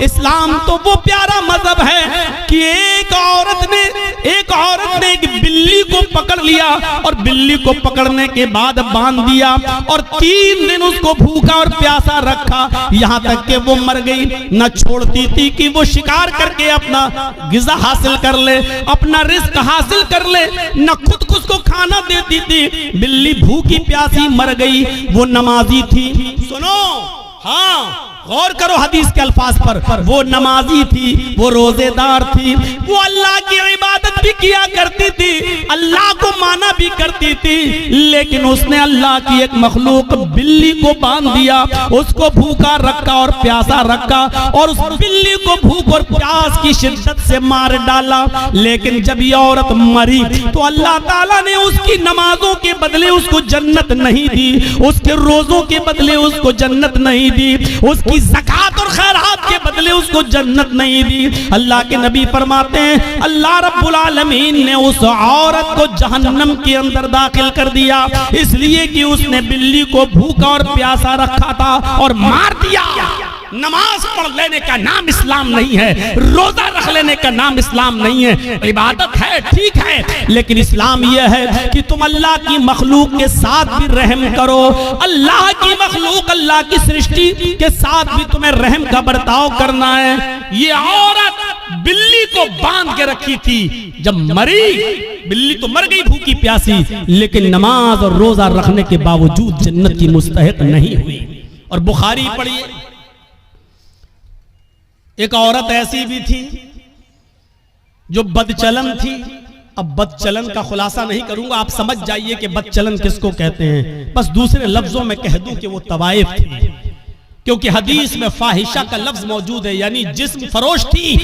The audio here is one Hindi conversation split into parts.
इस्लाम तो वो प्यारा मजहब है कि एक औरत ने एक बिल्ली को पकड़ लिया और बिल्ली को पकड़ने के बाद बांध दिया और 3 दिन उसको भूखा और प्यासा रखा, यहाँ तक कि वो मर गई। न छोड़ती थी कि वो शिकार करके अपना गिज़ा हासिल कर ले, अपना रिस्क हासिल कर ले, न खुद को उसको खाना देती थी। बिल्ली भूखी प्यासी मर गई। वो नमाजी थी, सुनो, हाँ गौर करो हदीस के अल्फाज पर, वो नमाजी थी, वो रोजेदार थी, वो अल्लाह की इबादत भी किया करती थी, अल्लाह को माना भी करती थी, लेकिन उसने अल्लाह की एक मखलूक बिल्ली को बांध दिया, उसको भूखा रखा और प्यासा रखा और उस बिल्ली को भूख और प्यास की शिद्दत से मार डाला। लेकिन जब ये औरत मरी तो अल्लाह ताला ने उसकी नमाजों के बदले उसको जन्नत नहीं दी, उसके रोजों के बदले उसको जन्नत नहीं दी, उसकी ज़कात और खैरात के बदले उसको जन्नत नहीं दी। अल्लाह के नबी फरमाते हैं अल्लाह रब्बुल आलमीन ने उस औरत को जहन्नम के अंदर दाखिल कर दिया, इसलिए कि उसने बिल्ली को भूखा और प्यासा रखा था और मार दिया। नमाज पढ़ लेने का नाम इस्लाम नहीं है, रोजा रख लेने का नाम इस्लाम नहीं है। इबादत है, ठीक है, लेकिन इस्लाम यह है कि तुम अल्लाह की मखलूक के साथ भी रहम करो। अल्लाह की मखलूक, अल्लाह की सृष्टि के साथ भी तुम्हें रहम का बर्ताव करना है। ये औरत बिल्ली को बांध के रखी थी, जब मरी बिल्ली तो मर गई भूखी प्यासी, लेकिन नमाज और रोजा रखने के बावजूद जन्नत की मुस्तहिक नहीं हुई। और बुखारी पढ़िए, एक औरत ऐसी भी थी जो बदचलन थी। अब बदचलन का खुलासा नहीं करूंगा, आप समझ जाइए कि बदचलन किसको कहते हैं। बस दूसरे लफ्जों में कह दूं कि वो तवाइफ थी, क्योंकि हदीस में फाहिशा का लफ्ज मौजूद है, यानी जिस्म फरोश थी,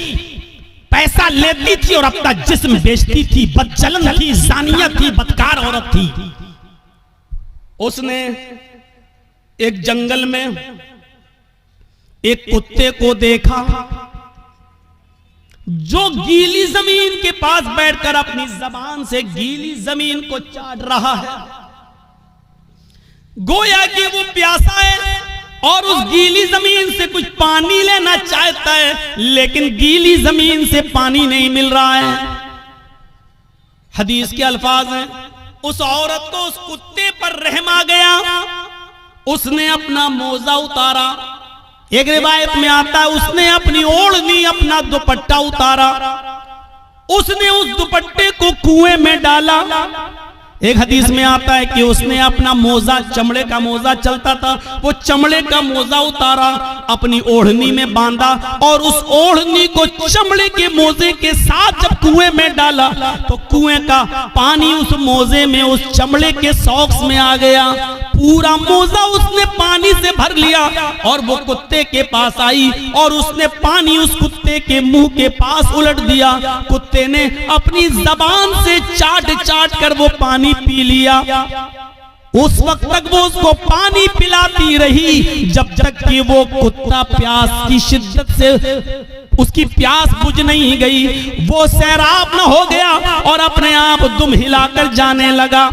पैसा लेती थी और अपना जिस्म बेचती थी, बदचलन थी, जानिया थी, बदकार औरत थी। उसने एक जंगल में एक कुत्ते को देखा जो गीली जमीन के पास बैठकर अपनी जबान से गीली जमीन को चाट रहा है, गोया कि वो प्यासा है और उस गीली जमीन से कुछ पानी लेना चाहता है, लेकिन गीली जमीन से पानी नहीं मिल रहा है। हदीस के अल्फाज हैं, उस औरत को उस कुत्ते पर रहम आ गया, उसने अपना मोजा उतारा। एक रिवायत में आता है उसने अपनी ओढ़नी, अपना दुपट्टा उतारा, उसने उस दुपट्टे को कुएं में डाला। एक हदीस में आता है कि उसने अपना मोजा, चमड़े का मोजा चलता था, वो चमड़े का मोजा उतारा, अपनी ओढ़नी में बांधा और उस ओढ़नी को चमड़े के मोजे के साथ जब कुएं में डाला तो कुएं का पानी उस मोजे में, उस चमड़े के सॉक्स में आ गया। पूरा मोजा उसने पानी से भर लिया और वो कुत्ते के पास आई और उसने पानी उस कुत्ते के मुंह के पास उलट दिया। कुत्ते ने अपनी जबान से चाट चाट कर वो पानी पी लिया। उस वक्त तक वो उसको पानी पिलाती रही जब तक कि वो कुत्ता प्यास की शिद्दत से उसकी प्यास बुझ नहीं गई, वो सैराब न हो गया और अपने आप दुम हिलाकर जाने लगा।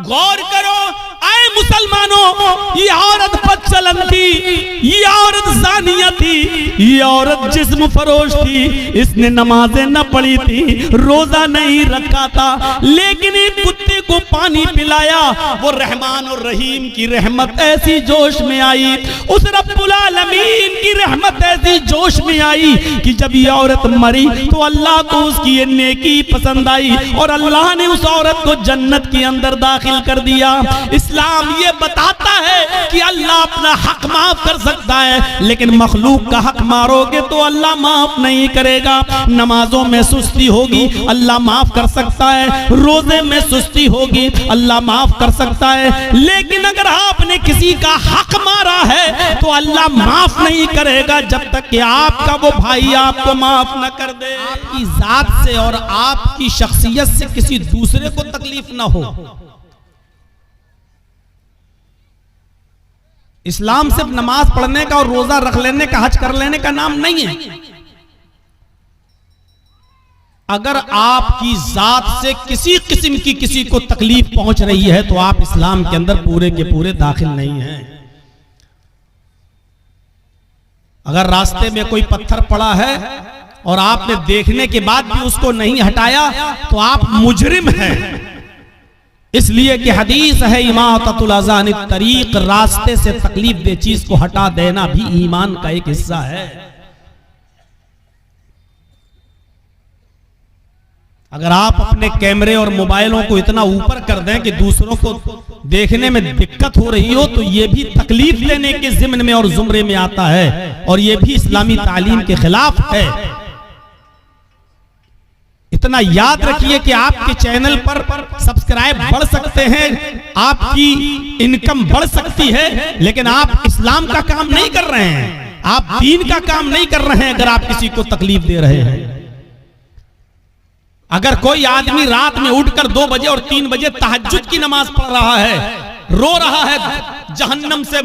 गौर करो आए मुसलमानों, ये औरत बदचलन थी, ये औरत जानिया थी, ये औरत जिस्म फरोश थी, इसने नमाजें न पढ़ी थी, रोजा नहीं रखा था, लेकिन एक कुत्ते को पानी पिलाया। वो रहमान और रहीम की रहमत ऐसी जोश में आई, उस रब्बुल आलमीन की रहमत ऐसी जोश में आई कि जब ये औरत मरी तो अल्लाह को उसकी ये नेकी पसंद आई और अल्लाह ने उस औरत को जन्नत के अंदर दाखिल कर दिया। इस्लाम ये बताता है कि अल्लाह अपना हक माफ कर सकता है, लेकिन मखलूक का हक मारोगे तो अल्लाह माफ नहीं करेगा। नमाजों में सुस्ती होगी, अल्लाह माफ कर सकता है, रोजे में सुस्ती होगी, अल्लाह माफ कर सकता है, लेकिन अगर आपने किसी का हक मारा है तो अल्लाह माफ नहीं करेगा जब तक कि आपका वो भाई आपको माफ न कर दे। आपकी जात से और आपकी शख्सियत से किसी दूसरे को तकलीफ ना हो। इस्लाम सिर्फ नमाज पढ़ने का और रोजा रख लेने का, हज कर लेने का नाम नहीं है। अगर आपकी जात से किसी किस्म की किसी को तकलीफ पहुंच रही है तो आप इस्लाम के अंदर पूरे के पूरे दाखिल नहीं हैं। अगर रास्ते में कोई पत्थर पड़ा है और आपने देखने के बाद भी उसको नहीं हटाया तो आप मुजरिम हैं। इसलिए कि हदीस है इमाततुल अज़ान तरीक, रास्ते से तकलीफ दे चीज को हटा देना भी ईमान का एक हिस्सा है। अगर आप अपने कैमरे और मोबाइलों को इतना ऊपर कर दें कि दूसरों को देखने में दिक्कत हो रही हो तो यह भी तकलीफ देने के ज़िम्न में और जुमरे में आता है और यह भी इस्लामी तालीम के खिलाफ है। इतना याद रखिए कि आपके चैनल पर सब्सक्राइब बढ़ सकते हैं, आपकी इनकम बढ़ सकती है, लेकिन आप इस्लाम का काम नहीं कर रहे हैं, आप दीन का काम नहीं कर रहे हैं। अगर आप किसी को तकलीफ दे रहे हैं, अगर कोई आदमी रात में उठकर 2 बजे और 3 बजे तहज्जुद की नमाज पढ़ रहा है, रो रहा है, जहन्नम से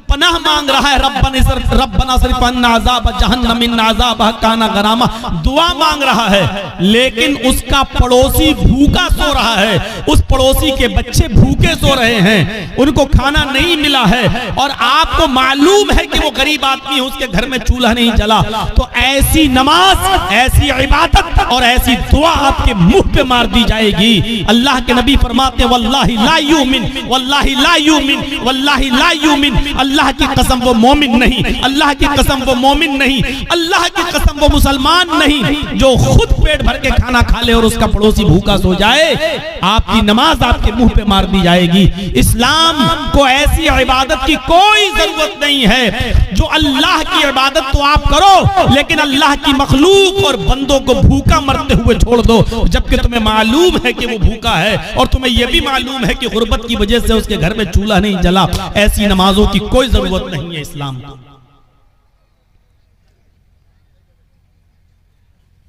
पनाह मांग रहा है, रब्बना सरिफ अन्ना अज़ाब जहन्नम इन्न अज़ाबहा काना गरामा, दुआ मांग रहा है, लेकिन उसका पड़ोसी भूखा सो रहा है, उस पड़ोसी के बच्चे भूखे सो रहे हैं, उनको खाना नहीं मिला है और आपको मालूम है कि वो गरीब आदमी है, उसके घर में चूल्हा नहीं जला, तो ऐसी नमाज, ऐसी इबादत और ऐसी दुआ आपके मुंह पे मार दी जाएगी। अल्लाह के नबी फरमाते वल्लाहि ला युमिन, वल्लाहि ला युमिन, वल्लाहि ला युमिन, अल्लाह की कसम वो मोमिन नहीं, अल्लाह की कसम वो मोमिन नहीं, अल्लाह की कसम वो मुसलमान नहीं जो खुद पेट भर के खाना खा ले और उसका पड़ोसी भूखा सो जाए। आपकी नमाज आपके मुंह पे मार दी जाएगी। इस्लाम को ऐसी इबादत की कोई जरूरत नहीं है। जो अल्लाह की इबादत तो आप करो, लेकिन अल्लाह की मखलूक और बंदों को भूखा मरते हुए छोड़ दो, जबकि तुम्हें मालूम है कि वो भूखा है और तुम्हें यह भी मालूम है कि गुर्बत की वजह से उसके घर में चूल्हा नहीं जला। ऐसी नमाजों की कोई जरूरत नहीं है इस्लाम को।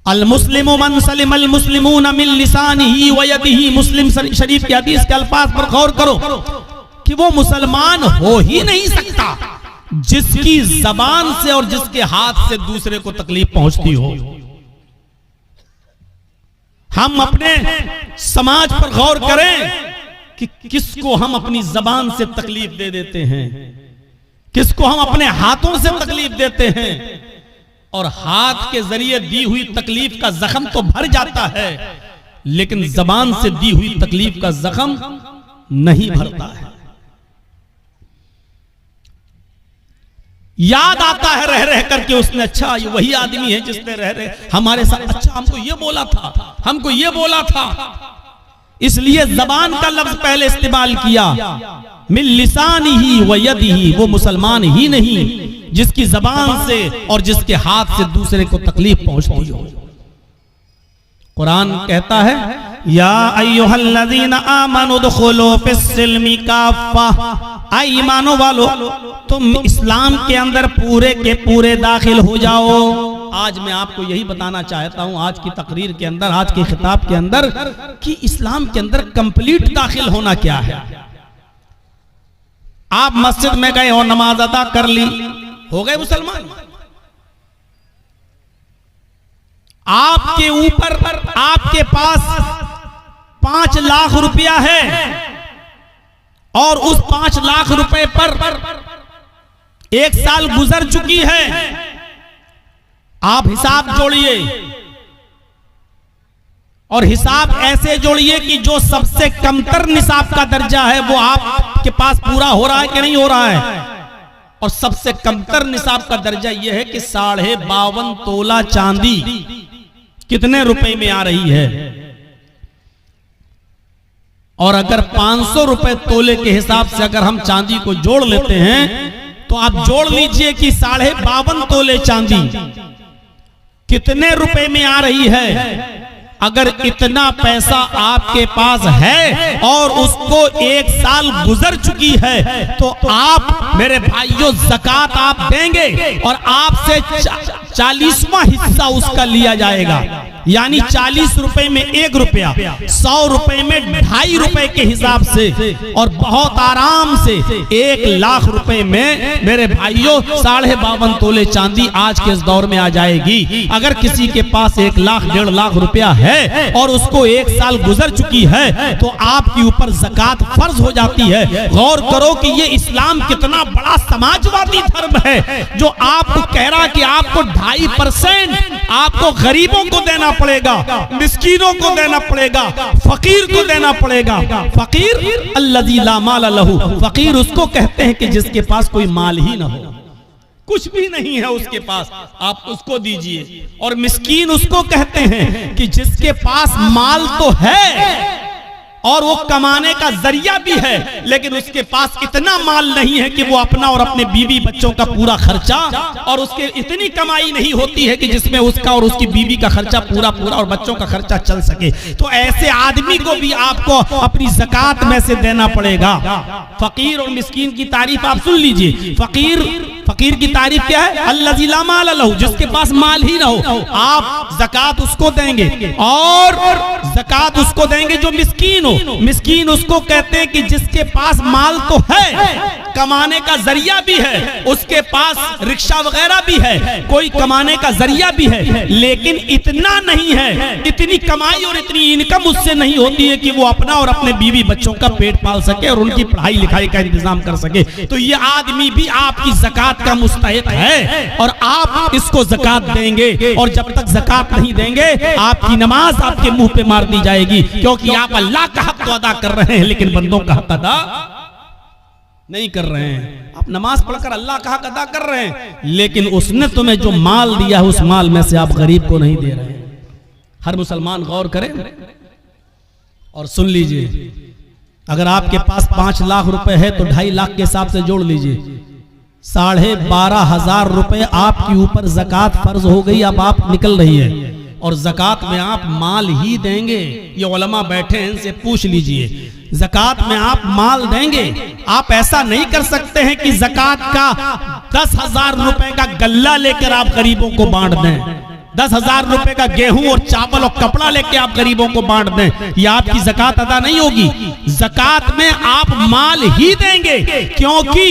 अल मुस्लिमु मन सलिमल मुस्लिमून मिन लिसानिही व यदिही, मुस्लिम शरीफ की हदीस के अल्फाज पर गौर करो कि वो मुसलमान हो ही नहीं सकता जिसकी जबान से और जिसके हाथ से दूसरे को तकलीफ पहुंचती हो। हम अपने समाज पर गौर करें कि किसको हम अपनी जबान से तकलीफ दे देते हैं, किसको हम अपने हाथों से तकलीफ देते हैं, और हाथ के जरिए दी हुई तकलीफ का जख्म तो भर जाता है, लेकिन जबान से दी हुई तकलीफ का जख्म नहीं भरता है। याद आता है रह रह करके उसने, अच्छा ये वही आदमी है जिसने रह रहे हमारे साथ, अच्छा हमको ये बोला था, हमको ये बोला था। इसलिए जबान का लफ्ज पहले इस्तेमाल किया, मिन लिसानिही व यदिही, वो मुसलमान ही नहीं जिसकी जबान से और जिसके हाथ से दूसरे को तकलीफ पहुंचती हो। कुरान कहता है या अय्युहल्लज़ीना आमनु दुखुलू फिस्सिल्मी काफ़ा, ऐ ईमानो वालो तुम इस्लाम के अंदर पूरे के पूरे दाखिल हो जाओ। आज मैं आपको यही बताना चाहता हूं आज की तकरीर के अंदर, आज के खिताब के अंदर, कि इस्लाम के अंदर कंप्लीट दाखिल होना क्या है। आप मस्जिद में गए और नमाज अदा कर ली, हो गए मुसलमान। आपके ऊपर आपके पास 5 लाख रुपया है और उस 5 लाख रुपए पर 1 साल गुजर चुकी है। आप हिसाब जोड़िए और हिसाब ऐसे जोड़िए कि जो सबसे कमतर निसाब का दर्जा है वो आपके पास पूरा हो रहा है कि नहीं हो रहा है। और सबसे कमतर निसाब का दर्जा यह है कि 52.5 तोला चांदी कितने रुपए में आ रही है। और अगर 500 रुपए तोले के हिसाब से अगर हम चांदी को जोड़ लेते हैं तो आप जोड़ लीजिए कि 52.5 तोले चांदी कितने रुपए में आ रही है। अगर इतना पैसा आपके पास है और उसको 1 साल गुजर चुकी है तो आप मेरे भाइयों ज़कात आप देंगे और आपसे 40वां हिस्सा उसका लिया जाएगा। यानी 40 रुपए में 1 रुपया, 100 रुपए में 2.5 रुपए के हिसाब से, और बहुत आराम से 1 लाख रुपए में मेरे भाइयों 52.5 तोले चांदी आज के इस दौर में आ जाएगी। अगर किसी के पास 1 लाख 1.5 लाख रुपया है और उसको 1 साल गुजर चुकी है तो आपके ऊपर ज़कात फर्ज हो जाती है। गौर करो कि ये इस्लाम कितना बड़ा समाजवादी धर्म है जो आपको कह रहा कि आपको 2.5% आपको गरीबों को देना पड़ेगा, मिस्कीनों को देना पड़ेगा, फकीर को देना पड़ेगा। फकीर अल्लज़ी ला माल लहू, फकीर उसको कहते हैं कि जिसके पास कोई माल ही ना हो, कुछ भी नहीं है उसके पास, आप उसको दीजिए। और मिस्कीन उसको कहते हैं कि जिसके पास माल तो है और वो कमाने का जरिया भी है, लेकिन उसके पास इतना माल नहीं है कि वो अपना और अपने बीवी बच्चों का पूरा खर्चा, और उसके इतनी कमाई नहीं होती है कि जिसमें उसका और उसकी बीवी का खर्चा पूरा और बच्चों का खर्चा चल सके। तो ऐसे आदमी को भी आपको अपनी ज़कात में से देना पड़ेगा। फकीर और मिस्कीन की तारीफ आप सुन लीजिए। फकीर की तारीफ क्या है? अल्लज़ी ला माल लहू, जिसके पास माल ही ना हो, आप ज़कात उसको देंगे। और ज़कात उसको देंगे जो मिस्कीन हो। मिस्कीन उसको कहते हैं कि जिसके पास माल तो है, कमाने का जरिया भी है, उसके पास रिक्शा वगैरह भी है, कोई कमाने का जरिया भी है, लेकिन इतना नहीं है, इतनी कमाई और इतनी इनकम उससे नहीं होती है कि वो अपना और अपने बीवी बच्चों का पेट पाल सके और उनकी पढ़ाई लिखाई का इंतजाम कर सके। तो ये आदमी भी आपकी ज़कात का मुस्तहिक है और आप इसको ज़कात देंगे। और जब तक ज़कात नहीं देंगे आपकी नमाज आपके मुंह पे मार दी जाएगी, क्योंकि आप अल्लाह का हक तो अदा कर रहे हैं लेकिन बंदों का हक अदा नहीं कर रहे हैं। आप नमाज पढ़कर अल्लाह का हक अदा कर रहे हैं, लेकिन उसने तुम्हें जो माल दिया है उस माल में से आप गरीब को नहीं दे रहे हैं। हर मुसलमान गौर करे और सुन लीजिए। अगर आपके पास 5 लाख रुपए है तो 2.5 लाख के हिसाब से जोड़ लीजिए, 12,500 रुपए आपके ऊपर ज़कात फर्ज हो गई। अब आप निकल रही है और ज़कात में आप माल ही देंगे। ये उलमा बैठे हैं, इनसे पूछ लीजिए, ज़कात में आप माल देंगे? आप ऐसा नहीं कर सकते हैं कि ज़कात का 10,000 रुपए का गल्ला लेकर आप गरीबों को बांट दें, 10,000 रुपए का गेहूं और चावल और कपड़ा लेके आप गरीबों को बांट दें। ये आपकी ज़कात अदा नहीं होगी। ज़कात में आप माल ही देंगे, क्योंकि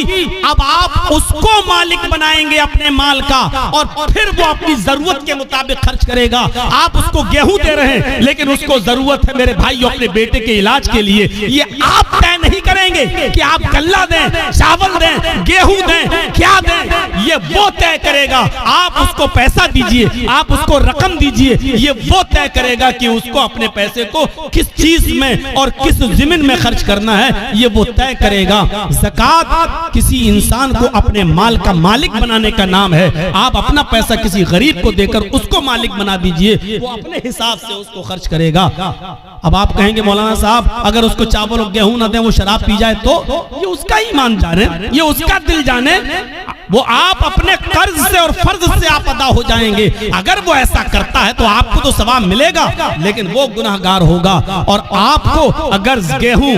अब आप उसको मालिक बनाएंगे अपने माल का और फिर वो अपनी जरूरत के मुताबिक खर्च करेगा। आप उसको गेहूं दे रहे हैं लेकिन उसको जरूरत है मेरे भाई अपने बेटे के इलाज के लिए। ये आप तय नहीं करेंगे कि आप गल्ला दें, चावल दें, गेहूं दें, क्या दें, ये वो तय करेगा। आप उसको पैसा दीजिए, आप उसको रकम दीजिए, ये वो तय करेगा कि उसको अपने पैसे को किस चीज में और किस ज़मीन में खर्च करना है, ये वो तय करेगा। ज़कात किसी इंसान को अपने माल का मालिक बनाने का नाम है। आप अपना पैसा किसी गरीब को देकर उसको मालिक बना दीजिए, वो अपने हिसाब से उसको खर्च करेगा। अब आप कहेंगे मौलाना साहब अगर उसको चावल और गेहूं ना दें, वो शराब पी जाए तो ये उसका ईमान जाने, ये उसका दिल जाने, वो आप अपने कर्ज से और फर्ज से आप अदा हो जाएंगे। अगर वो ऐसा करता है तो आपको तो सवाब मिलेगा, लेकिन वो गुनाहगार होगा। और आपको अगर गेहूं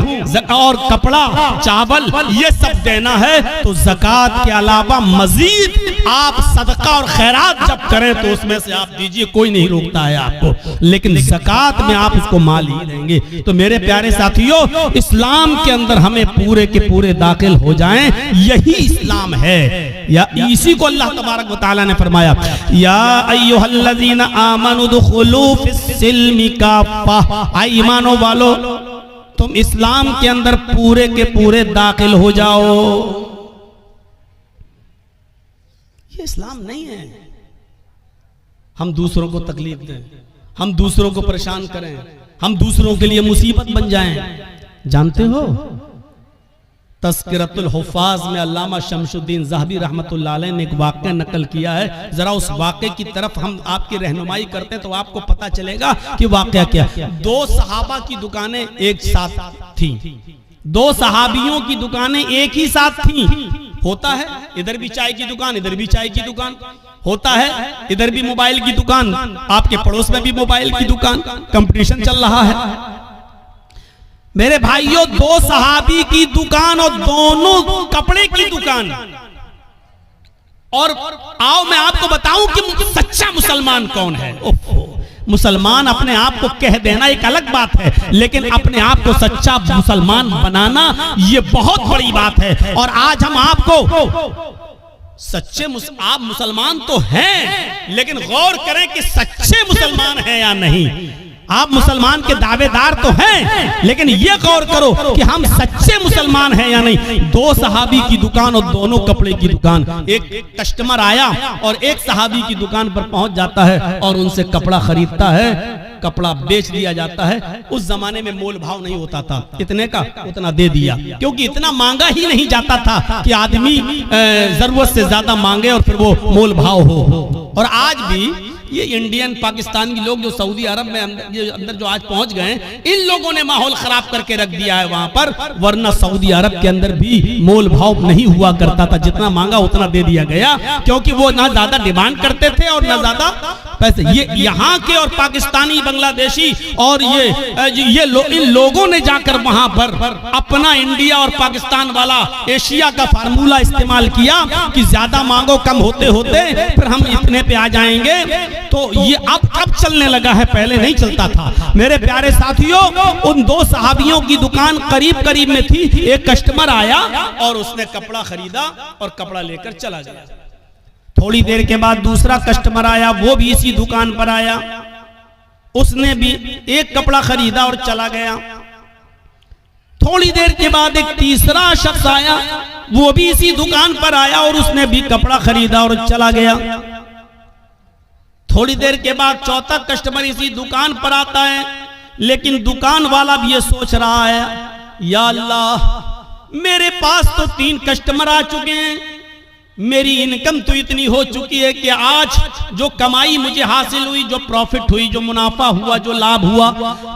और कपड़ा, चावल ये सब देना है तो ज़कात के अलावा मजीद आप सदका और खैरात जब करें तो उसमें से आप दीजिए, कोई नहीं रोकता है आपको, लेकिन ज़कात में आप उसको माल ही देंगे। तो मेरे प्यारे साथियों, इस्लाम के अंदर हमें पूरे के पूरे दाखिल हो जाएं, यही इस्लाम है। या इसी को अल्लाह तबारक व तआला ने फरमाया, या अय्युहल्लज़ीना आमनु दुखुलू फिस्सिल्मि काफ़ा, ईमानो वालो तुम इस्लाम के अंदर पूरे के पूरे दाखिल हो जाओ। ये इस्लाम नहीं है हम दूसरों को तकलीफ दें, हम दूसरों को परेशान करें, हम दूसरों के लिए मुसीबत बन जाएं। जानते हो तज़किरतुल हुफ़ाज़ में अल्लामा शमशुद्दीन ज़हबी रहमतुल्लाह अलैह ने एक वाक़या नकल किया है। जरा उस वाक़े की तरफ हम आपकी रहनुमाई करते हैं तो आपको पता चलेगा कि वाक़या क्या है। 2 सहाबा की दुकानें एक साथ थीं, 2 सहाबियों की दुकानें एक ही साथ थीं। होता है इधर भी चाय की दुकान, इधर भी चाय की दुकान, होता है इधर भी मोबाइल की दुकान, आपके पड़ोस में भी मोबाइल की दुकान, कंपटीशन चल रहा है। मेरे भाइयों 2 सहाबी की दुकान और दोनों कपड़े की दुकान। और आओ मैं आपको बताऊं कि सच्चा मुसलमान कौन है। मुसलमान अपने आप को कह देना एक अलग बात है, लेकिन अपने आप को सच्चा मुसलमान बनाना ये बहुत बड़ी बात है। और आज हम आपको सच्चे आप मुसलमान तो हैं, लेकिन गौर करें कि सच्चे मुसलमान हैं या नहीं। आप मुसलमान के दावेदार तो हैं, लेकिन ये गौर करो कि हम सच्चे मुसलमान हैं या नहीं। दो सहाबी की दुकान और दोनों कपड़े की दुकान, एक कस्टमर आया और एक सहाबी की दुकान पर पहुंच जाता है और उनसे कपड़ा खरीदता है, कपड़ा बेच दिया जाता है। उस जमाने में मोल भाव नहीं होता था, इतने का उतना दे दिया, क्योंकि इतना मांगा ही नहीं जाता था कि आदमी जरूरत से ज्यादा मांगे और फिर वो मोल भाव हो। और आज भी ये इंडियन पाकिस्तान के लोग जो सऊदी अरब में अंदर जो आज पहुंच गए, इन लोगों ने माहौल खराब करके रख दिया है वहां पर। वरना सऊदी अरब के अंदर भी मोल भाव नहीं हुआ करता था, जितना मांगा उतना दे दिया गया, क्योंकि वो ना ज्यादा डिमांड करते थे और ना ज्यादा पैसे। ये यहाँ के और पाकिस्तानी, बांग्लादेशी और इन लोगों ने जाकर वहां पर अपना इंडिया और पाकिस्तान वाला एशिया का फार्मूला इस्तेमाल किया कि ज्यादा मांगो, कम होते होते फिर हम इतने पे आ जाएंगे। तो ये अब चलने लगा है, पहले नहीं चलता था। मेरे प्यारे साथियों, उन दो सहाबियों की दुकान करीब करीब में थी। एक कस्टमर आया और उसने कपड़ा खरीदा और कपड़ा लेकर चला गया। थोड़ी देर के बाद दूसरा कस्टमर आया, वो भी इसी दुकान पर आया, उसने भी एक कपड़ा खरीदा और चला गया। थोड़ी देर के बाद एक तीसरा शख्स आया, वो भी इसी दुकान पर आया और उसने भी कपड़ा खरीदा और चला गया। थोड़ी देर के बाद चौथा कस्टमर इसी दुकान पर आता है, लेकिन दुकान वाला भी ये सोच रहा है, या अल्लाह, मेरे पास तो 3 कस्टमर आ चुके हैं, मेरी इनकम तो इतनी हो चुकी है कि आज जो कमाई मुझे हासिल हुई, जो प्रॉफिट हुई, जो मुनाफा हुआ, जो लाभ हुआ,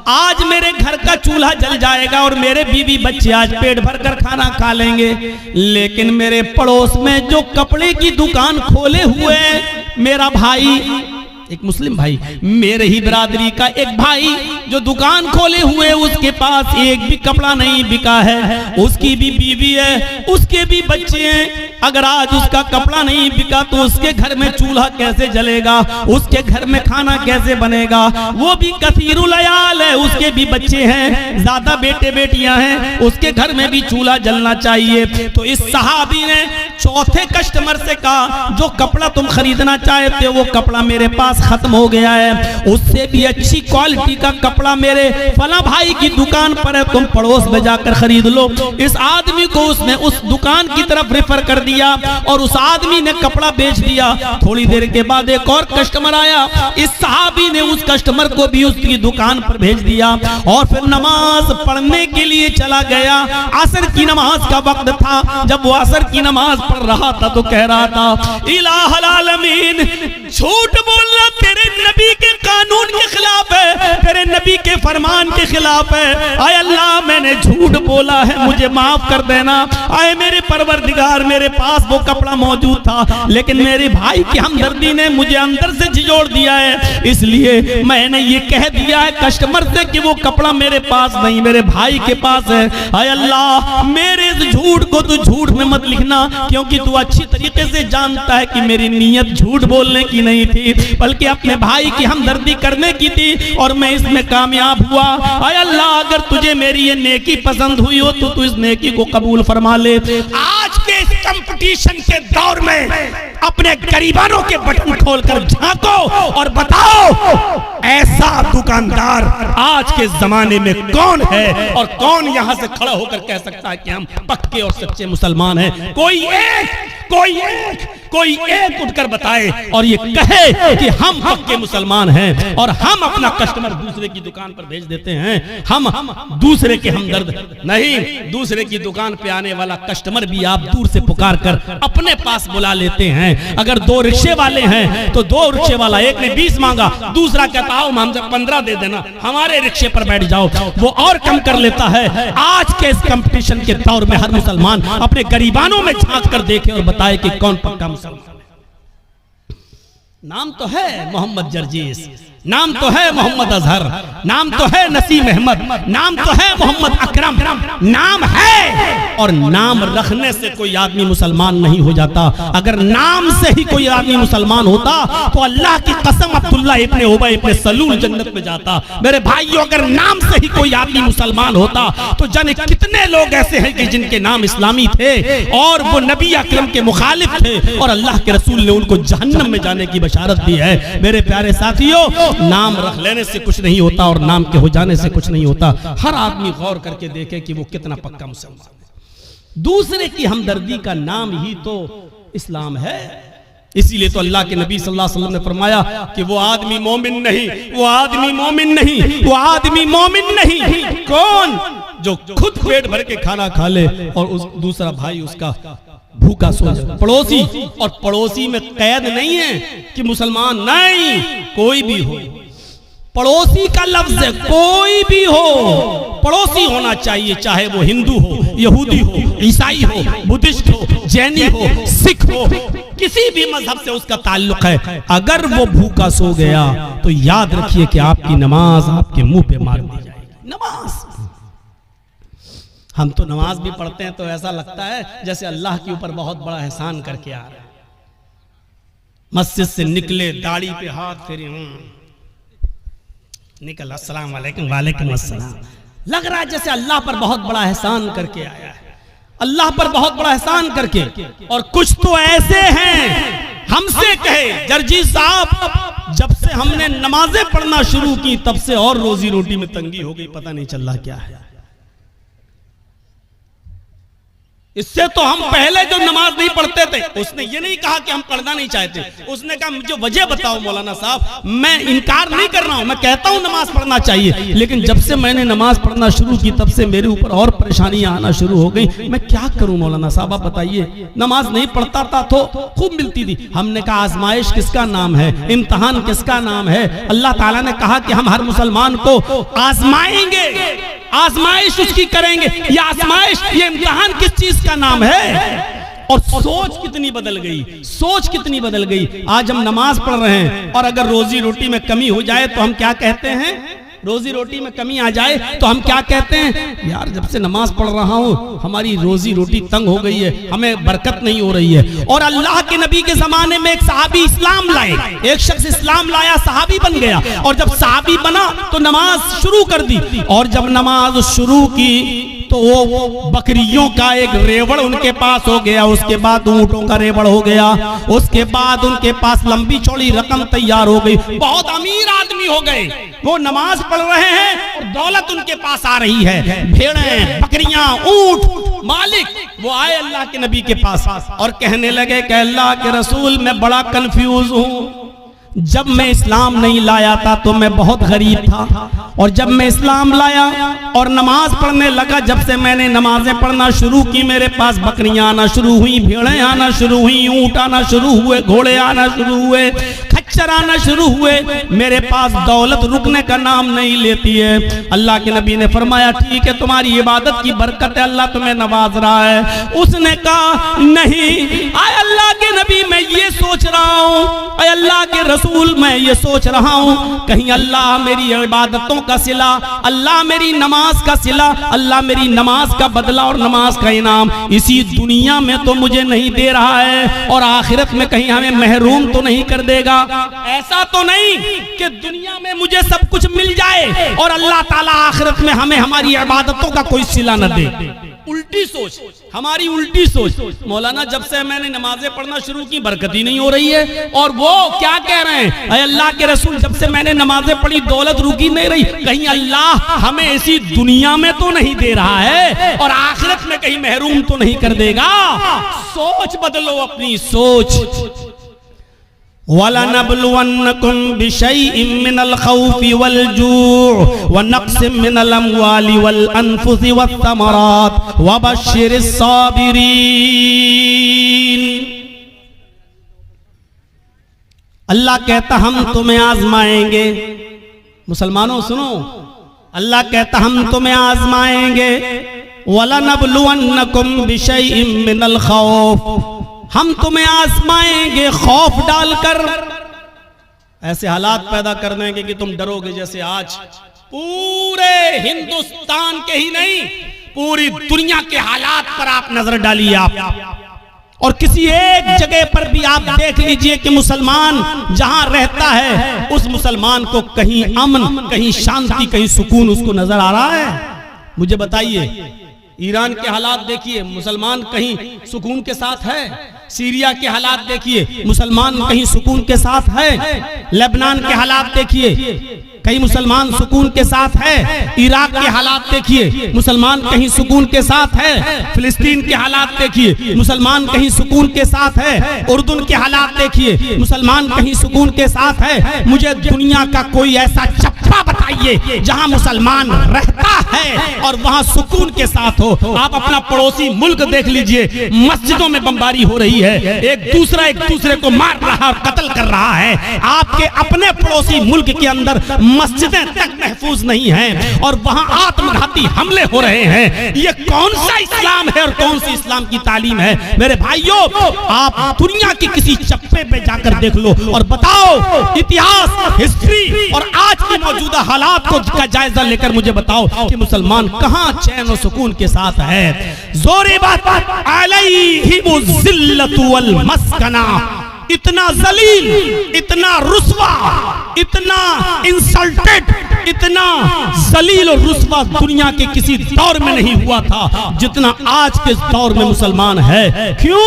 आज मेरे घर का चूल्हा जल जाएगा और मेरे बीवी बच्चे आज पेट भरकर खाना खा लेंगे। लेकिन मेरे पड़ोस में जो कपड़े की दुकान खोले हुए मेरा भाई, एक मुस्लिम भाई, मेरे ही बिरादरी का एक भाई जो दुकान खोले हुए, उसके पास एक भी कपड़ा नहीं बिका है, उसकी भी बीवी है, उसके भी बच्चे हैं। अगर आज उसका कपड़ा नहीं बिका तो उसके घर में चूल्हा कैसे जलेगा, उसके घर में खाना कैसे बनेगा? वो भी कसीरुल अयाल है, उसके भी बच्चे हैं, ज्यादा बेटे बेटियां हैं, उसके घर में भी चूल्हा जलना चाहिए। तो इस सहाबी ने चौथे कस्टमर से कहा, जो कपड़ा तुम खरीदना चाहते हो वो कपड़ा मेरे पास खत्म हो गया है, उससे भी अच्छी क्वालिटी का कपड़ा मेरे फला भाई की दुकान पर है, तुम पड़ोस में जाकर खरीद लो। इस आदमी को उसने उस दुकान की तरफ रेफर कर दिया और उस आदमी ने कपड़ा बेच दिया। थोड़ी देर के बाद एक और कस्टमर आया, इस सहाबी ने उस कस्टमर को भी उसकी दुकान पर भेज दिया और फिर नमाज पढ़ने के लिए चला गया। असर की नमाज का वक्त था, जब वो असर की नमाज पढ़ रहा था तो कह रहा था, इलाहुल आलमीन, झूठ बोलना तेरे नबी के कानून के खिलाफ है, तेरे नबी के फरमान के खिलाफ है। आय अल्लाह, मैंने झूठ बोला है, मुझे माफ कर देना। आए मेरे परवरदिगार, मेरे पास वो कपड़ा मौजूद था, लेकिन मेरे भाई की हमदर्दी ने मुझे अंदर से झिझोड़ दिया है, इसलिए मैंने ये कह दिया है कस्टमर से कि वो कपड़ा मेरे पास नहीं, मेरे भाई के पास है। आय अल्लाह, मेरे इस झूठ को तू झूठ में मत लिखना, क्योंकि तू अच्छी तरीके से जानता है कि मेरी नीयत झूठ बोलने की नहीं थी, बल्कि अपने भाई की हमदर्दी करने की थी और मैं इसमें कामयाब हुआ। आय अल्लाह, अगर तुझे मेरी ये नेकी पसंद हुई हो तो तू इस नेकी को कबूल फरमा ले। आज के इस कंपटीशन के दौर में अपने गरीबानों के बटन खोलकर झांको और बताओ, ऐसा दुकानदार आज के जमाने में कौन है और कौन यहां से खड़ा होकर कह सकता है कि हम पक्के और सच्चे मुसलमान हैं? कोई एक उठकर बताए और ये कहे कि हम पक्के मुसलमान हैं और हम अपना कस्टमर दूसरे की दुकान पर भेज देते हैं, हम दूसरे के हमदर्द नहीं। दूसरे की दुकान पे आने वाला कस्टमर भी आप दूर से पुकार कर अपने पास बुला लेते हैं। अगर 2 रिक्शे वाले हैं तो 2 रिक्शे वाला, एक ने 20 मांगा, दूसरा कहता हूं हमसे 15 दे देना, हमारे रिक्शे पर बैठ जाओ, वो और कम कर लेता है। आज के इस कंपटीशन के दौर में हर मुसलमान अपने गरीबानों में झांक कर देखे और बताए कि कौन पक्का मुसलमान। नाम तो है मोहम्मद जर्जीस, नाम तो है मोहम्मद अजहर, नाम तो है नसीम अहमद, नाम तो है मोहम्मद अकरम, नाम है। और नाम रखने से कोई आदमी मुसलमान नहीं हो जाता। अगर नाम से ही कोई आदमी मुसलमान होता तो अल्लाह की कसम अब्दुल्ला इब्ने उबय इब्ने सलूल जन्नत में जाता। मेरे भाइयों, अगर नाम से ही कोई आदमी मुसलमान होता तो जाने कितने लोग ऐसे हैं कि जिनके नाम इस्लामी थे और वो नबी अकरम के मुखालिफ थे और अल्लाह के रसूल ने उनको जहन्नम में जाने की बशारत दी है। मेरे प्यारे साथियों, नाम रख लेने से कुछ नहीं होता और नाम के हो जाने से कुछ नहीं होता। हर आदमी गौर करके देखे कि वो कितना पक्का मुसलमान है। दूसरे की हमदर्दी का नाम ही तो इस्लाम है। इसीलिए तो अल्लाह के नबी सल्लल्लाहु अलैहि वसल्लम ने फरमाया कि वो आदमी मोमिन नहीं, वो आदमी मोमिन नहीं, वो आदमी मोमिन नहीं। कौन? जो खुद पेट भर के खाना खा ले और उस दूसरा भाई उसका भूखा सो जाए। पड़ोसी, और पड़ोसी में कैद नहीं है कि मुसलमान नहीं, कोई भी हो। पड़ोसी का लफ्ज है, कोई भी हो पड़ोसी होना चाहिए, चाहे वो हिंदू हो, यहूदी हो, ईसाई हो, बुद्धिस्ट हो, जैनी हो, सिख हो, किसी भी मजहब से उसका ताल्लुक है। अगर वो भूखा सो गया तो याद रखिए कि आपकी नमाज आपके मुंह पे मार दी जाएगी। नमाज, हम तो नमाज भी पढ़ते हैं तो ऐसा लगता है जैसे अल्लाह के ऊपर बहुत बड़ा एहसान करके आ रहे हैं। मस्जिद से निकले, दाढ़ी पे हाथ फेरे, निकल, अस्सलाम वालेकुम, वालेकुम अस्सलाम। लग रहा है जैसे अल्लाह पर बहुत बड़ा एहसान करके आया है, अल्लाह पर बहुत बड़ा एहसान करके। और कुछ तो ऐसे हैं, हमसे कहे जर्जी साहब, जब से हमने नमाजें पढ़ना शुरू की तब से और रोजी रोटी में तंगी हो गई, पता नहीं चल रहा क्या है। इससे तो हम पहले जो नमाज नहीं पढ़ते थे, उसने ये नहीं कहा कि हम पढ़ना नहीं चाहते, उसने कहा मुझे वजह बताओ मौलाना साहब। मैं इनकार नहीं कर रहा हूं, मैं कहता हूं नमाज पढ़ना चाहिए, लेकिन जब से मैंने नमाज पढ़ना शुरू की तब से मेरे ऊपर और परेशानियां आना शुरू हो गई। मैं क्या करूं मौलाना साहब, आप बताइए। नमाज नहीं पढ़ता था तो खूब मिलती थी। हमने कहा आजमाइश किसका नाम है, इम्तिहान किसका नाम है? अल्लाह ताला ने कहा कि हम हर मुसलमान को आजमाएंगे, आजमाइश उसकी करेंगे। ये आजमाइश, ये इम्तिहान किस चीज का नाम है? और सोच कितनी बदल गई, सोच कितनी बदल गई। आज हम नमाज पढ़ रहे हैं और अगर रोजी रोटी में कमी हो जाए तो हम क्या कहते हैं? रोजी रोटी में कमी आ जाए तो हम क्या कहते हैं? यार जब से नमाज पढ़ रहा हूं हमारी रोजी रोटी तंग हो गई है, हमें बरकत नहीं हो रही है। और अल्लाह के नबी के जमाने में एक सहाबी इस्लाम लाए, एक शख्स इस्लाम लाया, सहाबी बन गया। और जब सहाबी बना तो नमाज शुरू कर दी, और जब नमाज शुरू की तो वो बकरियों का एक रेवड़ उनके पास हो गया, उसके बाद ऊंटों का रेवड़ हो गया, उसके बाद उनके पास लंबी चौड़ी रकम तैयार हो गई, बहुत अमीर आदमी हो गए। वो नमाज पढ़ रहे हैं और दौलत उनके पास आ रही है, भेड़ें, बकरियां, ऊंट। मालिक वो आए अल्लाह के नबी के पास और कहने लगे कि अल्लाह के रसूल, मैं बड़ा कंफ्यूज हूं। जब मैं इस्लाम नहीं लाया था तो मैं बहुत गरीब था, और जब मैं इस्लाम लाया और नमाज पढ़ने लगा, जब से मैंने नमाजें पढ़ना शुरू की मेरे पास बकरियां आना शुरू हुई, भेड़ें आना शुरू हुई, ऊंट आना शुरू हुए, घोड़े आना शुरू हुए, खच्चर आना शुरू हुए, मेरे पास दौलत रुकने का नाम नहीं लेती है। अल्लाह के नबी ने फरमाया ठीक है, तुम्हारी इबादत की बरकत है, अल्लाह तुम्हें नवाज रहा है। उसने कहा नहीं, आए अल्लाह के नबी मैं ये सोच रहा हूँ, आए अल्लाह के रसूल मैं ये सोच रहा हूँ, कहीं अल्लाह मेरी इबादतों का सिला, अल्लाह मेरी नमाज का सिला, अल्लाह मेरी नमाज का बदला और नमाज का इनाम इसी दुनिया में तो मुझे नहीं दे रहा है, और आखिरत में कहीं हमें महरूम तो नहीं कर देगा। ऐसा तो नहीं कि दुनिया में मुझे सब कुछ मिल जाए और अल्लाह ताला आखिरत में हमें हमारी इबादतों का कोई सिला न दे। उल्टी सोच, हमारी उल्टी सोच। मौलाना जब से मैंने नमाजें पढ़ना शुरू की बरकत ही नहीं हो रही है, और वो क्या कह रहे हैं, अल्लाह के रसूल जब से मैंने नमाजें पढ़ी दौलत रुकी नहीं रही, कहीं अल्लाह हमें इसी दुनिया में तो नहीं दे रहा है और आखिरत में कहीं महरूम तो नहीं कर देगा। सोच बदलो अपनी सोच। वलनब्लुवन्नकुम बिशैइन मिनल खौफि वल जूअ व नक्सिम मिनल अम्वालि वल अनफुसि वस्समरात वबश्शिरिस साबिरीन। अल्लाह कहता हम तुम्हें आजमाएंगे। मुसलमानों सुनो, अल्लाह कहता हम तुम्हें आजमाएंगे। वलनब्लुवन्नकुम बिशैइन मिनल खौफ, हम तुम्हें आजमाएंगे खौफ डालकर, ऐसे हालात पैदा कर देंगे कि तुम डरोगे। जैसे आज पूरे हिंदुस्तान के ही नहीं, पूरी दुनिया के हालात पर आप नजर डालिए आप, और किसी एक जगह पर भी आप देख लीजिए कि मुसलमान जहां रहता है उस मुसलमान को कहीं अमन, कहीं शांति, कहीं सुकून उसको नजर आ रहा है? मुझे बताइए। ईरान के हालात देखिए, मुसलमान कहीं सुकून के साथ है। सीरिया के हालात देखिए, मुसलमान कहीं सुकून के साथ है। लेबनान के हालात देखिए, कहीं मुसलमान सुकून के साथ है। इराक के हालात देखिए, मुसलमान कहीं सुकून के साथ है। फिलिस्तीन के हालात देखिए, मुसलमान कहीं सुकून के साथ है। उर्दून के हालात देखिए, मुसलमान कहीं सुकून के साथ है। मुझे दुनिया का कोई ऐसा चप्पा बताइए जहां मुसलमान रहता है और वहां सुकून के साथ हो। आप अपना पड़ोसी मुल्क देख लीजिए, मस्जिदों में बमबारी हो रही है, एक दूसरे को मार रहा और कत्ल कर रहा है। आपके अपने पड़ोसी मुल्क के अंदर मस्जिदें तक महफूज नहीं हैं और वहां आत्मघाती हमले हो रहे हैं। ये कौन सा इस्लाम है और कौन सी इस्लाम की तालीम है? मेरे भाइयों, आप दुनिया की किसी चप्पे पे जाकर देख लो और बताओ, इतिहास, हिस्ट्री और आज की मौजूदा हालात को का जायजा लेकर मुझे बताओ कि मुसलमान कहां चैन और सुकून के साथ है। जोरे बात अलैहिमु ज़िल्लतु वल मस्कना, इतना जलील, इतना रुस्वा, इतना इंसल्टेड, इतना जलील और रुस्वा दुनिया के किसी दौर में नहीं हुआ था जितना आज के दौर में मुसलमान है। क्यों?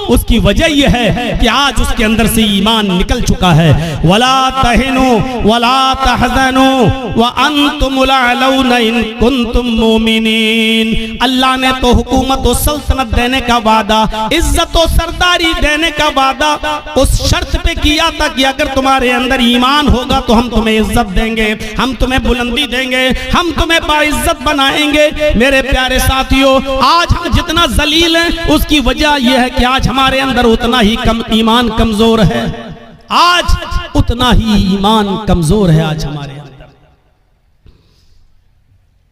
उसकी वजह यह है कि आज उसके अंदर से ईमान निकल चुका है। वला तहिनु वला तहज़नु व अंतुमुल अलौना इन कुंतुम मोमिनीन। अल्लाह ने तो हुकूमत और सल्तनत देने का वादा, इज्जत और सरदारी देने का वादा उस शर्त पे किया था कि अगर तुम्हारे अंदर ईमान होगा तो हम तुम्हें इज्जत देंगे, हम तुम्हें बुलंदी देंगे, हम तुम्हें बाइज्जत बनाएंगे। मेरे प्यारे साथियों, आज हम जितना जलील हैं उसकी वजह यह है कि आज हमारे अंदर उतना ही कम ईमान कमजोर है। आज उतना ही ईमान कमजोर है आज हमारे अंदर।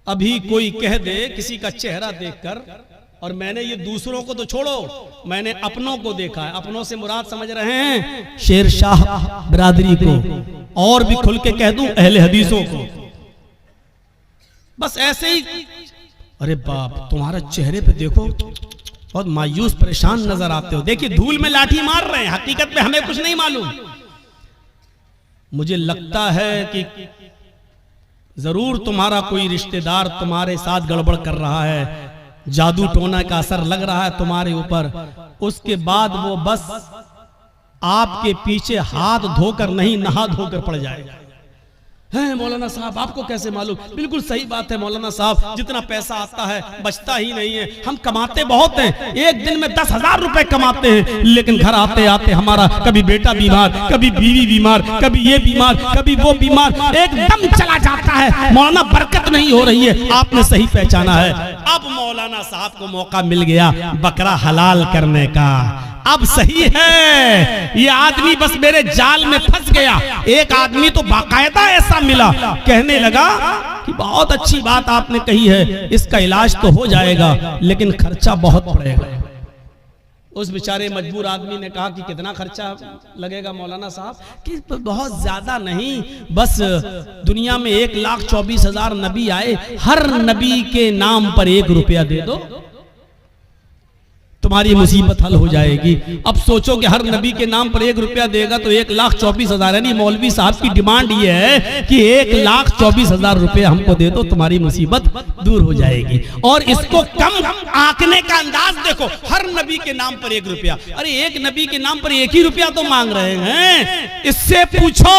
अभी कोई कह दे किसी का चेहरा देखकर, और मैंने ये दूसरों को तो छोड़ो, मैंने अपनों को देखा है। अपनों से मुराद समझ रहे हैं शेर शाह बिरादरी को, और भी खुल के कह दूं अहले हदीसों को। बस ऐसे ही, अरे बाप, तुम्हारा चेहरे पे देखो बहुत मायूस परेशान नजर आते हो। देखिए धूल में लाठी मार रहे हैं, हकीकत में हमें कुछ नहीं मालूम। मुझे लगता है कि जरूर तुम्हारा कोई रिश्तेदार तुम्हारे साथ गड़बड़ कर रहा है, जादू टोना का असर लग रहा है तुम्हारे ऊपर। उसके बाद वो बस आपके पीछे हाथ धोकर नहीं, नहा धोकर पड़ जाएगा। है मौलाना साहब, आपको कैसे मालूम? बिल्कुल सही बात है मौलाना साहब, जितना पैसा आता है बचता ही नहीं है। हम कमाते बहुत हैं, एक दिन में 10,000 रुपए कमाते हैं, लेकिन घर आते आते हमारा कभी बेटा बीमार, कभी बीवी बीमार, कभी ये बीमार, कभी वो बीमार, एकदम चला जाता है। मौलाना बरकत नहीं हो रही है। आपने सही पहचाना है। अब मौलाना साहब को मौका मिल गया बकरा हलाल करने का। अब सही है, ये आदमी बस मेरे जाल में फंस गया। एक आदमी तो बाकायदा ऐसा मिला, कहने लगा कि बहुत अच्छी बात आपने कही है, इसका इलाज तो हो जाएगा लेकिन खर्चा बहुत पड़ेगा। उस बेचारे मजबूर आदमी ने कहा कि कितना खर्चा लगेगा मौलाना साहब? कि बहुत ज्यादा नहीं, बस दुनिया में 1,24,000 नबी आए, हर नबी के नाम पर 1 रुपया दे दो, तुम्हारी मुसीबत हल हो जाएगी। अब सोचो कि हर नबी के नाम पर 1 रुपया देगा तो 1,24,000, यानी मौलवी साहब की डिमांड ये है कि 1,24,000 रुपये हमको दे दो, तुम्हारी मुसीबत दूर हो जाएगी। और इसको कम आंकने का अंदाज देखो, हर नबी के नाम पर 1 रुपया। अरे एक नबी के नाम पर 1 ही रुपया तो मांग रहे हैं। इससे पूछो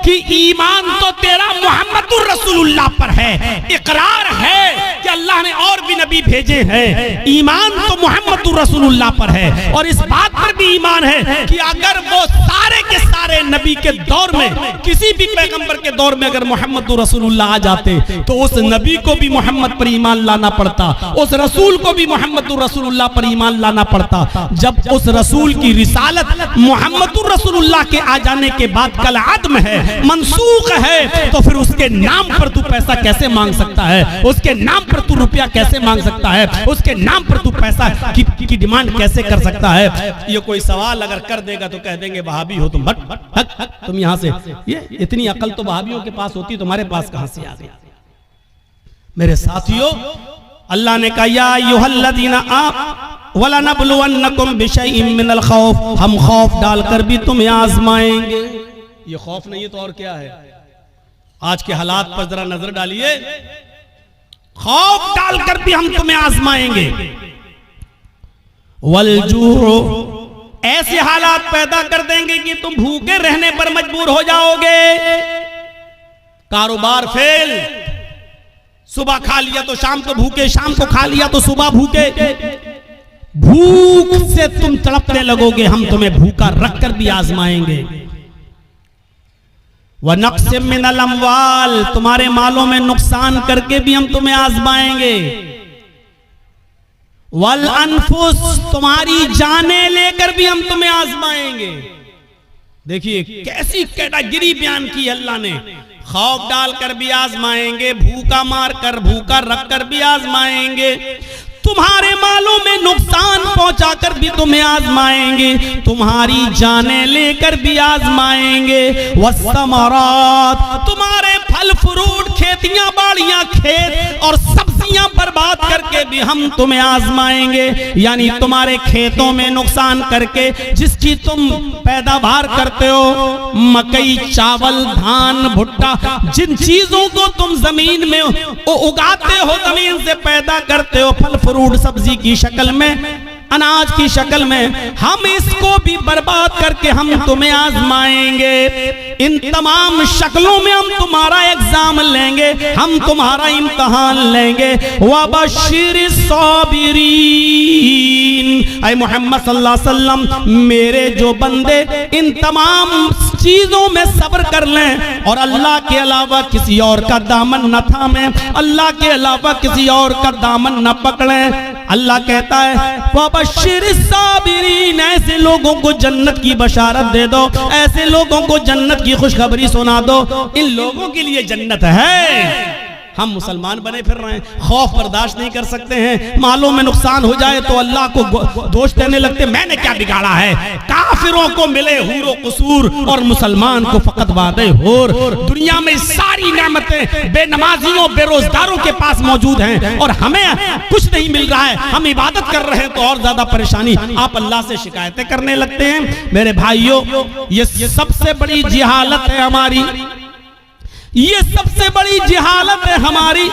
कि ईमान तो तेरा मोहम्मदुर रसूलुल्लाह पर है, इकरार है कि अल्लाह ने और भी नबी भेजे हैं, ईमान तो मोहम्मद रसूलुल्लाह पर है। और इस बात पर भी ईमान है कि अगर वो सारे के सारे नबी के दौर में, किसी भी पैगंबर के दौर में अगर मोहम्मद रसूलुल्लाह आ जाते तो उस नबी को भी मोहम्मद पर ईमान लाना पड़ता, उस रसूल को भी मोहम्मद रसूलुल्लाह पर ईमान लाना पड़ता। जब उस रसूल की रिसालत मोहम्मद रसूलुल्लाह के आ जाने के बाद कल आदम है, मनसूख है, तो फिर उसके नाम पर तू पैसा कैसे मांग सकता है? उसके नाम पर पर तू रुपया कैसे मांग सकता है, उसके नाम पर तू पैसा की डिमांड कैसे कर सकता है। ये कोई सवाल अगर कर देगा तो कह देंगे वहाबी हो तुम, हट हट हट हट तुम यहां से। ये इतनी अकल तो वहाबियों के पास होती, तुम्हारे पास कहां से आ गई। मेरे साथियों, अल्लाह ने कहा या अय्युहल्लज़ीना वलनबलुवन्नकुम बिशैइन मिनल खौफ, हम खौफ डालकर भी तुम्हें आजमाएंगे। ये खौफ नहीं है तो और क्या है। आज के हालात पर जरा नजर डालिए, खौफ डालकर भी हम तुम्हें आजमाएंगे। वलजूअ, ऐसे हालात पैदा कर देंगे कि तुम भूखे रहने पर मजबूर हो जाओगे। कारोबार फेल, सुबह खा लिया तो शाम को भूखे, शाम को खा लिया तो सुबह भूखे, भूख से तुम तड़पने लगोगे, हम तुम्हें भूखा रखकर भी आजमाएंगे। व नक्सिम मिनल अम्वाल, तुम्हारे मालों में नुकसान करके भी हम तुम्हें आजमाएंगे। वल अनफुस, तुम्हारी जाने लेकर भी हम तुम्हें आजमाएंगे। देखिए कैसी कैटेगरी बयान की अल्लाह ने, खौफ डालकर भी आजमाएंगे, भूखा मारकर भूखा रखकर भी आजमाएंगे, तुम्हारे मालों में नुकसान पहुंचाकर भी तुम्हें आजमाएंगे, तुम्हारी जाने लेकर भी आजमाएंगे। वस्समरात, तुम्हारे फल फ्रूट, खेतियां बाड़ियां, खेत और सब्जियां बर्बाद करके भी हम तुम्हें आजमाएंगे। यानी तुम्हारे खेतों में नुकसान करके जिसकी तुम पैदावार करते हो, मकई, चावल, धान, भुट्टा, जिन चीजों को तुम जमीन में उगाते हो, जमीन से पैदा करते हो, फल फ्रूट सब्जी की शक्ल में, अनाज की शक्ल में, हम इसको भी बर्बाद करके हम तुम्हें आजमाएंगे। इन तमाम शक्लों में हम तुम्हारा एग्जाम लेंगे, हम तुम्हारा इम्तहान लेंगे। वबश्शिरिस साबिरीन, ऐ मोहम्मद सल्लल्लाहु अलैहि वसल्लम, मेरे जो बंदे इन तमाम चीजों में सब्र कर लें और अल्लाह के अलावा किसी और का दामन न थामें, अल्लाह के अलावा किसी और का दामन न पकड़ें। अल्लाह कहता है वबश्शिरिस साबिरीन, ऐसे लोगों को जन्नत की बशारत दे दो, ऐसे लोगों को जन्नत की खुशखबरी सुना दो। इन लोगों के लिए जन्नत है। हम मुसलमान बने फिर रहे हैं, खौफ बर्दाश्त नहीं कर सकते हैं, मालों में नुकसान हो जाए तो अल्लाह को दोष देने लगते, मैंने क्या बिगाड़ा है। काफिरों को मिले हूरो कसूर और मुसलमान को फकत वादे होर। दुनिया में सारी नेमतें बेनमाजियों बेरोजगारों के पास मौजूद हैं और हमें कुछ नहीं मिल रहा है, हम इबादत कर रहे हैं तो और ज्यादा परेशानी। आप अल्लाह से शिकायतें करने लगते हैं। मेरे भाइयों, ये सबसे बड़ी जिहालत है हमारी, ये सबसे बड़ी जिहालत है हमारी।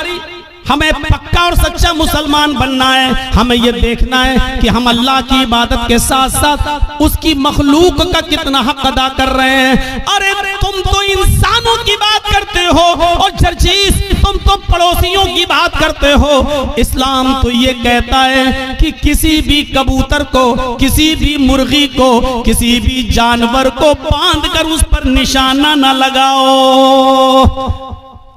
हमें पक्का और सच्चा मुसलमान बनना है, हमें यह देखना है कि हम अल्लाह की इबादत के साथ साथ उसकी मखलूक का कितना हक अदा कर रहे हैं। अरे तुम तो इंसानों की बात करते हो और जर्जीस तुम तो पड़ोसियों की बात करते हो। इस्लाम तो ये कहता है कि किसी भी कबूतर को, किसी भी मुर्गी को, किसी भी जानवर को बांध कर उस पर निशाना न लगाओ।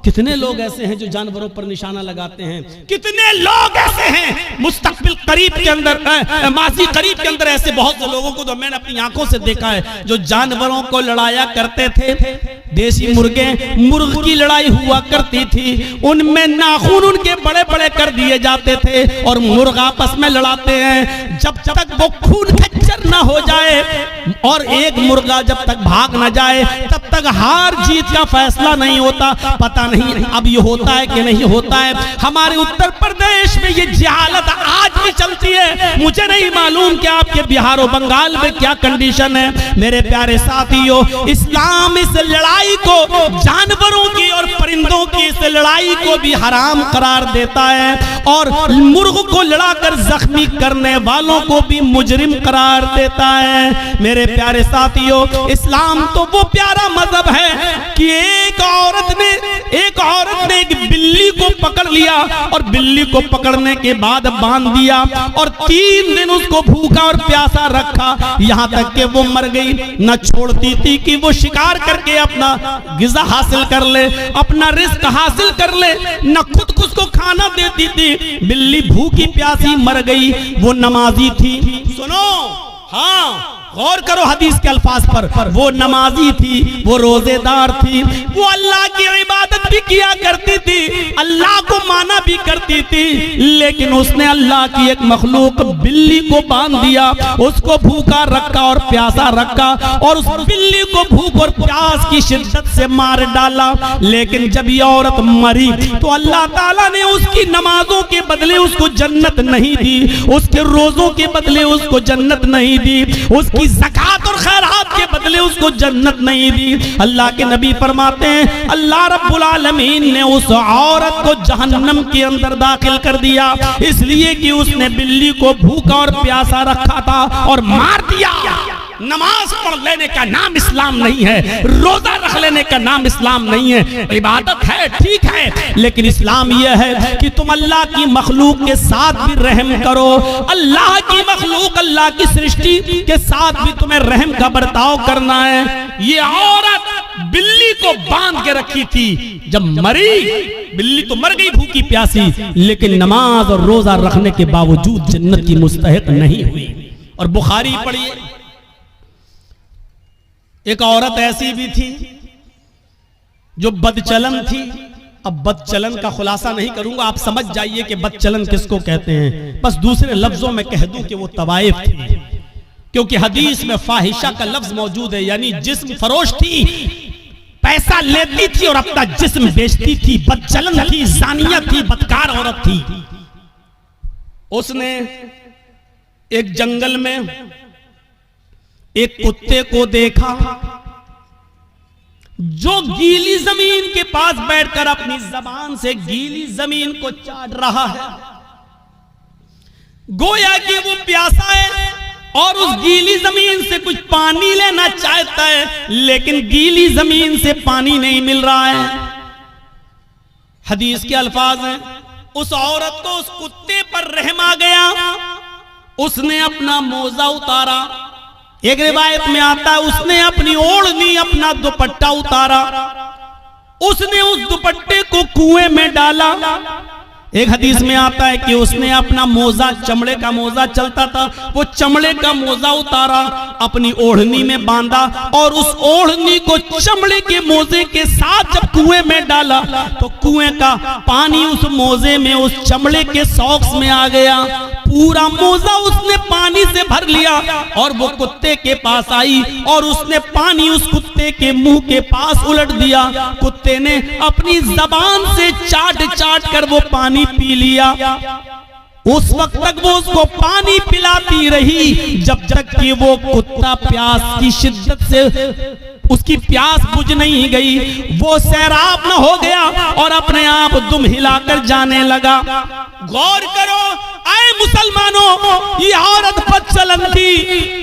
कितने लोग ऐसे हैं जो जानवरों पर निशाना लगाते हैं, कितने लोग ऐसे हैं मुस्तकबिल करीब के अंदर, माजी करीब के अंदर ऐसे बहुत से लोगों को तो मैंने अपनी आंखों से देखा है जो जानवरों को लड़ाया करते थे। देसी मुर्ग की लड़ाई हुआ करती थी, उनमें नाखून उनके बड़े बड़े कर दिए जाते थे और मुर्ग आपस में लड़ाते हैं। जब तक वो खून खच्चर ना हो जाए और एक मुर्गा जब तक भाग ना जाए तब तक हार जीत का फैसला नहीं होता। पता नहीं अब ये होता है कि नहीं होता है। हमारे उत्तर प्रदेश में ये जिहालत आज भी चलती है। मुझे नहीं मालूम कि आपके बिहार और बंगाल में क्या कंडीशन है। मेरे प्यारे साथियों, इस्लाम इस लड़ाई को, जानवरों की और परिंदों की इस लड़ाई को भी हराम करार देता है और मुर्ग को लड़ाकर जख्मी करने वालों को भी मुजरिम करार देता है। मेरे प्यारे साथियों, इस्लाम तो वो प्यारा मजहब है कि एक औरत ने एक बिल्ली को पकड़ लिया और बिल्ली को पकड़ने के बाद बांध दिया और 3 दिन उसको भूखा और प्यासा रखा, यहाँ तक कि वो मर गई। न छोड़ती थी कि वो शिकार करके अपना गिज़ा हासिल कर ले, अपना रिस्क हासिल कर ले, न खुद को उसको खाना देती थी। बिल्ली भूखी प्यासी मर गई। वो नमाजी थी। सुनो, हाँ, गौर करो हदीस के अल्फाज पर। वो नमाजी थी, वो रोजेदार थी, वो अल्लाह की इबादत भी किया करती थी, अल्लाह को माना भी करती थी, लेकिन उसने अल्लाह की एक मखलूक बिल्ली को बांध दिया, उसको भूखा रखा और प्यासा रखा और उस बिल्ली को भूख और प्यास की शिद्दत से मार डाला। लेकिन जब ये औरत मरी तो अल्लाह ताला ने उसकी नमाजों के बदले उसको जन्नत नहीं दी, उसके रोजों के बदले उसको जन्नत नहीं दी, उसकी ज़कात और खैरात के बदले उसको जन्नत नहीं दी। अल्लाह के नबी फरमाते हैं अल्लाह रब्बुल आलमीन ने उस औरत को जहन्नम के अंदर दाखिल कर दिया, इसलिए कि उसने बिल्ली को भूखा और प्यासा रखा था और मार दिया। नमाज पढ़ लेने का नाम इस्लाम नहीं है, रोजा रख लेने का नाम इस्लाम नहीं है। इबादत है, ठीक है, लेकिन इस्लाम यह है कि तुम अल्लाह की मखलूक के साथ भी रहम करो। अल्लाह की मखलूक, अल्लाह की सृष्टि के साथ भी तुम्हें रहम का बर्ताव करना है। ये औरत बिल्ली को बांध के रखी थी, जब मरी बिल्ली तो मर गई भूखी प्यासी, लेकिन नमाज और रोजा रखने के बावजूद जन्नत की मुस्तहिक नहीं हुई। और बुखारी पढ़िए, एक औरत ऐसी भी थी जो बदचलन थी। अब बदचलन का खुलासा नहीं करूंगा, आप समझ जाइए कि बदचलन किसको कहते हैं। बस दूसरे लफ्जों में कह दूं कि वो तवाइफ थी, क्योंकि हदीस में फाहिशा का लफ्ज मौजूद है, यानी जिस्म फरोश थी, पैसा लेती थी और अपना जिस्म बेचती थी, बदचलन थी, जानिया थी, बदकार औरत थी। उसने एक जंगल में एक कुत्ते को देखा जो गीली जमीन के पास बैठकर अपनी जबान से गीली जमीन को चाट रहा है। गोया कि वो प्यासा है और उस गीली जमीन से कुछ पानी लेना चाहता है, लेकिन गीली जमीन से पानी नहीं मिल रहा है। हदीस के अल्फाज हैं, उस औरत को उस कुत्ते पर रहम आ गया, उसने अपना मोजा उतारा। एक रिवायत में आता है उसने अपनी ओढ़नी, अपना दुपट्टा उतारा, उसने उस दुपट्टे को कुएं में डाला। एक हदीस में आता है कि उसने अपना मोजा, चमड़े का मोजा चलता था, वो चमड़े का मोजा उतारा, अपनी ओढ़नी में बांधा और उस ओढ़नी को चमड़े के मोजे के साथ जब कुएं में डाला तो कुएं का पानी उस मोजे में, उस चमड़े के सॉक्स में आ गया। पूरा मोजा उसने पानी से भर लिया और वो कुत्ते के पास आई और उसने पानी उस कुत्ते के मुंह के पास उलट दिया। कुत्ते ने अपनी जबान से चाट चाट कर वो पानी पी लिया। उस वक्त तक वो उसको पानी पिलाती रही जब तक कि वो कुत्ता प्यास की शिद्दत से उसकी प्यास बुझ नहीं गई, वो सैराब न हो गया और अपने आप दुम हिलाकर जाने लगा। गौर करो आए मुसलमानों, ये औरत बदचलन थी,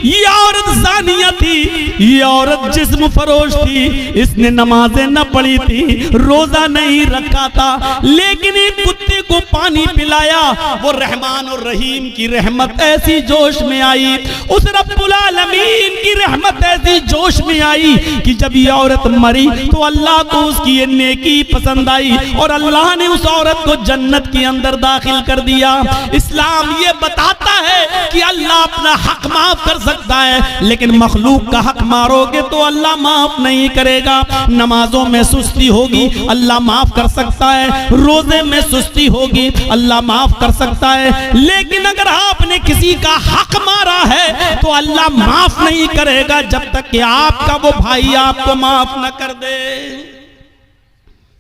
ये औरत जानिया थी, ये औरत जिस्म फरोश थी, इसने नमाजें न पढ़ी थी, रोजा नहीं रखा था, लेकिन एक कुत्ते को पानी पिलाया। वो रहमान और रहीम की रहमत ऐसी जोश में आई, उस रब्बुल आलमीन की रहमत ऐसी जोश में आई कि जब ये औरत मरी तो अल्लाह को उसकी ये नेकी पसंद आई और अल्लाह ने उस औरत को जन्नत के अंदर दाखिल कर दिया। इस्लाम ये बताता है कि अल्लाह अपना हक माफ कर सकता है, लेकिन मखलूक का हक मारोगे तो अल्लाह माफ नहीं करेगा। नमाजों में सुस्ती होगी, अल्लाह माफ कर सकता है, रोजे में सुस्ती होगी, अल्लाह माफ कर सकता है, लेकिन अगर आपने किसी का हक मारा है तो अल्लाह माफ नहीं करेगा जब तक कि आपका वो भाई आपको माफ न कर दे।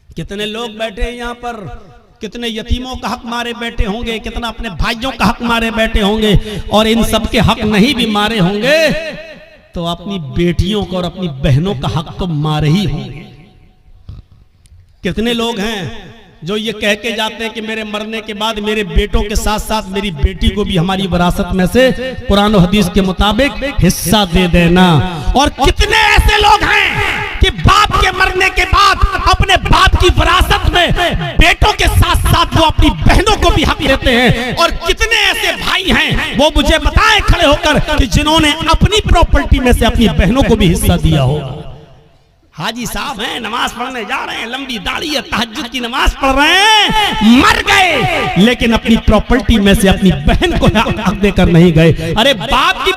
कितने लोग बैठे हैं यहाँ पर, कितने यतीमों का हक मारे बैठे होंगे, कितना अपने भाइयों का हक मारे बैठे होंगे, और इन सब के हक नहीं भी मारे होंगे तो अपनी बेटियों को और अपनी बहनों का हक तो मारे ही होंगे। कितने लोग हैं जो ये कह के जाते हैं कि मेरे मरने के बाद मेरे बेटों के साथ साथ मेरी बेटी को भी हमारी विरासत में से कुरान और हदीस के मुताबिक हिस्सा दे देना। और कितने ऐसे लोग हैं कि बाप के मरने के बाद अपने बाप की विरासत में बेटों के साथ साथ वो अपनी बहनों को भी हक देते हैं। और कितने ऐसे भाई हैं वो मुझे बताएं खड़े होकर कि जिन्होंने अपनी प्रॉपर्टी में से अपनी बहनों को भी हिस्सा दिया हो। हाजी साहब हैं, नमाज पढ़ने जा रहे हैं, लंबी दाढ़ी है, तहज्जुद की नमाज पढ़ रहे हैं, मर गए लेकिन अपनी प्रॉपर्टी में से अपनी बहन को हक देकर नहीं गए। अरे बाप की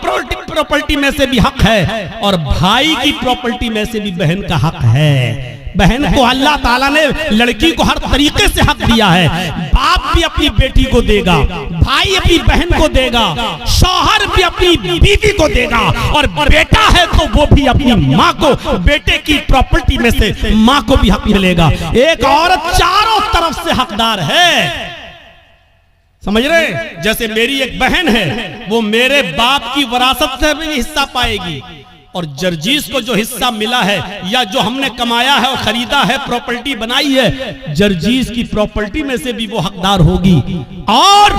प्रॉपर्टी में से भी हक है और भाई की प्रॉपर्टी में से भी बहन का हक है। बहन को अल्लाह ताला ने लड़की को हर तरीके से हक दिया है। बाप भी अपनी बेटी को देगा, भाई अपनी बहन को देगा, शौहर भी अपनी बीवी को देगा और बेटा है तो वो भी अपनी माँ को, बेटे की प्रॉपर्टी में से माँ को भी हक मिलेगा। एक औरत चारों तरफ से हकदार है, समझ रहे? जैसे मेरी एक बहन है, वो मेरे बाप की विरासत से भी हिस्सा पाएगी और जर्जीस को जो हिस्सा मिला है या जो हमने कमाया है और खरीदा है, प्रॉपर्टी बनाई है, जर्जीस की प्रॉपर्टी में से भी वो हकदार होगी। और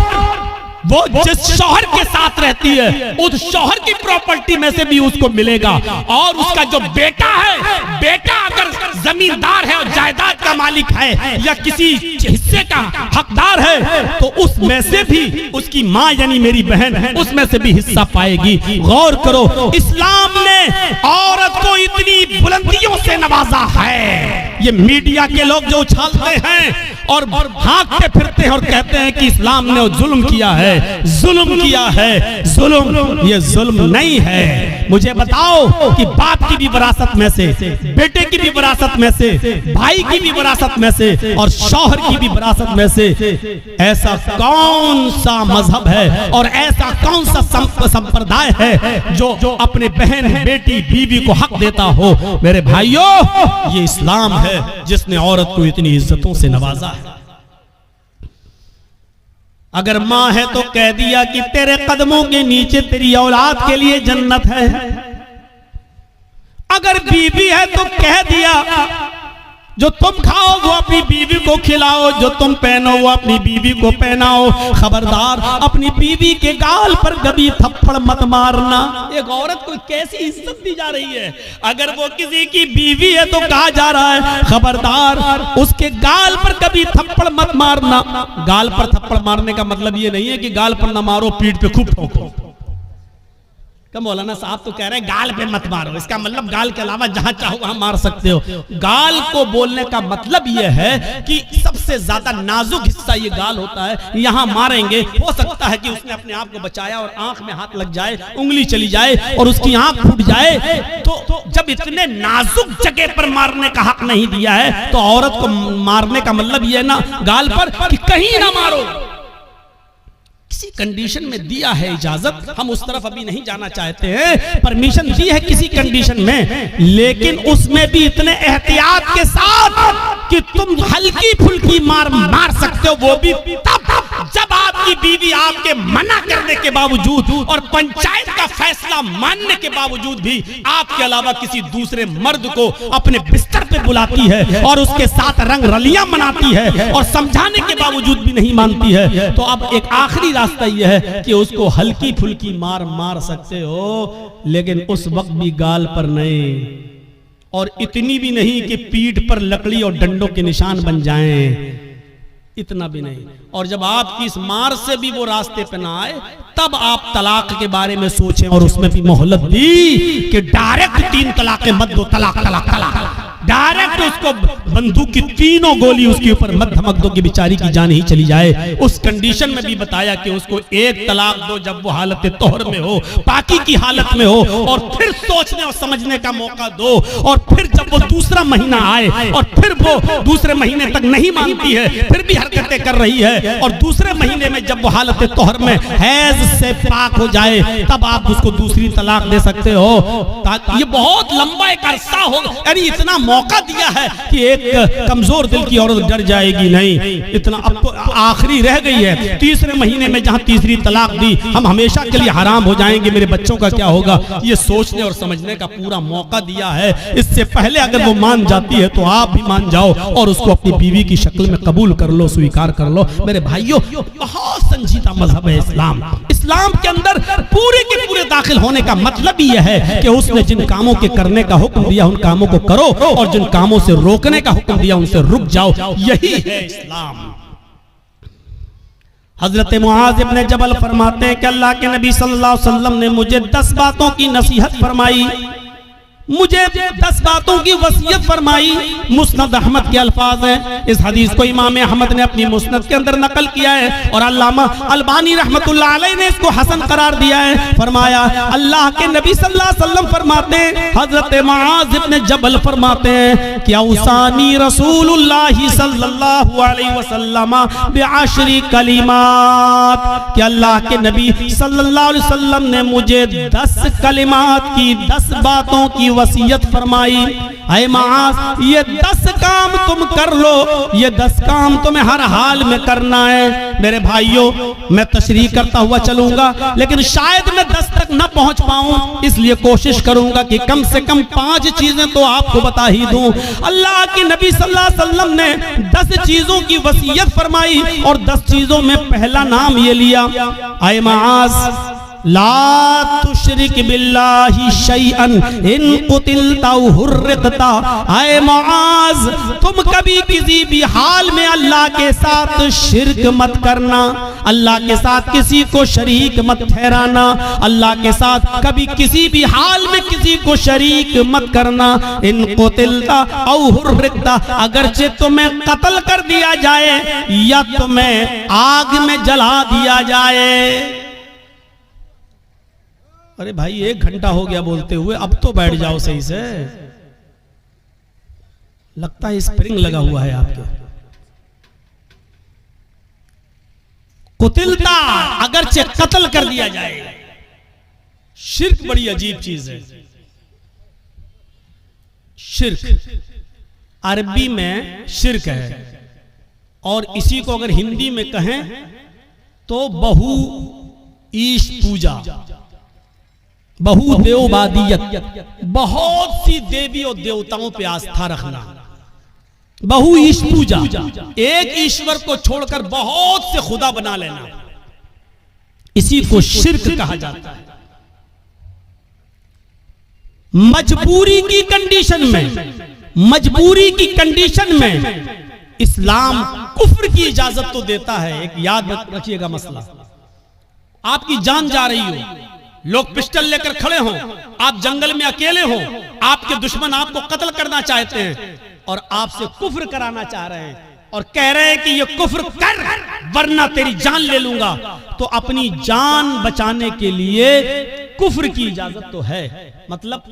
वो जिस शौहर के साथ रहती है उस शौहर की प्रॉपर्टी में से भी उसको मिलेगा। और उसका जो बेटा है, बेटा अगर जमींदार है और जायदाद का मालिक है या किसी हिस्से का हकदार है तो उसमें से भी उसकी माँ यानी मेरी बहन उसमें से भी हिस्सा पाएगी। गौर करो, इस्लाम ने औरत को इतनी बुलंदियों से नवाजा है। ये मीडिया के लोग जो उछालते हैं और भागते फिरते हैं और कहते हैं कि इस्लाम ने जुल्म किया है, जुल्म किया है, जुल्म, ये जुल्म नहीं है। मुझे बताओ कि बाप की भी विरासत में से, बेटे की भी विरासत में से, भाई की भी विरासत में से और शौहर की भी विरासत में से ऐसा कौन सा मजहब है और ऐसा कौन सा संप्रदाय है जो अपने बहन, बेटी, बीवी को हक देता हो? मेरे भाइयों, ये इस्लाम है जिसने औरत को इतनी इज्जतों से नवाजा है। अगर माँ है तो कह दिया कि तेरे कदमों के नीचे तेरी औलाद के लिए जन्नत है। अगर बीवी है तो कह दिया जो तुम खाओ वो अपनी बीवी को खिलाओ, जो तुम पहनो वो अपनी बीवी को पहनाओ। खबरदार अपनी बीवी के गाल पर कभी थप्पड़ मत मारना। एक औरत को कैसी इज्जत दी जा रही है। अगर वो किसी की बीवी है तो कहा जा रहा है खबरदार उसके गाल पर कभी थप्पड़ मत मारना। गाल पर थप्पड़ मारने का मतलब ये नहीं है कि गाल पर ना मारो, पीठ पे खूब ठोको। कम मौलाना साहब तो कह रहे हैं गाल पे मत मारो, इसका मतलब गाल के अलावा जहां चाहो वहां मार सकते हो। गाल को बोलने का मतलब यह है कि सबसे ज्यादा नाजुक हिस्सा ये गाल होता है, यहां मारेंगे हो सकता है कि उसने अपने आप को बचाया और आंख में हाथ लग जाए, उंगली चली जाए और उसकी आंख फूट जाए। तो जब इतने नाजुक जगह पर मारने का हक नहीं दिया है तो औरत को मारने का मतलब यह ना गाल पर कि कहीं ना मारो। किसी कंडीशन में दिया है इजाजत, हम उस तरफ अभी नहीं जाना चाहते हैं, परमिशन दी है किसी कंडीशन में, लेकिन उसमें भी इतने एहतियात के साथ कि तुम हल्की फुल्की मार सकते हो, वो भी तब जब आपकी बीवी आपके मना करने के बावजूद और पंचायत का फैसला मानने के बावजूद भी आपके अलावा किसी दूसरे मर्द को अपने बिस्तर पे बुलाती है और उसके साथ रंग रलियां मनाती है और समझाने के बावजूद भी नहीं मानती है। तो अब एक आखिरी रास्ता यह है कि उसको हल्की फुल्की मार सकते हो, लेकिन उस वक्त भी गाल पर नहीं, और इतनी भी नहीं कि पीठ पर लकड़ी और डंडों के निशान बन जाएं, इतना भी नहीं। और जब आपकी इस मार से भी वो रास्ते पे ना आए तब आप तलाक के बारे में सोचें, और उसमें भी मोहलत दी कि डायरेक्ट 3 तलाक़ें मत दो, तलाक तलाक तलाक, डायरेक्ट उसको बंदूक की 3 गोली उसके ऊपर मत धमक दो कि बेचारी की जान ही चली जाए। उस कंडीशन में भी बताया कि उसको 1 तलाक दो जब वो हालत तोहर में हो, पाकी की हालत में हो, और फिर सोचने और समझने का मौका दो। और फिर जब वो दूसरा महीना आए और फिर वो दूसरे महीने तक नहीं मानती है, फिर भी हरकतें कर रही है, और दूसरे महीने में जब वो हालत तोहर में हैज से पाक हो जाए तब आप उसको दूसरी तलाक दे सकते हो। ये बहुत लंबा एक अरसा हो, यानी इतना मौका दिया है कि एक कमजोर दिल की औरत डर जाएगी नहीं, इतना अब तो आखिरी रह गई है। तीसरे महीने में जहां तीसरी तलाक दी, हम हमेशा के लिए हराम हो जाएंगे, मेरे बच्चों का क्या होगा, ये सोचने और समझने का पूरा मौका दिया है। इससे पहले अगर वो मान जाती है तो आप भी मान जाओ और उसको अपनी बीवी की शक्ल में कबूल कर लो, स्वीकार कर लो। मेरे भाइयों, बहुत संजीदा मजहब है इस्लाम। इस्लाम के अंदर पूरे के पूरे दाखिल होने का मतलब ही यह है कि उसने जिन कामों के करने का हुक्म दिया उन कामों को करो, और जिन कामों से रोकने का हुक्म दिया उनसे रुक जाओ। यही है इस्लाम। हजरत मुआज इब्न जबल फरमाते हैं कि अल्लाह के नबी सल्लल्लाहु अलैहि वसल्लम ने मुझे 10 बातों की नसीहत फरमाई। मुझे 10 बातों की वसीयत फरमाई। मुस्नद अहमद के अल्फाज हैं। इस हदीस को इमाम अहमद ने अपनी मुस्नद के अंदर नकल किया है और अल्लामा अलबानी रहमतुल्लाह अलैह ने इसको हसन करार दिया है। फरमाया अल्लाह के नबी सल्लल्लाहु अलैहि वसल्लम फरमाते हैं, हजरत मुआज इब्न जबल फरमाते हैं कि औसानी रसूलुल्लाह सल्लल्लाहु अलैहि वसल्लम बिअशरी कलिमात, कि अल्लाह के नबी सल्लल्लाहु अलैहि वसल्लम ने मुझे 10 कलिमात की 10 बातों की वसीयत फरमाई। ऐ मुआज, ये 10 काम तुम कर लो, ये 10 काम तुम्हें हर हाल में करना है। मेरे भाइयों, मैं तशरीह करता हुआ चलूंगा, लेकिन शायद मैं 10 तक न पहुंच पाऊं, इसलिए कोशिश करूंगा कि कम से कम 5 चीजें तो आपको बता ही दूं। अल्लाह के नबी सल्लल्लाहु अलैहि वसल्लम ने 10 चीजों की वसीयत फरमाई और 10 चीजों में पहला नाम ये लिया, ऐ मुआज ला तुशरिक बिल्लाहि शैअन इन कुतिलता हुर्रिकता। ऐ मुआज, तुम कभी किसी भी हाल में अल्लाह के साथ शिर्क मत करना, अल्लाह के साथ किसी को शरीक मत ठहराना, अल्लाह के साथ कभी किसी भी हाल में किसी को शरीक मत करना। इन कुतिलता औ हुर्रिकता, अगरचे तुम्हें कत्ल कर दिया जाए या तुम्हें आग में जला दिया जाए। अरे भाई 1 घंटा हो गया बोलते हुए, अब तो बैठ जाओ सही से, लगता है स्प्रिंग लगा हुआ है आपके। कुतिलता, अगरचे कत्ल कर दिया जाए। शिर्क बड़ी अजीब चीज है। शिर्क अरबी में शिर्क है और इसी को अगर हिंदी में कहें तो बहु ईश पूजा, बहुदेववादियत, बहुत सी देवी और देवताओं पे आस्था रखना, बहु ईश पूजा, एक ईश्वर को छोड़कर बहुत से खुदा बना लेना, इसी को शिर्क कहा जाता है। मजबूरी की कंडीशन में, मजबूरी की कंडीशन में इस्लाम कुफ्र की इजाजत तो देता है। एक याद रखिएगा मसला, आपकी जान जा रही हो, लोग पिस्टल लेकर खड़े हों, आप जंगल में अकेले हो, आपके दुश्मन आपको कत्ल करना चाहते हैं और आपसे कुफ्र कराना चाह रहे हैं और कह रहे हैं कि ये कुफ्र कर वरना तेरी जान ले लूंगा, तो अपनी जान बचाने के लिए कुफ्र की इजाजत तो है। मतलब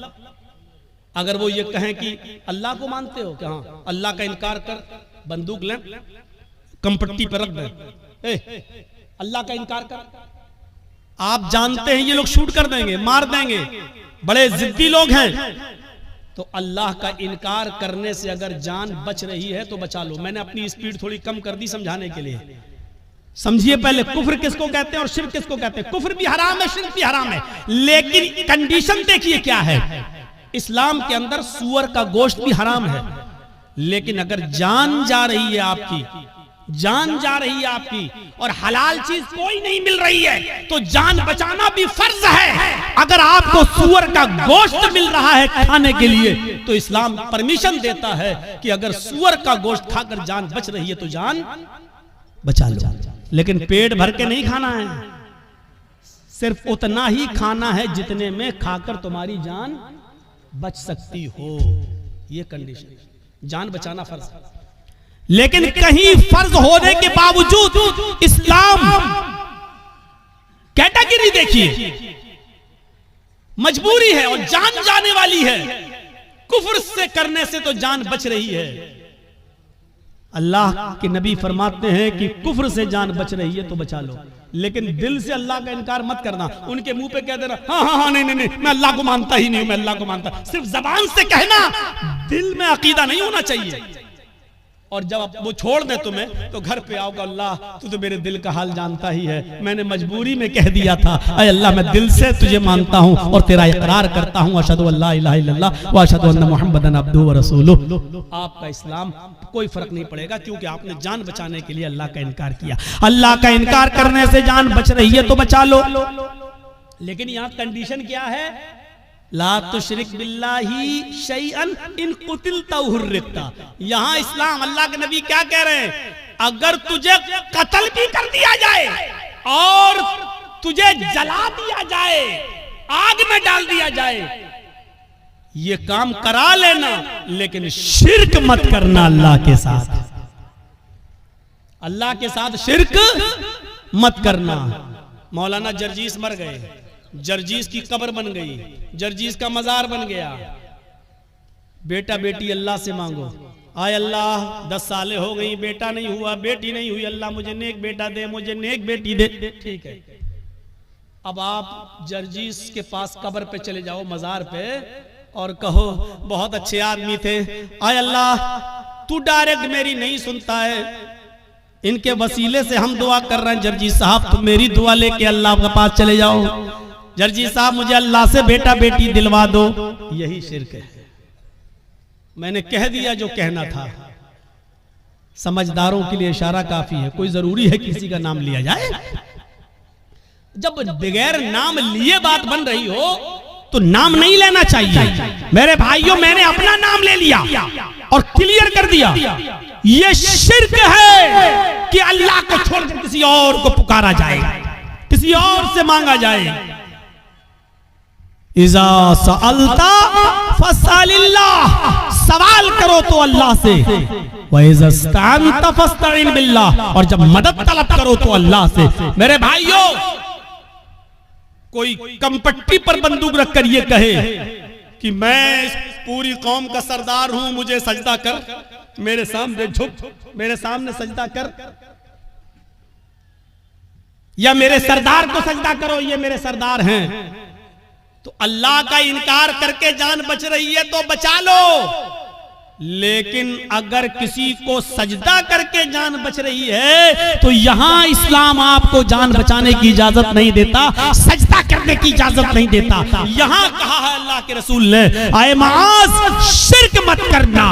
अगर वो ये कहें कि अल्लाह को मानते हो क्या, अल्लाह का इनकार कर, बंदूक ले कंपट्टी पर रख दे, अल्लाह का इनकार कर, आप जानते हैं ये लोग शूट कर देंगे, मार देंगे, बड़े जिद्दी लोग हैं, तो अल्लाह का इनकार करने से अगर जान बच रही है तो बचा लो। मैंने अपनी स्पीड थोड़ी कम कर दी समझाने के लिए। समझिए पहले कुफ्र किसको कहते हैं और शिर्क किसको कहते हैं। कुफ्र भी हराम है, शिर्क भी हराम है, लेकिन कंडीशन देखिए क्या है। इस्लाम के अंदर सूअर का गोश्त भी हराम है, लेकिन अगर जान जा रही है आपकी, जान जा रही है आपकी और हलाल चीज कोई नहीं मिल रही है तो जान बचाना भी फर्ज है। अगर आपको सूअर का गोश्त मिल रहा है खाने के लिए तो इस्लाम परमिशन देता है कि अगर सूअर का गोश्त खाकर जान बच रही है तो जान बचा लो, लेकिन पेट भर के नहीं खाना है, सिर्फ उतना ही खाना है जितने में खाकर तुम्हारी जान बच सकती हो। ये कंडीशन, जान बचाना फर्ज है। लेकिन कहीं फर्ज होने के बावजूद इस्लाम कैटेगरी देखिए, मजबूरी है और जान जाने वाली है, कुफ्र से करने से तो जान बच रही है। अल्लाह के नबी फरमाते हैं कि कुफ्र से जान बच रही है तो बचा लो, लेकिन दिल से अल्लाह का इनकार मत करना। उनके मुंह पे कह देना हाँ हाँ हाँ नहीं नहीं मैं अल्लाह को मानता ही नहीं हूं, मैं अल्लाह को मानता, सिर्फ जबान से कहना, दिल में अकीदा नहीं होना चाहिए। और जब वो छोड़ दे तुम्हें तो घर पे आओगे, अल्लाह तू तो मेरे दिल का हाल जानता ही है, मैंने मजबूरी में कह दिया था, अय अल्लाह मैं दिल से तुझे मानता हूं और तेरा इकरार करता हूं, अशहदु अल्ला इलाहा इल्लल्लाह व अशहदु अन्ना मुहम्मदन अब्दुहु व रसूलुहु। आपका इस्लाम कोई फर्क नहीं पड़ेगा, क्योंकि आपने जान बचाने के लिए अल्लाह का इनकार किया। अल्लाह का इनकार करने से जान बच रही है तो बचा लो, लेकिन यहाँ कंडीशन क्या है, ला तुशरिक बिल्लाहि शैअन इन कुतिलता हुर्रिकता। यहां इस्लाम, अल्लाह के नबी क्या कह रहे हैं, अगर तुझे कत्ल भी कर दिया जाए और तुझे जला दिया जाए, आग में डाल दिया जाए, ये काम करा लेना, लेकिन शिर्क मत करना अल्लाह के साथ। अल्लाह के साथ शिर्क मत करना। मौलाना जर्जीस मर गए, जर्जीस की कब्र बन गई, जर्जीस का मजार बन गया। बेटा बेटी अल्लाह से मांगो, आय अल्लाह 10 सालें हो गई, बेटा नहीं हुआ, बेटी नहीं हुई, अल्लाह मुझे नेक बेटा दे, मुझे नेक बेटी दे। ठीक है, अब आप जर्जीस के पास कब्र पे चले जाओ, मजार पे, और कहो बहुत अच्छे आदमी थे, आय अल्लाह तू डायरेक्ट मेरी नहीं सुनता है, इनके वसीले से हम दुआ कर रहे हैं, जर्जीस साहब तुम मेरी दुआ लेके अल्लाह के पास चले जाओ, जर्जीस साहब मुझे अल्लाह से बेटा बेटी दिलवा दो। यही शिर्क है। मैंने कह दिया जो कहना था। समझदारों के लिए इशारा काफी है, कोई जरूरी है किसी का नाम लिया जाए? जब बगैर नाम लिए बात बन रही हो तो नाम नहीं लेना चाहिए। मेरे भाइयों, मैंने अपना नाम ले लिया और क्लियर कर दिया, ये शिर्क है कि अल्लाह को छोड़कर किसी और को पुकारा जाए, किसी और से मांगा जाए। इज़ा सअलता फसअलिल्लाह, सवाल करो तो अल्लाह से, व इज़ा इस्तअनता फस्तईन बिल्लाह, और जब मदद तलब करो तो अल्लाह से। मेरे भाइयों, कोई कंपट्टी पर बंदूक रखकर ये कहे कि मैं इस पूरी कौम का सरदार हूं, मुझे सजदा कर, मेरे सामने झुक, मेरे सामने सजदा कर, या मेरे सरदार को सजदा करो, ये मेरे सरदार हैं, तो अल्लाह का इनकार करके जान बच रही है तो बचा लो। लेकिन अगर किसी को सजदा करके जान बच रही है तो यहां इस्लाम आपको जान बचाने की इजाजत नहीं देता, सजदा करने की इजाजत नहीं देता। यहां कहा है अल्लाह के रसूल ने, आए माज शिर्क मत करना।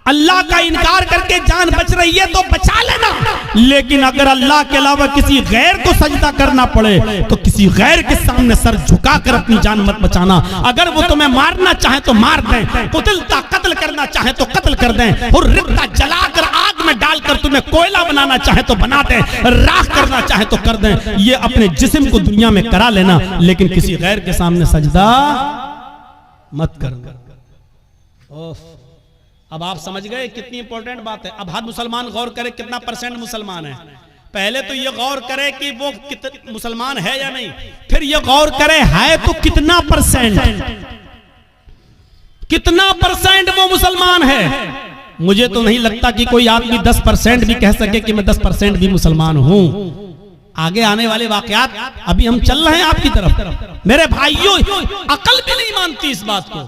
अल्लाह का इनकार करके जान बच रही है तो बचा लेना, लेकिन अगर अल्लाह के अलावा किसी गैर को सजदा करना पड़े तो किसी गैर के सामने सर झुकाकर अपनी जान मत बचाना। अगर वो तुम्हें मारना चाहे तो मार दें, कुतिलता कत्ल करना चाहे तो कत्ल कर दें, और रिक्ता जलाकर आग में डालकर तुम्हें कोयला बनाना चाहे तो बना दें, राख करना चाहे तो कर दें। ये अपने जिस्म को दुनिया में करा लेना, लेकिन किसी गैर के सामने सजदा मत करना। अब आप समझ गए कितनी इंपॉर्टेंट बात है। अब हर मुसलमान गौर करे कितना % मुसलमान है। पहले तो ये गौर करे कि वो मुसलमान है या नहीं, फिर ये गौर करे है तो कितना %, कितना % वो मुसलमान है। मुझे तो नहीं लगता कि कोई आदमी 10% भी कह सके कि मैं 10% भी मुसलमान हूं। आगे आने वाले वाकयात, अभी हम चल रहे हैं आपकी तरफ। मेरे भाइयों, अकल भी नहीं मानती इस बात को।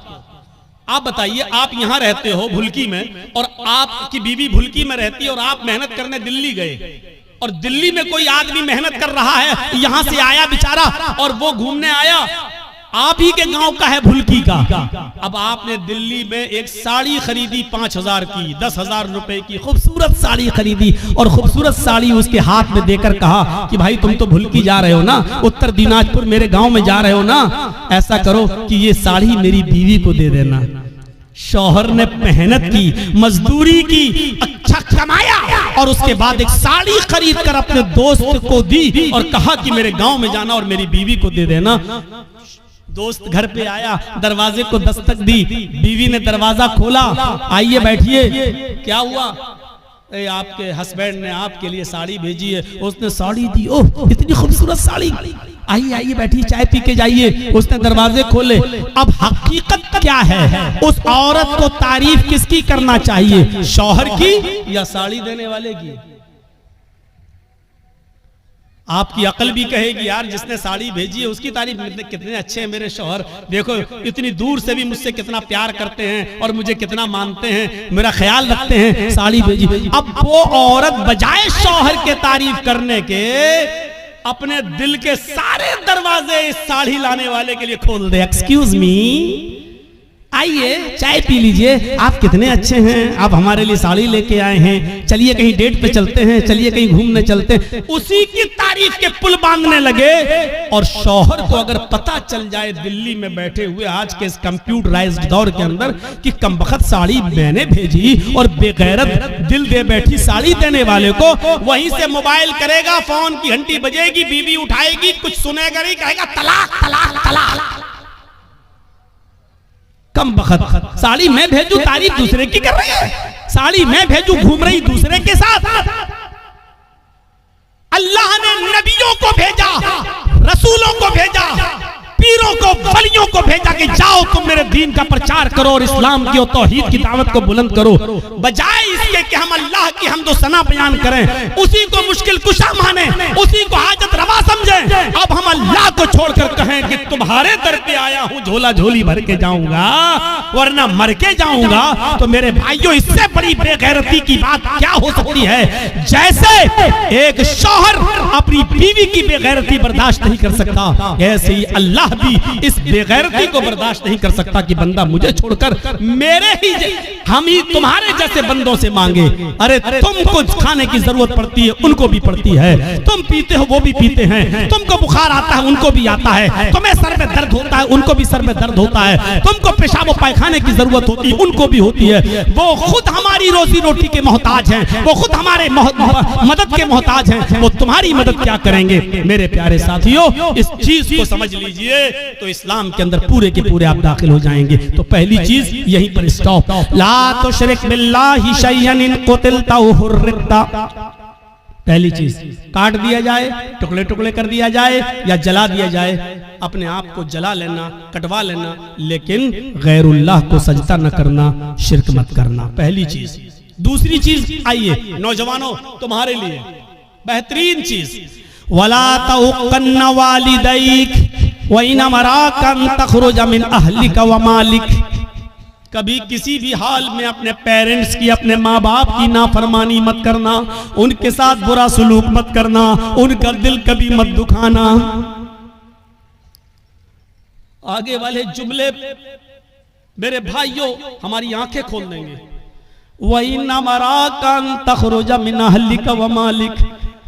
आप बताइए, आप यहां रहते हो भुलकी में, और आपकी बीवी भुलकी में रहती है, और आप मेहनत करने दिल्ली गए, और दिल्ली में कोई आदमी मेहनत कर रहा है, यहां से आया बेचारा, और वो घूमने आया, आप ही के गांव का है भुलकी का। अब आपने दिल्ली में एक साड़ी खरीदी 5000 की, 10,000 रुपए की खूबसूरत साड़ी खरीदी, और खूबसूरत साड़ी उसके हाथ में देकर कहा कि भाई तुम तो भुलकी जा रहे हो ना, उत्तर दिनाजपुर मेरे गांव में जा रहे हो ना, ऐसा करो कि ये साड़ी मेरी बीवी को दे देना। शौहर ने मेहनत की, मजदूरी की, अच्छा कमाया, और उसके बाद एक साड़ी खरीद कर अपने दोस्त को दी और कहा कि मेरे गांव में जाना और मेरी बीवी को दे देना। दोस्त घर पे आया, दरवाजे को दस्तक दी, बीवी ने दरवाजा खोला, आइए बैठिए। क्या हुआ? आपके हस्बैंड ने आपके लिए साड़ी भेजी है। उसने साड़ी दी, ओह इतनी खूबसूरत साड़ी, आइए आइए बैठिए, चाय पी के जाइए। उसने दरवाजे खोले। अब हकीकत क्या है? उस औरत को तारीफ किसकी करना चाहिए, शौहर की या साड़ी देने वाले की? आपकी अकल भी कहेगी यार जिसने साड़ी भेजी है उसकी तारीफ, कितने अच्छे हैं मेरे शौहर, देखो इतनी दूर से भी मुझसे कितना प्यार करते हैं और मुझे कितना मानते हैं, मेरा ख्याल रखते हैं, साड़ी भेजी। अब वो औरत बजाय शौहर के तारीफ करने के अपने दिल के सारे दरवाजे इस साड़ी लाने वाले के लिए खोल दे। एक्सक्यूज मी, आइए चाय पी लीजिए, आप कितने अच्छे हैं, आप हमारे लिए साड़ी लेके आए हैं, चलिए कहीं डेट पे चलते हैं, चलिए कहीं घूमने चलते हैं। उसी की तारीफ के पुल बांधने लगे। और शौहर को अगर पता चल जाए दिल्ली में बैठे हुए आज के इस कंप्यूटराइज्ड दौर के अंदर कि कमबख्त साड़ी मैंने भेजी और बेगैरत दिल दे बैठी साड़ी देने वाले को, वहीं से मोबाइल करेगा, फोन की घंटी बजेगी, बीवी उठाएगी, कुछ सुनेगा नहीं, कहेगा तलाक तलाक तलाक। कम बखत, साड़ी मैं भेजू तारीफ दूसरे की कर रही है, साड़ी मैं भेजू घूम रही दूसरे के साथ। अल्लाह ने नबियों को भेजा, रसूलों को भेजा, पीरों को, वलियों को भेजा कि जाओ तुम मेरे दीन का प्रचार करो और इस्लाम की और तौहीद की दावत को बुलंद करो, बजाय इसके कि हम अल्लाह की हमदो सना बयान करें, उसी को मुश्किल कुशा माने, उसी को हाजत रवा समझें। अब हम अल्लाह को छोड़कर कहें कि तुम्हारे दर पे आया हूं, झोला झोली भर के जाऊंगा वरना मर के जाऊंगा, तो मेरे भाइयों इससे बड़ी बेगैरती की बात क्या हो सकती है। जैसे एक शौहर अपनी बीवी की बेगैरती बर्दाश्त नहीं कर सकता, ऐसे ही अल्लाह भी इस बेगैरती को बर्दाश्त नहीं कर सकता कि बंदा मुझे छोड़कर मेरे ही हम ही तुम्हारे जैसे बंदों से मांगे। अरे तुमको खाने की जरूरत पड़ती है, उनको भी पड़ती है, तुम पीते हो वो भी पीते हैं, तुमको बुखार आता है उनको भी आता है, तुम्हें सर में दर्द होता है उनको भी सर में दर्द होता है, तुमको पेशाब पायखाने की जरूरत होती है उनको भी होती है। वो खुद हमारी रोजी रोटी के मोहताज हैं, वो खुद हमारे मदद के मोहताज हैं, वो तुम्हारी मदद क्या करेंगे। मेरे प्यारे साथियों, इस चीज को समझ लीजिए तो इस्लाम के अंदर पूरे के पूरे आप दाखिल हो जाएंगे। तो पहली चीज यहीं पर स्टॉप, ला तुशरिक बिल्लाहि शैयन इन कुतिलता हुर्रिता। पहली चीज काट दिया जाए, टुकड़े टुकड़े कर दिया जाए या जला दिया जाए, अपने आप को जला लेना, कटवा लेना, लेकिन गैरुल्लाह को सजदा न करना, शिरक मत करना, पहली चीज। दूसरी चीज आइए नौजवानों तुम्हारे लिए बेहतरीन चीज, वला तउक्कन्ना वालिदैक व इन अमराका अन तखरुज मिन अहलिका व मालिक। कभी किसी भी हाल में अपने पेरेंट्स की, अपने माँ बाप की नाफरमानी मत करना, उनके साथ बुरा सलूक मत करना, उनका दिल कभी मत दुखाना। आगे वाले जुमले मेरे भाइयों हमारी आंखें खोल देंगे। व इन अमराका अन तखरुज मिन अहलिका व मालिक,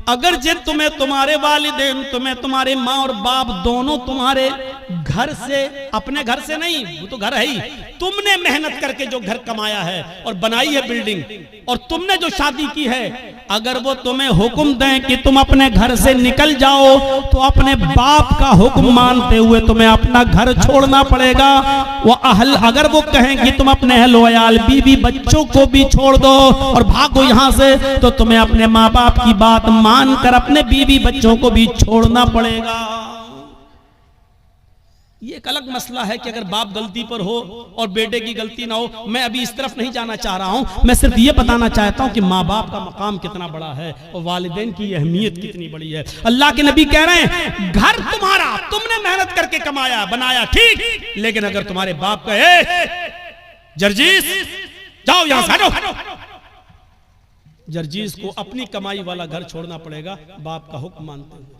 अगर जे तुम्हें तुम्हारे वालिदैन, तुम्हें तुम्हारे माँ और बाप दोनों तुम्हारे घर से, अपने घर से नहीं, वो तो घर है ही, तुमने मेहनत करके जो घर कमाया है और बनाई है बिल्डिंग, और तुमने जो शादी की है, अगर वो तुम्हें हुक्म दें कि तुम अपने घर से निकल जाओ, तो अपने बाप का हुक्म मानते हुए तुम्हें अपना घर छोड़ना पड़ेगा। वो अहल, अगर वो कहें कि तुम अपने अहल वयाल, बीवी बच्चों को भी छोड़ दो और भागो यहाँ से, तो तुम्हें अपने माँ बाप की बात मानकर अपने बीवी बच्चों को भी छोड़ना पड़ेगा। ये एक अलग मसला है कि अगर बाप गलती पर हो और बेटे की गलती ना हो। मैं अभी इस तरफ नहीं जाना चाह रहा हूं, मैं सिर्फ ये बताना चाहता हूं कि माँ बाप का मकाम कितना बड़ा है और वालिदैन की अहमियत कितनी बड़ी है। अल्लाह के नबी कह रहे हैं घर तुम्हारा, तुमने मेहनत करके कमाया बनाया, ठीक, लेकिन अगर तुम्हारे बाप कहे जर्जीस जाओ यहां से हटो, जर्जीस को अपनी कमाई वाला घर छोड़ना पड़ेगा बाप का हुक्म मानते हुए।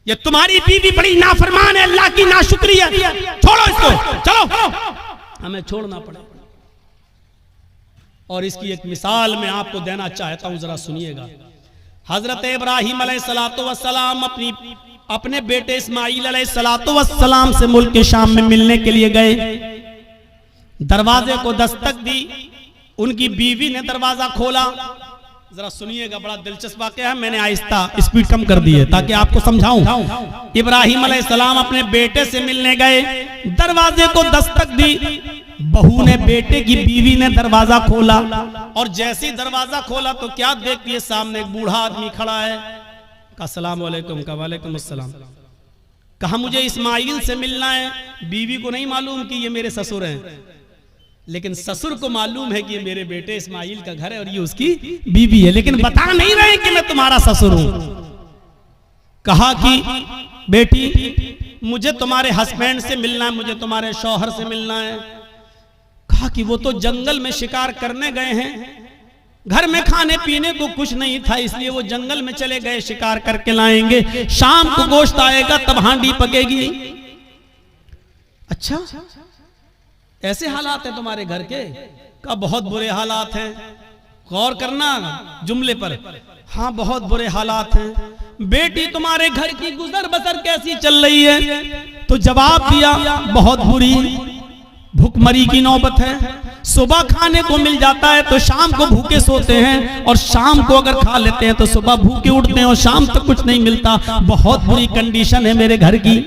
ये तुम्हारी बीवी बड़ी नाफरमान है, अल्लाह की नाशुक्री है, छोड़ो इसको, चलो, हमें छोड़ना पड़ेगा। और इसकी एक मिसाल मैं आपको देना चाहता हूं, जरा सुनिएगा। हजरत इब्राहिम अलैहिस्सलातु वस्सलाम अपने बेटे इस्माईल अलैहिस्सलातु वस्सलाम से मुल्क के शाम में मिलने के लिए गए। दरवाजे को दस्तक दी, उनकी बीवी ने दरवाजा खोला। जरा सुनिएगा, बड़ा दिलचस्प वाकया है, मैंने आहिस्ता स्पीड कम कर दी है ताकि आपको समझाऊं। इब्राहिम अलैहिस्सलाम अपने बेटे से मिलने गए, दरवाजे को दस्तक दी, बहू ने, बेटे की बीवी ने दरवाजा खोला, और जैसे ही दरवाजा खोला तो क्या देखती है, सामने एक बूढ़ा आदमी खड़ा है। कहा अस्सलाम वालेकुम, का वालेकुम अस्सलाम। कहा मुझे इस्माईल से मिलना है। बीवी को नहीं मालूम कि ये मेरे ससुर हैं, लेकिन ससुर को मालूम है कि ये मेरे बेटे इस्माईल का घर है और ये उसकी बीवी है, लेकिन बता नहीं रहे कि मैं तुम्हारा ससुर हूं। कहा कि बेटी मुझे तुम्हारे हस्बैंड से मिलना है, मुझे तुम्हारे शौहर से मिलना है। कहा कि वो तो जंगल में शिकार करने गए हैं, घर में खाने पीने को कुछ नहीं था, इसलिए वो जंगल में चले गए, शिकार करके लाएंगे, शाम को गोश्त आएगा तब हांडी पकेगी। अच्छा, ऐसे हालात हैं तुम्हारे घर के? का बहुत बुरे हालात हैं। गौर करना जुमले पर। हाँ, बहुत बुरे हालात हैं। बेटी तुम्हारे घर की गुजर बसर कैसी चल रही है? तो जवाब दिया बहुत बुरी, भूखमरी की नौबत है। सुबह खाने को मिल जाता है तो शाम को भूखे सोते हैं, और शाम को अगर खा लेते हैं तो सुबह भूखे उठते हैं और शाम तक कुछ नहीं मिलता। बहुत बुरी कंडीशन है मेरे घर की।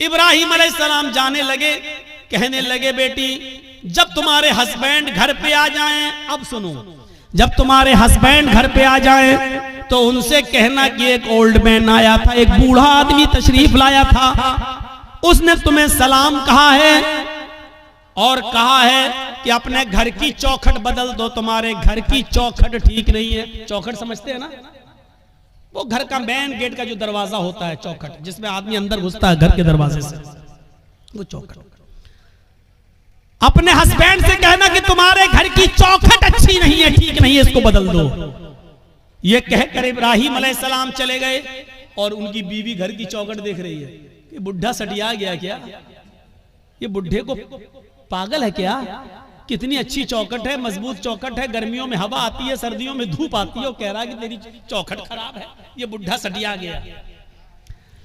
इब्राहिम अलैहिस्सलाम जाने लगे, कहने लगे बेटी जब तुम्हारे हस्बैंड घर पे आ जाएं, अब सुनो, जब तुम्हारे हस्बैंड घर पे आ जाएं तो उनसे कहना कि एक ओल्ड मैन आया था, एक बूढ़ा आदमी तशरीफ लाया था, उसने तुम्हें सलाम कहा है और कहा है कि अपने घर की चौखट बदल दो, तुम्हारे घर की चौखट ठीक नहीं है। चौखट समझते हैं ना, वो घर का मेन गेट का जो दरवाजा होता है, चौखट जिसमें आदमी अंदर घुसता है घर के दरवाजे से, वो चौखट। अपने हस्बैंड से कहना कि तुम्हारे घर की चौखट अच्छी नहीं है, ठीक नहीं है, इसको बदल दो। ये कहकर इब्राहिम अलैहिस्सलाम चले गए और उनकी बीवी घर की चौखट देख रही है कि बुढ़ा सटिया गया क्या, ये बुढ़े को पागल है क्या, कितनी अच्छी चौखट है, मजबूत चौखट है, गर्मियों में हवा आती है, सर्दियों में धूप आती है, वो कह रहा है कि तेरी चौखट खराब है, ये बुढ़ा सटिया गया।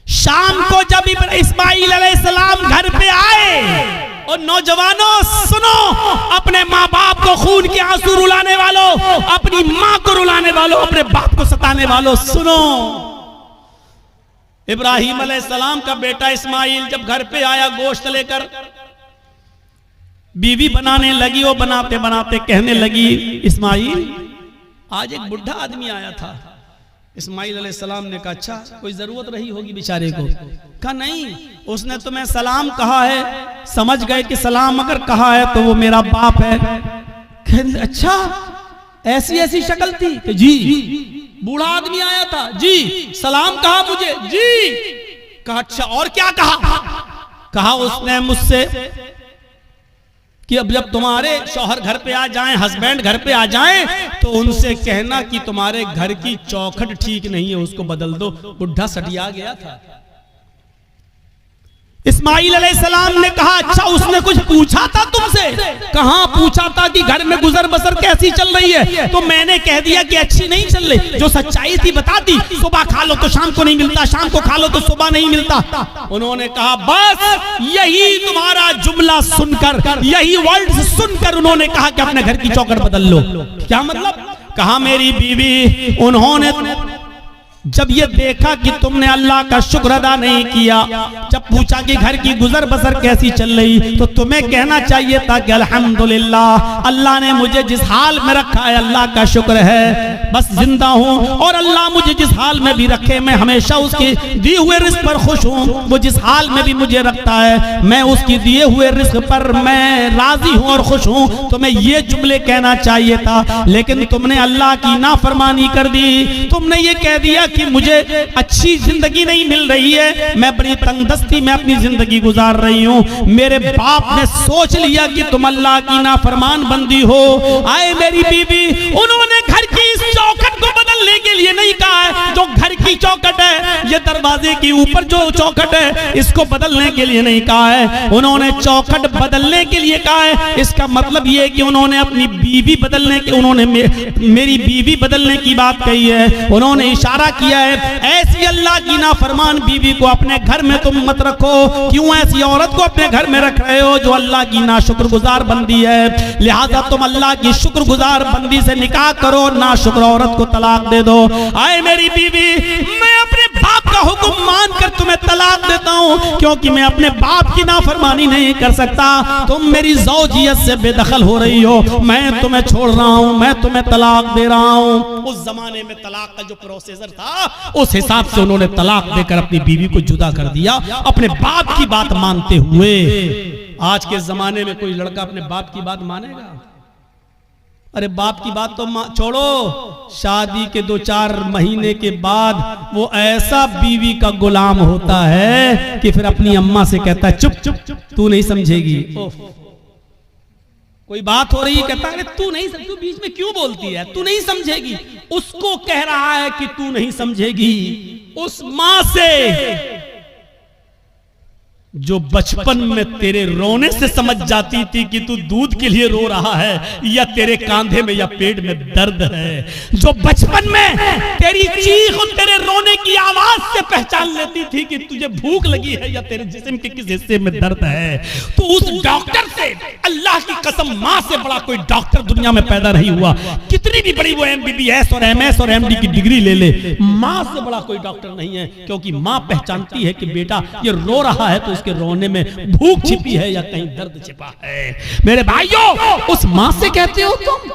शाम को जब इस्माइल अलैहिस्सलाम घर पे आए, और नौजवानों सुनो, अपने माँ बाप को खून के आंसू रुलाने वालों, अपनी माँ को रुलाने वालों, अपने बाप को सताने वालों, सुनो, इब्राहिम अलैहिस्सलाम का बेटा इस्माइल जब घर पे आया गोश्त लेकर, बीवी बनाने लगी, वो बनाते बनाते कहने लगी इस्माइल आज एक बुढ़ा आदमी आया था। इस्माइल अलैहिस्सलाम ने कहा अच्छा कोई जरूरत रही होगी बेचारे को। कहा नहीं, उसने तुम्हें सलाम कहा है, समझ गए कि सलाम अगर कहा है तो वो मेरा बाप है। अच्छा ऐसी ऐसी शक्ल थी कि जी बूढ़ा आदमी आया था, जी सलाम कहा मुझे, जी। कहा अच्छा और क्या कहा? कहा उसने मुझसे कि अब जब तुम्हारे शौहर घर पे आ जाएं, हस्बैंड घर पे आ जाएं, तो उनसे कहना कि तुम्हारे घर की चौखट ठीक नहीं है, उसको बदल दो। बुढ़ा सटिया गया था। इस्माइल अलैहिस्सलाम ने कहा अच्छा उसने कुछ पूछा था तुमसे? कहां पूछा था कि घर में गुजर बसर कैसी चल रही है, तो मैंने कह दिया कि अच्छी नहीं चल रही। जो सच्चाई थी बता दी, सुबह खा लो तो शाम को नहीं मिलता, शाम को खा लो तो सुबह नहीं मिलता। उन्होंने कहा बस यही तुम्हारा जुमला सुनकर, यही वर्ड सुनकर उन्होंने कहा कि अपने घर की चौखट बदल लो। क्या मतलब? कहा मेरी बीवी, उन्होंने जब ये देखा कि तुमने अल्लाह का शुक्र अदा नहीं किया, जब पूछा कि घर की गुजर बसर कैसी चल रही, तो तुम्हें कहना चाहिए था कि अल्हम्दुलिल्लाह, अल्लाह ने मुझे जिस हाल में रखा है अल्लाह का शुक्र है, बस जिंदा हूँ, और अल्लाह मुझे जिस हाल में भी रखे मैं हमेशा उसके दिए हुए रिस्क पर खुश हूँ। वो जिस हाल में भी मुझे रखता है मैं उसकी दिए हुए रिस्क पर मैं राजी हूँ और खुश हूँ। तुम्हें ये जुमले कहना चाहिए था, लेकिन तुमने अल्लाह की नाफरमानी कर दी। तुमने ये कह दिया कि मुझे अच्छी जिंदगी नहीं मिल रही है, मैं बड़ी तंगदस्ती में अपनी जिंदगी गुजार रही हूँ। मेरे बाप ने सोच लिया कि तुम अल्लाह की नाफरमान बंदी हो। आए मेरी बीवी, उन्होंने घर की इस चौखट को बदलने के लिए नहीं कहा है, जो घर की चौखट है, ये दरवाजे के ऊपर जो चौखट है, इसको बदलने के लिए नहीं कहा है। उन्होंने चौखट बदलने के लिए कहा है। इसका मतलब ये कि उन्होंने अपनी बीवी बदलने के, उन्होंने मेरी बीवी बदलने की बात कही है। उन्होंने इशारा किया है ऐसी अल्लाह की नाफरमान बीवी को अपने घर में तुम मत रखो। क्यों ऐसी औरत को अपने घर में रख रहे हो जो अल्लाह की नाशुक्रगुजार बंदी है? लिहाजा तुम अल्लाह की शुक्रगुजार बंदी से निकाह करो, नाशुक्र औरत को तलाक दे दो। आए मेरी बीवी, मैं अपने बाप का हुक्म मानकर तुम्हें तलाक देता हूं, क्योंकि मैं अपने बाप की नाफरमानी नहीं कर सकता। तुम मेरी ज़ौजियत से बेदखल हो रही हो, मैं तुम्हें छोड़ रहा हूं, मैं तुम्हें तलाक दे रहा हूं। उस जमाने में तलाक का जो प्रोसीजर था, उस हिसाब से उन्होंने तलाक देकर अपनी बीवी को जुदा कर दिया, अपने बाप की बात मानते हुए। आज के जमाने में कोई लड़का अपने बाप की बात मानेगा? अरे बाप की बात तो छोड़ो, शादी के 2-4 महीने के बाद वो ऐसा बीवी का गुलाम होता है कि फिर अपनी अम्मा से कहता है चुप चुप चुप, तू नहीं समझेगी। कोई बात हो रही है, कहता है तू नहीं, तू बीच में क्यों बोलती है, तू नहीं समझेगी। उसको कह रहा है कि तू नहीं समझेगी। उस मां से जो बचपन में तेरे रोने से समझ जाती थी कि तू दूध के लिए रो रहा है या तेरे कांधे में या पेट में दर्द है, जो बचपन में तेरी चीख और तेरे रोने की आवाज से पहचान लेती थी कि तुझे भूख लगी है या तेरे जिस्म के किस हिस्से में दर्द है, तो उस डॉक्टर से, अल्लाह की कसम मां से बड़ा कोई डॉक्टर दुनिया में पैदा नहीं हुआ। कितनी भी बड़ी वो MBBS और MS और MD की डिग्री ले ले, मां से बड़ा कोई डॉक्टर नहीं है। क्योंकि मां पहचानती है कि बेटा ये रो रहा है तो उसके रोने में भूख छिपी है या कहीं दर्द छिपा है। मेरे भाइयों, उस माँ से कहते हो तुम,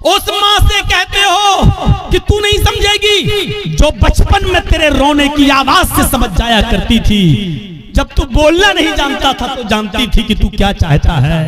उस माँ से कहते हो कि तू नहीं समझेगी, जो बचपन में तेरे रोने की आवाज से समझ जाया करती थी। जब तू बोलना नहीं जानता था तो जानती थी कि तू क्या चाहता है,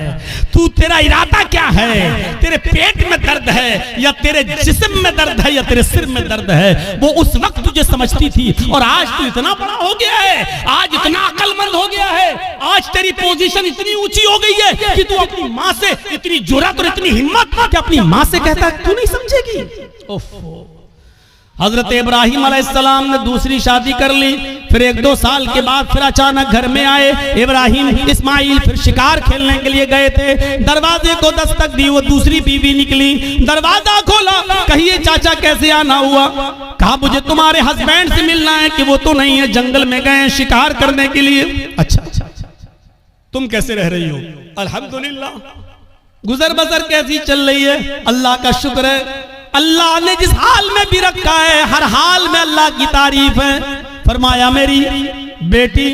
तू तेरा इरादा क्या है, तेरे पेट में दर्द है या तेरे जिस्म में दर्द है या तेरे सिर में दर्द है, वो उस वक्त तुझे समझती थी। और आज तू इतना बड़ा हो गया है, आज इतना अक्लमंद हो गया है, आज तेरी पोजीशन इतनी ऊंची हो गई है कि तू अपनी माँ से इतनी जुर्रत और इतनी हिम्मत कि अपनी माँ से कहता तू नहीं समझेगी। ओफो। हजरत इब्राहिम अलैहिस्सलाम ने दूसरी शादी कर ली, फिर 1-2 साल के बाद फिर अचानक घर में आए इब्राहिम इस्माइल, फिर शिकार खेलने के लिए गए थे। दरवाजे को दस्तक दी, वो दूसरी बीवी निकली, दरवाजा खोला, कहिए चाचा कैसे आना हुआ? कहा मुझे तुम्हारे हस्बैंड से मिलना है। कि वो तो नहीं है, जंगल में गए शिकार करने के लिए। अच्छा, तुम कैसे रह रही हो? अल्हम्दुलिल्लाह, गुजर बसर कैसी चल रही है? अल्लाह का शुक्र है, अल्लाह ने जिस हाल में भी रखा है हर हाल में अल्लाह की तारीफ है। फरमाया मेरी बेटी,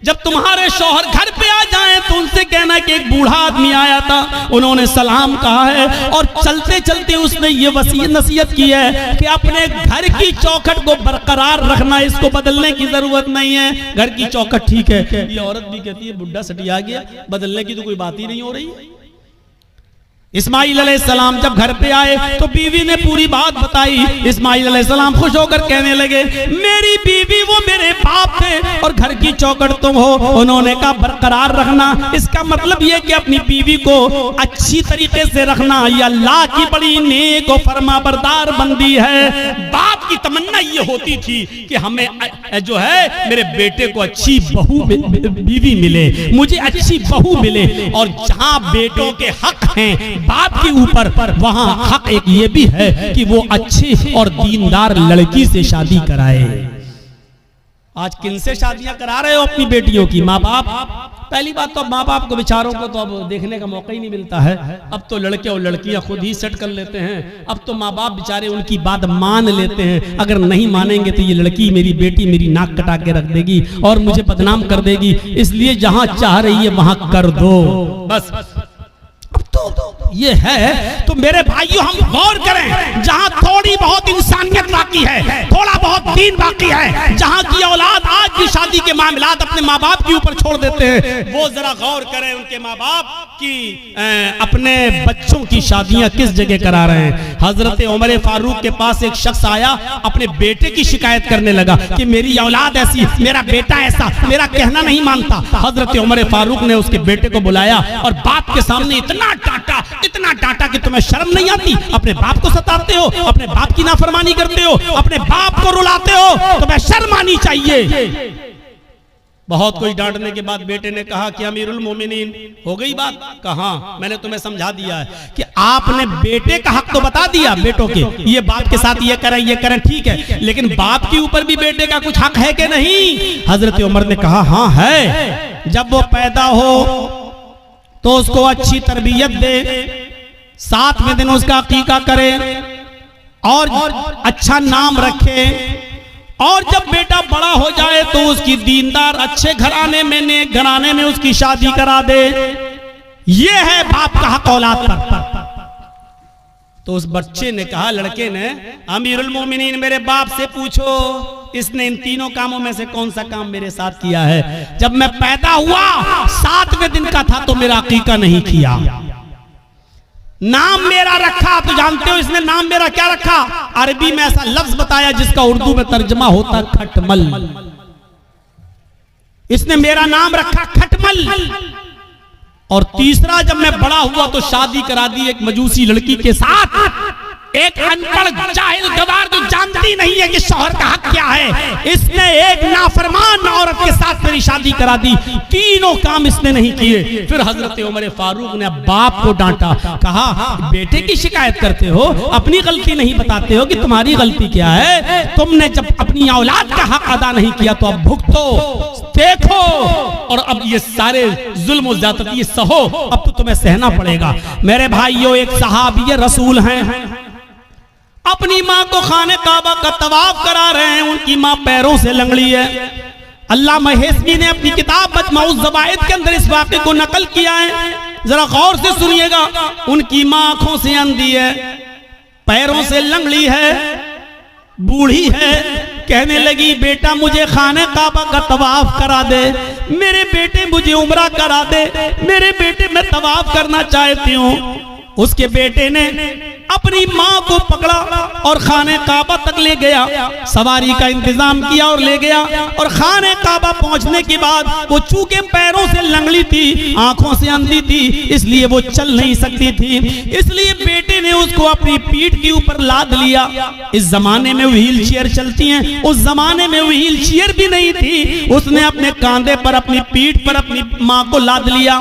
जब तुम्हारे शौहर घर पे आ जाएं तो उनसे कहना कि एक बूढ़ा आदमी आया था, उन्होंने सलाम कहा है और चलते चलते उसने ये वसीयत नसीहत की है कि अपने घर की चौखट को बरकरार रखना, इसको बदलने की जरूरत नहीं है। घर की चौखट ठीक है, ये औरत भी कहती है बुढ़ा सटिया गया, बदलने की तो कोई बात ही नहीं हो रही है। इस्माइल अलैहिस्सलाम जब घर पे आए तो बीवी ने पूरी बात बताई। इस्माइल अलैहिस्सलाम खुश होकर कहने लगे मेरी बीवी वो मेरे बाप थे और घर की चौखट तुम हो। उन्होंने कहा बरकरार रखना, इसका मतलब ये कि अपनी बीवी को अच्छी तरीके से रखना, ये अल्लाह की बड़ी नेक और फरमाबरदार बंदी है। बाप की तमन्ना ये होती थी कि हमें जो है मेरे बेटे को अच्छी बहू बीवी मिले, मुझे अच्छी बहू मिले। और जहां बेटों के हक हैं बाप के ऊपर, वहां हक एक ये भी है कि वो अच्छी और दीनदार लड़की से शादी कराए। आज किन से शादियां करा रहे हो अपनी बेटियों की? माँ बाप। पहली बात तो माँ बाप को बेचारों को तो अब देखने का मौका ही नहीं मिलता है। अब तो लड़के और लड़कियां खुद ही सेट कर लेते हैं। अब तो माँ बाप बेचारे उनकी बात मान लेते हैं, अगर नहीं मानेंगे तो ये लड़की मेरी बेटी मेरी नाक कटा के रख देगी और मुझे बदनाम कर देगी, इसलिए जहां चाह रही है वहां कर दो बस। तो ये है। तो मेरे भाइयों हम गौर करें, जहां थोड़ी बहुत इंसानियत बाकी है, थोड़ा बहुत दीन बाकी है, जहां की औलाद आज भी शादी के मामलात अपने माँ बाप के ऊपर छोड़ देते हैं, वो जरा गौर करें उनके माँ बाप की अपने बच्चों की शादियां किस जगह करा रहे हैं। हजरत उमर फारूक के पास एक शख्स आया, अपने बेटे की शिकायत करने लगा कि मेरी औलाद ऐसी, मेरा बेटा ऐसा, मेरा कहना नहीं मानता। हजरत उमर फारूक ने उसके बेटे को बुलाया और बाप के सामने इतना डांटा कि तुम्हें शर्म नहीं आती? अपने बाप को सताते हो, अपने बाप की नाफरमानी करते हो, अपने बाप को रुलाते हो, तुम्हें शर्म आनी चाहिए। बहुत कोई डांटने के बाद बेटे ने कहा कि अमीरुल मोमिनीन हो गई बात? कहा मैंने तुम्हें समझा दिया है कि आपने बेटे का हक तो बता दिया बेटों के, ये बाप के साथ ये करें ठीक है, लेकिन बाप के ऊपर भी बेटे का कुछ हक है कि नहीं? हजरत उमर ने कहा हाँ है। जब वो पैदा हो तो उसको अच्छी तरबियत दे, 7वें दिन उसका अकीका करे और अच्छा नाम रखे, और जब बेटा बड़ा हो जाए तो उसकी दीनदार अच्छे घराने में, नेक घराने में उसकी शादी करा दे। ये है बाप का हक औलाद पर। तो उस बच्चे ने कहा, लड़के ने, अमीरुल मोमिनीन मेरे बाप से पूछो इसने इन तीनों कामों में से कौन सा काम मेरे साथ किया है? जब मैं पैदा हुआ 7वें दिन का था तो मेरा अकीका नहीं किया। नाम मेरा रखा, तो जानते हो इसने नाम मेरा क्या रखा? अरबी में ऐसा लफ्ज बताया जिसका उर्दू में तर्जमा होता खटमल। इसने मेरा नाम रखा खटमल। और तीसरा, जब मैं बड़ा हुआ तो शादी करा दी एक मजूसी लड़की के साथ, एक अनपढ़ जाहिल गवार जो जानती नहीं है कि शौहर का हक क्या है, इसने एक नाफरमान औरत के साथ मेरी शादी करा दी। तीनों काम इसने नहीं किए। फिर हजरत उमर फारूक ने बाप को डांटा, कहा बेटे की शिकायत करते हो, अपनी गलती नहीं बताते हो कि तुम्हारी गलती क्या है? तुमने जब अपनी औलाद का हक अदा नहीं किया तो अब भुगतो, देखो, और अब ये सारे जुल्म और ज़्यादती ये सहो, अब तो तुम्हें सहना पड़ेगा। मेरे भाइयों, एक सहाबी रसूल हैं, अपनी माँ को खाने काबा का तवाफ करा रहे हैं, उनकी माँ पैरों से लंगड़ी है। अल्लामा हेस्मी ने अपनी किताब मजमऊज़ ज़वाइद के अंदर इस वाक़े को नकल किया है। जरा गौर से सुनिएगा। उनकी माँ आंखों से अंधी है, पैरों से लंगड़ी है, बूढ़ी है। कहने लगी बेटा मुझे खाने काबा का तवाफ करा दे, मेरे बेटे मुझे उम्रा करा दे, मेरे बेटे मैं तवाफ करना चाहती हूँ। उसके बेटे ने अपनी माँ को पकड़ा और खाने काबा तक ले गया, सवारी का इंतजाम किया और ले गया। और खाने काबा पहुंचने के बाद वो चूंकि पैरों से लंगड़ी थी, आंखों से अंधी थी, इसलिए वो चल नहीं सकती थी। इसलिए बेटे ने उसको अपनी पीठ के ऊपर लाद लिया। इस जमाने में व्हील चेयर चलती हैं, उस जमाने में व्हील चेयर भी नहीं थी। उसने अपने कांधे पर, अपनी पीठ पर अपनी माँ को लाद लिया।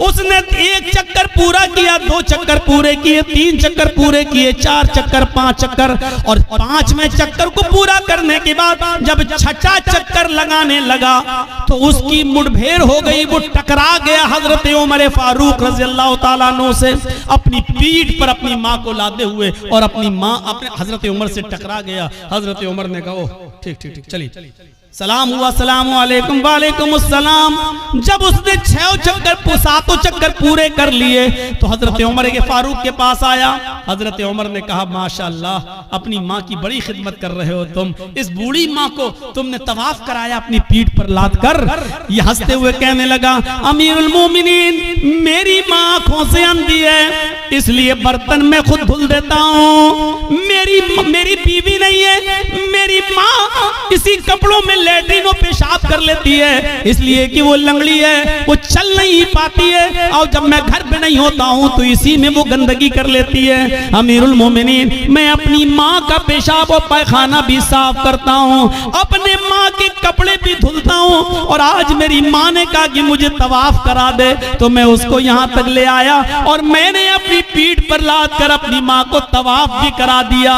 उसने 1 चक्कर पूरा किया, 2 चक्कर पूरे किए, 3 चक्कर पूरे किए, 4 चक्कर, 5 चक्कर, और 5वें चक्कर को पूरा करने के बाद जब 6वां चक्कर लगाने लगा तो उसकी मुठभेड़ हो गई। वो टकरा गया हजरत उमर फारूक रज़ी अल्लाह ताला अन्हु से, अपनी पीठ पर अपनी माँ को लादे हुए, और अपनी माँ अपने हजरत उमर से टकरा गया। हजरत उमर ने कहा ठीक ठीक ठीक चलिए, सलाम हुआ, सलाम अलैकुम, वालेकुम अस्सलाम। जब उसने 6 चक्कर, 7 चक्कर पूरे कर लिए तो हजरत उमर के फारूक के पास आया। हजरत उमर ने कहा माशाअल्लाह, अपनी माँ की बड़ी खिदमत कर रहे हो तुम। इस बूढ़ी माँ को तुमने तवाफ कराया अपनी पीठ पर लाद कर। ये हंसते हुए कहने लगा अमीरुल मोमिनीन, मेरी माँ आंखों से अंधी है, इसलिए बर्तन मैं खुद धुल देता हूँ। मेरी बीवी नहीं है, मेरी माँ इसी कपड़ों में लैट्रिन और पेशाब कर लेती है, इसलिए कि वो लंगड़ी है, वो चल नहीं पाती है, और जब मैं घर पे नहीं होता हूँ तो इसी में वो गंदगी कर लेती है। अमीरुल मोमिनीन, मैं अपनी माँ का पेशाब और पैखाना भी साफ करता हूँ, अपने माँ के कपड़े भी धुलता हूँ, और आज मेरी माँ ने कहा कि मुझे तवाफ करा दे तो मैं उसको यहाँ तक ले आया और मैंने अपनी पीठ पर लाद कर अपनी माँ को तवाफ भी करा दिया।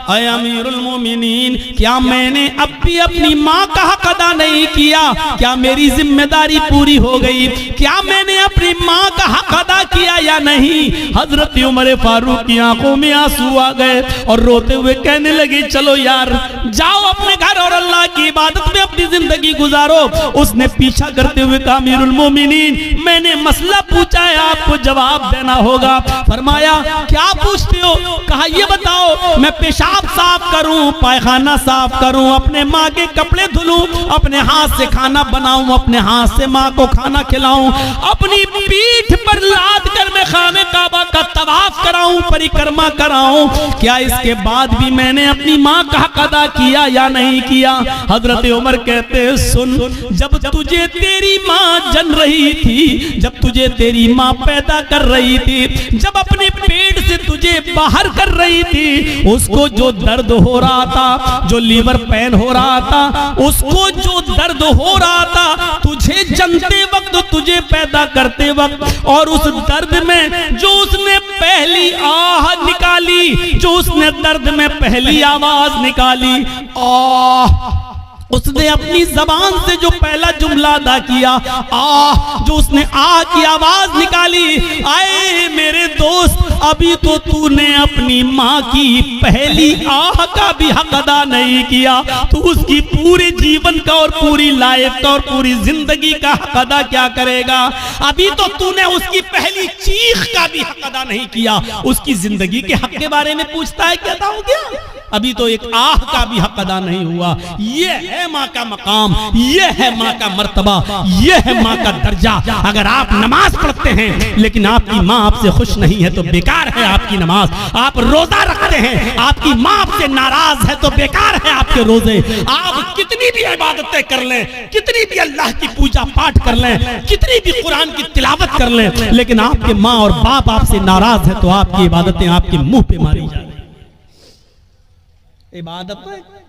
ऐ अमीरुल मोमिनीन, क्या मैंने अब भी अपनी माँ का हक अदा नहीं किया? क्या मेरी जिम्मेदारी पूरी हो गई? क्या मैंने अपनी माँ का हक अदा किया या नहीं? हजरत उमर फारूक की आंखों में आंसू आ गए और रोते हुए कहने लगे चलो यार, जाओ अपने घर और अल्लाह की इबादत में अपनी जिंदगी गुजारो। उसने पीछा करते हुए कहा अमीरुल मोमिनीन, मैंने मसला पूछा है, आपको जवाब देना होगा। फरमाया क्या पूछते हो? कहा ये बताओ, मैं पेशाब साफ करूं, पैखाना साफ करूं, अपने माँ के कपड़े धुलूं, अपने हाथ से खाना बनाऊं, अपने हाथ से माँ को खाना खिलाऊं, अपनी पीठ पर लाद कर मैं खाने काबा का तवाफ कराऊं, परिक्रमा कराऊं, क्या इसके बाद भी मैंने अपनी माँ का हक अदा किया या नहीं किया? हजरत उमर कहते सुन, जब तुझे तेरी माँ जन रही थी, जब तुझे तेरी माँ पैदा कर रही थी, जब अपने पेट से तुझे बाहर कर रही थी, उसको जो दर्द हो रहा था, जो लीवर पेन हो रहा था, उसको जो दर्द हो रहा था, तुझे जनते वक्त, तुझे पैदा करते वक्त, और उस दर्द में जो उसने पहली आह निकाली, जो उसने दर्द में पहली आवाज निकाली, आह, उसने अपनी जबान से जो पहला जुमला अदा किया, आह, जो उसने आह की आवाज निकाली, आए मेरे दोस्त, अभी तो तूने अपनी माँ की पहली आह का भी हक अदा नहीं किया, तो उसकी पूरे जीवन का और पूरी लाइफ का और पूरी जिंदगी का हक अदा क्या करेगा? अभी तो तूने उसकी पहली चीख का भी हक अदा नहीं किया, उसकी जिंदगी के हक के बारे में पूछता है, क्या हो गया? अभी तो एक आह का भी हक अदा नहीं हुआ। ये है माँ का मकाम, ये है माँ का मर्तबा, ये है माँ का दर्जा। अगर आप नमाज पढ़ते हैं लेकिन आपकी माँ आपसे खुश नहीं है तो बेकार है आपकी नमाज। आप रोजा रखते हैं, आपकी माँ आपसे नाराज है तो बेकार है आपके रोजे। आप कितनी भी इबादतें कर लें, कितनी भी अल्लाह की पूजा पाठ कर लें, कितनी भी कुरान की तिलावत कर लें, लेकिन आपके माँ और बाप आपसे नाराज है तो आपकी इबादतें आपके मुंह पे मारी जाए। इबादत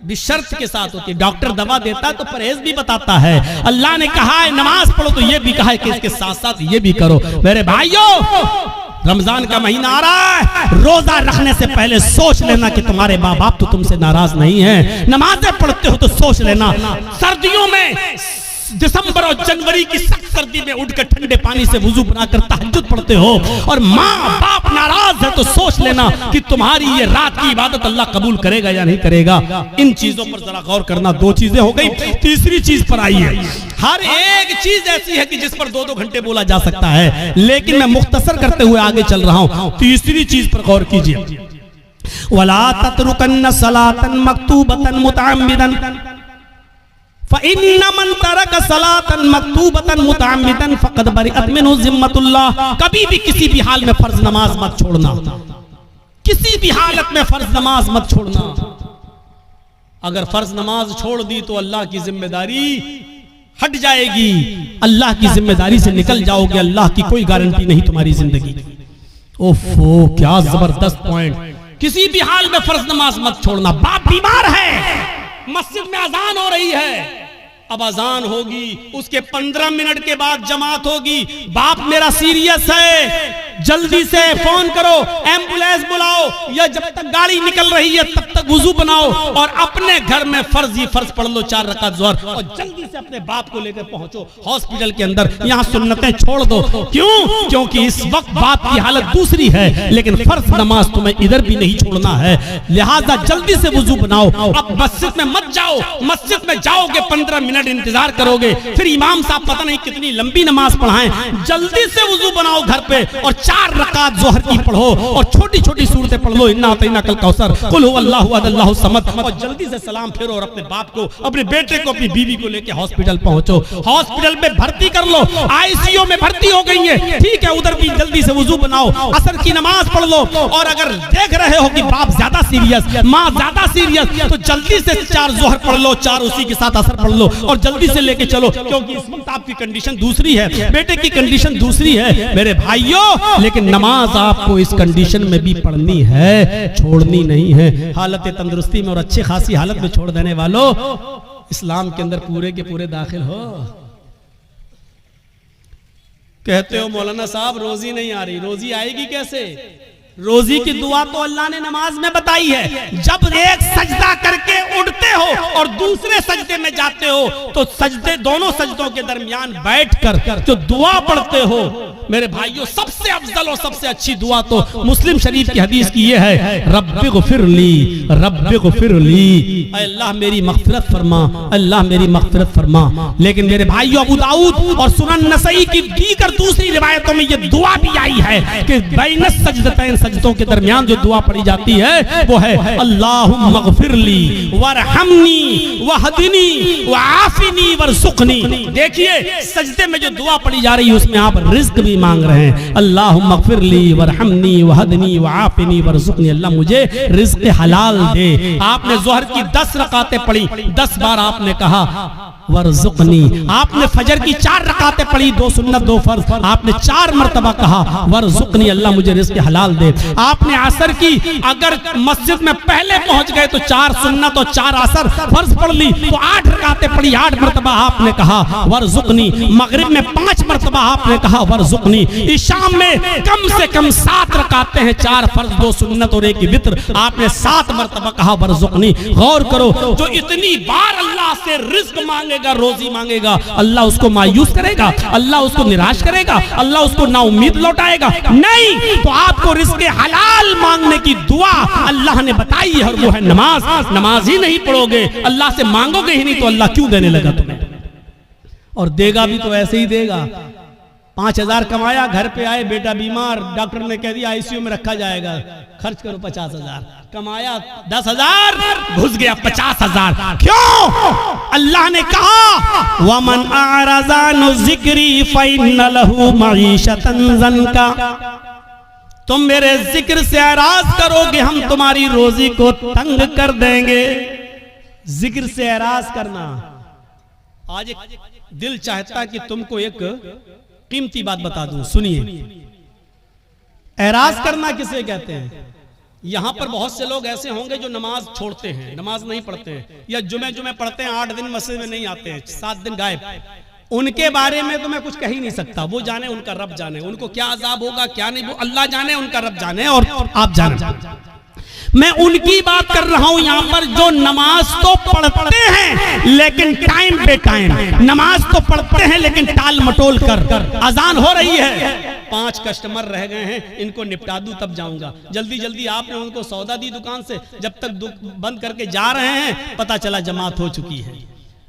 भी शर्त के साथ होती है। डॉक्टर दवा देता है तो परहेज भी बताता है। अल्लाह ने कहा है नमाज पढ़ो तो ये भी कहा है कि इसके साथ साथ ये भी करो। मेरे भाइयों, रमजान का महीना आ रहा है, रोजा रखने से पहले सोच लेना कि तुम्हारे माँ बाप तो तुमसे नाराज नहीं है। नमाजें पढ़ते हो तो सोच लेना सर्दियों में दिसंबर और जनवरी की सख्त सर्दी में उठकर ठंडे पानी से वुजू बनाकर तहज्जुद पढ़ते हो और माँ बाप नाराज है तो सोच लेना कि तुम्हारी ये रात की इबादत अल्लाह कबूल करेगा या नहीं करेगा। इन चीजों पर जरा गौर करना। 2 चीजें हो गई, तीसरी चीज पर आई है। हर एक चीज ऐसी है कि जिस पर 2-2 घंटे बोला जा सकता है, लेकिन मैं मुख्तसर करते हुए आगे चल रहा हूं। तीसरी चीज पर गौर कीजिए। वला ततरुकन्न सलातन मक्तूबतन मुतअम्मिदन फ़इन्न मन तरक सलातन मक्तूबतन मुतअम्मिदन फ़क़द बरिअत मिन्हु ज़िम्मतुल्लाह। कभी भी किसी भी हाल में फर्ज नमाज मत छोड़ना, किसी भी हालत में फर्ज नमाज मत छोड़ना। अगर फर्ज नमाज छोड़ दी तो अल्लाह की जिम्मेदारी हट जाएगी, अल्लाह की जिम्मेदारी से निकल जाओगे। अल्लाह की कोई गारंटी नहीं तुम्हारी जिंदगी की। ओफो, क्या जबरदस्त पॉइंट। किसी भी हाल में फर्ज नमाज मत छोड़ना। बाप बीमार है, मस्जिद में अजान हो रही है, अब अजान होगी, उसके 15 मिनट के बाद जमात होगी। बाप मेरा सीरियस है, जल्दी से फोन करो, एम्बुलेंस बुलाओ, या जब तक गाड़ी निकल रही है तब तक वुजू बनाओ और अपने घर में फर्ज ही फर्ज पढ़ लो 4 रकात ज़ोहर, और जल्दी से अपने बाप को लेकर पहुंचो हॉस्पिटल के अंदर। यहाँ सुन्नतें छोड़ दो। क्यों? क्योंकि इस वक्त बाप की हालत दूसरी है, लेकिन फर्ज नमाज तुम्हें इधर भी नहीं छोड़ना है। लिहाजा जल्दी से वुजू बनाओ। अब मस्जिद में मत जाओ, मस्जिद में जाओगे 15 मिनट इंतजार करोगे, फिर इमाम साहब पता नहीं कितनी लंबी नमाज पढ़ाएं। जल्दी से वुजू बनाओ घर पे और 4 रकात ज़ोहर की पढ़ो और छोटी छोटी सूरतें पढ़ लो, इन्ना अतैना कल कौसर, कुल हुवल्लाहु अहद अल्लाहु समद, और जल्दी से सलाम फेरो और अपने बाप को, अपने बेटे को, अपनी बीवी को लेके हॉस्पिटल पहुंचो। हॉस्पिटल में भर्ती कर लो, आईसीयू में भर्ती हो गई है, ठीक है, उधर भी जल्दी से वुजू बनाओ, असर की नमाज पढ़ लो। और अगर देख रहे हो कि बाप ज्यादा सीरियस, माँ ज्यादा सीरियस, तो जल्दी से 4 ज़ोहर पढ़ लो, 4 उसी के साथ असर पढ़ लो और जल्दी से लेके चलो, क्योंकि इस वक्त आपकी कंडीशन दूसरी है, बेटे की कंडीशन दूसरी है मेरे भाइयों। लेकिन नमाज आपको इस कंडीशन में भी पढ़नी है, छोड़नी नहीं है। हालत तंदुरुस्ती में और अच्छी खासी हालत में छोड़ देने वालों, इस्लाम के अंदर पूरे के पूरे दाखिल हो। कहते हो मौलाना साहब रोजी नहीं आ रही, रोजी आएगी कैसे? रोजी की दुआ तो अल्लाह ने नमाज में बताई है। जब एक सजदा करके उठते हो और दूसरे सजदे में जाते हो तो सजदे, दोनों सजदों के दरमियान बैठकर जो दुआ पढ़ते हो मेरे भाइयों, सबसे अफजल और सबसे अच्छी दुआ तो मुस्लिम शरीफ की हदीस की ये है, रब्बिग़फिरली रब्बिग़फिरली, अल्लाह मेरी मग़फ़िरत फरमा, अल्लाह मेरी मग़फ़िरत फरमा। लेकिन मेरे भाइयों, अबू दाऊद और सुनन नसई की दीगर दूसरी रिवायतों में ये दुआ भी आई है कि बैन सजदतैन, सजदों के दरमियान जो दुआ पढ़ी जाती है वो है अल्लाहुम्मा ग़फ़िरली वरहमनी वहदिनी वआफ़िनी वरज़ुक़नी। देखिए सजदे में जो दुआ पढ़ी जा रही है उसमें आप रिज़्क़ भी मांग रहे हैं। अल्लाहुम्मा ग़फ़िरली वरहमनी वहदिनी वआफ़िनी वरज़ुक़नी, अल्लाह मुझे रिज़्क़ हलाल दे। आपने ज़ोहर की 10 रकातें पढ़ी, 10 बार आपने कहा वरज़ुक़नी। आपने फजर की 4 रकातें पढ़ी, 2 सुन्नत 2 फर्ज, आपने 4 मरतबा कहा वरज़ुक़नी, अल्लाह मुझे रिज़्क़ हलाल दे। आपने असर की, अगर मस्जिद में पहले पहुंच गए तो 4 सुन्नत और 4 असर फर्ज पढ़ ली तो 8 रकातें पढ़ी, 8 मरतबा आपने कहा वरज़ुक़नी। मगरिब में 5 मरतबा आपने कहा वरज़ुक़नी। इशाम में कम से कम 7 रकातें हैं, 4 फर्ज 2 सुन्नत और 1 वित्र, आपने 7 मरतबा कहा वरज़ुक़नी। गौर करो, जो इतनी बार अल्लाह से रिज़्क़ मांगे, रोजी मांगेगा, अल्लाह उसको मायूस करेगा, अल्लाह उसको निराश करेगा, अल्लाह उसको नाउम्मीद लौटाएगा? नहीं। तो आपको रिज़्क़ हलाल मांगने की दुआ अल्लाह ने बताई है और वो है नमाज। नमाज ही नहीं पढ़ोगे, अल्लाह से मांगोगे ही नहीं, तो अल्लाह क्यों देने लगा तुम्हें? और देगा भी तो ऐसे ही देगा। 5000 कमाया, घर पे आए, बेटा बीमार, डॉक्टर ने कह दिया आईसीयू में रखा जाएगा, खर्च करो 50,000। कमाया 10,000, घुस गया 50,000। क्यों? अल्लाह ने कहा वमन आरज़ा अन ज़िक्री फ़इन्न लहू मईशतन ज़न्का, तुम मेरे जिक्र से एराज करोगे हम तुम्हारी रोजी को तंग कर देंगे। जिक्र से एराज करना, आज दिल चाहता कि तुमको एक कीमती बात बता दूं, सुनिए। एराज करना किसे कहते हैं? यहां पर बहुत से लोग ऐसे होंगे जो नमाज छोड़ते हैं, नमाज नहीं पढ़ते हैं, या जुमे पढ़ते हैं, 8 दिन मस्जिद में नहीं आते हैं, 7 दिन गायब। उनके बारे में तो मैं कुछ कह ही नहीं सकता, वो जाने, उनका रब जाने, उनको क्या अजाब होगा क्या नहीं, वो अल्लाह जाने, उनका रब जाने और आप जाने। मैं उनकी बात कर रहा हूं यहां पर जो नमाज तो पढ़ते हैं लेकिन टाइम पे टाइम, नमाज तो पढ़ते हैं लेकिन टाल मटोल कर। अजान हो रही है, 5 कस्टमर रह गए हैं, इनको निपटा दूं तब जाऊंगा। जल्दी जल्दी आपने उनको सौदा दी दुकान से, जब तक बंद करके जा रहे हैं पता चला जमात हो चुकी है।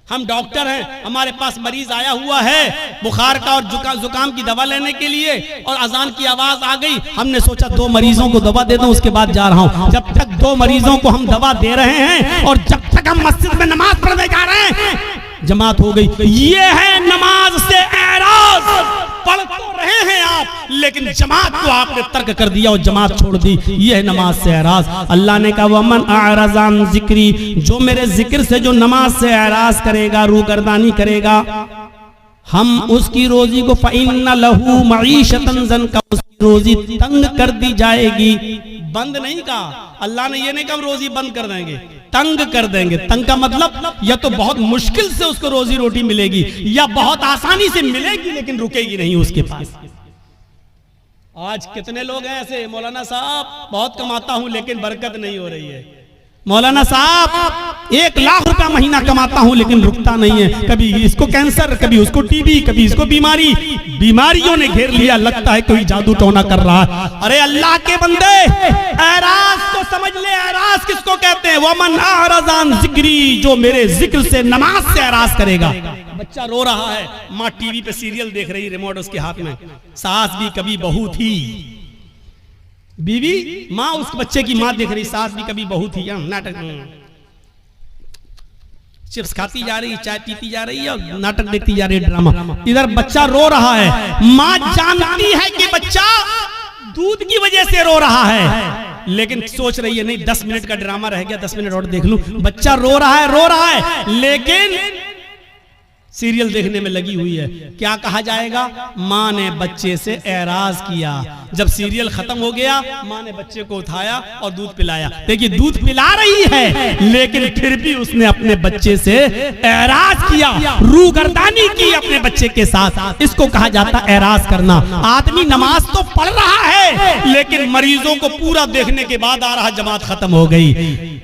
हम डॉक्टर हैं, हमारे पास मरीज आया हुआ है बुखार का और जुकाम की दवा लेने के लिए, और अजान की आवाज आ गई। हमने सोचा 2 मरीजों को दवा दे दूं उसके बाद जा रहा हूं। जब तक 2 मरीजों को हम दवा दे रहे हैं और जब तक हम मस्जिद में नमाज पढ़ने जा रहे हैं जमात हो गई। ये है नमाज से एराज। पढ़ तो रहे हैं आप लेकिन जमात को आपने तर्क कर दिया और जमात छोड़ दी, ये है नमाज से एराज। अल्लाह ने कहा वमन अरज़ान जिक्री, जो मेरे जिक्र से जो नमाज से एराज करेगा, रूगर्दानी करेगा, हम उसकी रोजी को फ़इन्न लहू मईशतन ज़ंका, उसकी रोजी तंग कर दी जाएगी। बंद नहीं कहा अल्लाह ने, ये नहीं कहा रोजी बंद कर देंगे, तंग कर देंगे। तंग का मतलब या तो बहुत मुश्किल से उसको रोजी रोटी मिलेगी या बहुत आसानी से मिलेगी लेकिन रुकेगी नहीं उसके पास। आज कितने लोग हैं ऐसे, मौलाना साहब बहुत कमाता हूं लेकिन बरकत नहीं हो रही है। मौलाना साहब 1 लाख रुपया महीना कमाता हूं लेकिन रुकता नहीं है, कभी इसको कैंसर, कभी उसको टीबी, कभी इसको बीमारी, बीमारियों ने घेर लिया, लगता है कोई जादू टोना कर रहा है। अरे अल्लाह के बंदे एराज तो समझ ले, एराज किसको कहते हैं? वमन अरज़ान जिक्री, जो मेरे जिक्र से नमाज से एराज करेगा। बच्चा रो रहा है, माँ टीवी पे सीरियल देख रही, रिमोट उसके हाथ में, सास भी कभी बहू थी, बीवी माँ उस बच्चे की माँ देख रही, सास भी कभी बहू थी, नाटक, चिप्स खाती जा रही, चाय पीती जा रही है और नाटक देखती जा रही है, ड्रामा। इधर बच्चा रो रहा है, माँ जानती है कि बच्चा दूध की वजह से रो रहा है लेकिन सोच रही है नहीं 10 मिनट का ड्रामा रह गया, 10 मिनट और देख लूं। बच्चा रो रहा है लेकिन सीरियल देखने में लगी हुई है। क्या कहा जाएगा? माँ ने बच्चे से एराज किया। जब सीरियल खत्म हो गया माँ ने बच्चे को उठाया और दूध पिलाया। देखिए दूध पिला रही है लेकिन फिर भी उसने अपने बच्चे से एराज किया, रूगर्दानी की अपने बच्चे के साथ। इसको कहा जाता एराज करना। आदमी नमाज तो पढ़ रहा है लेकिन मरीजों को पूरा देखने के बाद आ रहा जमात खत्म हो गई।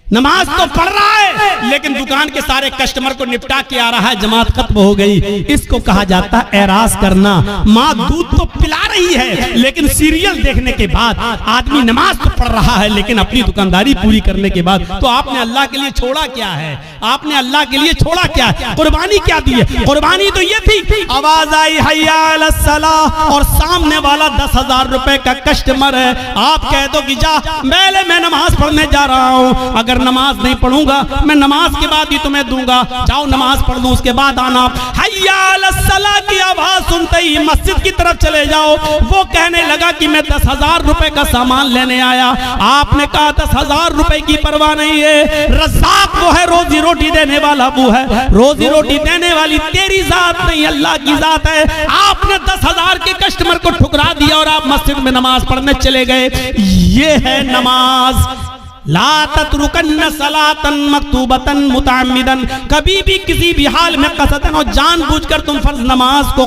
नमाज तो पढ़ रहा है लेकिन दुकान के सारे कस्टमर को निपटा के आ रहा है, जमात खत्म हो गई। इसको कहा जाता है एराज करना। माँ दूध तो पिला रही है लेकिन सीरियल देखने के बाद आदमी नमाज तो पढ़ रहा है लेकिन अपनी दुकानदारी पूरी करने के बाद तो आपने अल्लाह के लिए छोड़ा क्या है? आपने अल्लाह के लिए छोड़ा क्या है? कुर्बानी क्या दी है? कुर्बानी तो ये थी, आवाज आई हय्या अलस सलाह और सामने वाला 10,000 रुपए का कस्टमर है, आप कह दो कि जा पहले मैं नमाज पढ़ने जा रहा हूँ, अगर नमाज नहीं पढ़ूंगा मैं नमाज के बाद ही तुम्हें दूंगा, जाओ नमाज पढ़ लो उसके बाद आना। हय्या अलस सलाह की आवाज सुनते ही मस्जिद की तरफ चले जाओ। वो कहने लगा कि मैं 10,000 रुपए का सामान लेने आया। आपने कहा 10,000 रुपए की परवाह नहीं है, रज़्ज़ाक़ वो है, रोजी रोटी देने वाला वो है, रोजी रोटी देने वाली तेरी जात नहीं अल्लाह की जात है। आपने 10,000 के कस्टमर को ठुकरा दिया और आप मस्जिद में नमाज पढ़ने चले गए। ये है नमाज। ला तत्रुकन्न सलातन मक्तूबतन मुतअम्मिदन, कभी भी किसी भी हाल में कसदन और जानबूझकर तुम फर्ज नमाज को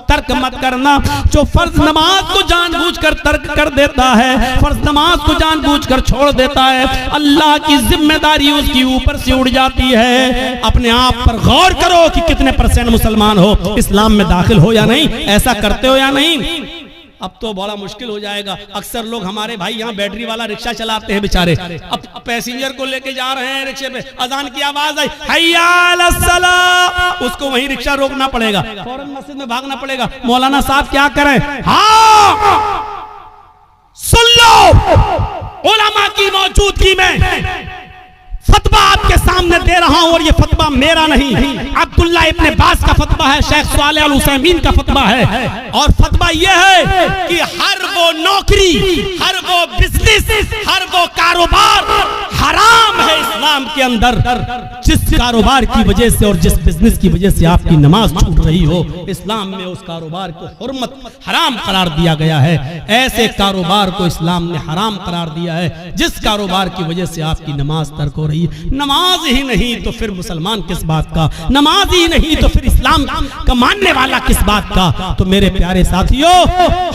तर्क मत करना। जो फर्ज नमाज को जानबूझकर तर्क कर देता है, फर्ज नमाज को जानबूझकर छोड़ देता है, अल्लाह की जिम्मेदारी उसकी ऊपर से उड़ जाती है। अपने आप पर गौर करो कि कितने % मुसलमान हो, इस्लाम में दाखिल हो या नहीं, ऐसा करते हो या नहीं। अब तो बड़ा मुश्किल हो जाएगा। अक्सर लोग हमारे भाई यहाँ बैटरी वाला रिक्शा चलाते हैं बेचारे, अब पैसेंजर को लेके जा रहे हैं रिक्शे पे, अजान की आवाज आई हय्या अलस सलाह, उसको वहीं रिक्शा रोकना पड़ेगा, फौरन मस्जिद में भागना पड़ेगा। मौलाना साहब क्या करें? हाँ सुन लो, उलमा की मौजूदगी में फतवा आपके सामने दे रहा हूं और ये फतवा मेरा नहीं, अब्दुल्ला इब्ने बास का फतवा है, शेख सालेह अल उसैमीन का फतवा है। और फतवा ये है कि हर वो नौकरी, हर वो बिजनेस, हर वो कारोबार हराम है इस्लाम इस्लाम के अंदर जिस कारोबार की वजह से और जिस बिजनेस की वजह से आपकी नमाज छूट रही हो, इस्लाम में उस कारोबार को हुर्मत हराम करार दिया गया है। ऐसे कारोबार को इस्लाम ने हराम करार दिया है जिस कारोबार की वजह से आपकी नमाज तर्क हो रही है। नमाज ही नहीं तो फिर मुसलमान किस बात का, नमाज ही नहीं तो फिर इस्लाम का मानने वाला किस बात का। तो मेरे प्यारे साथियों,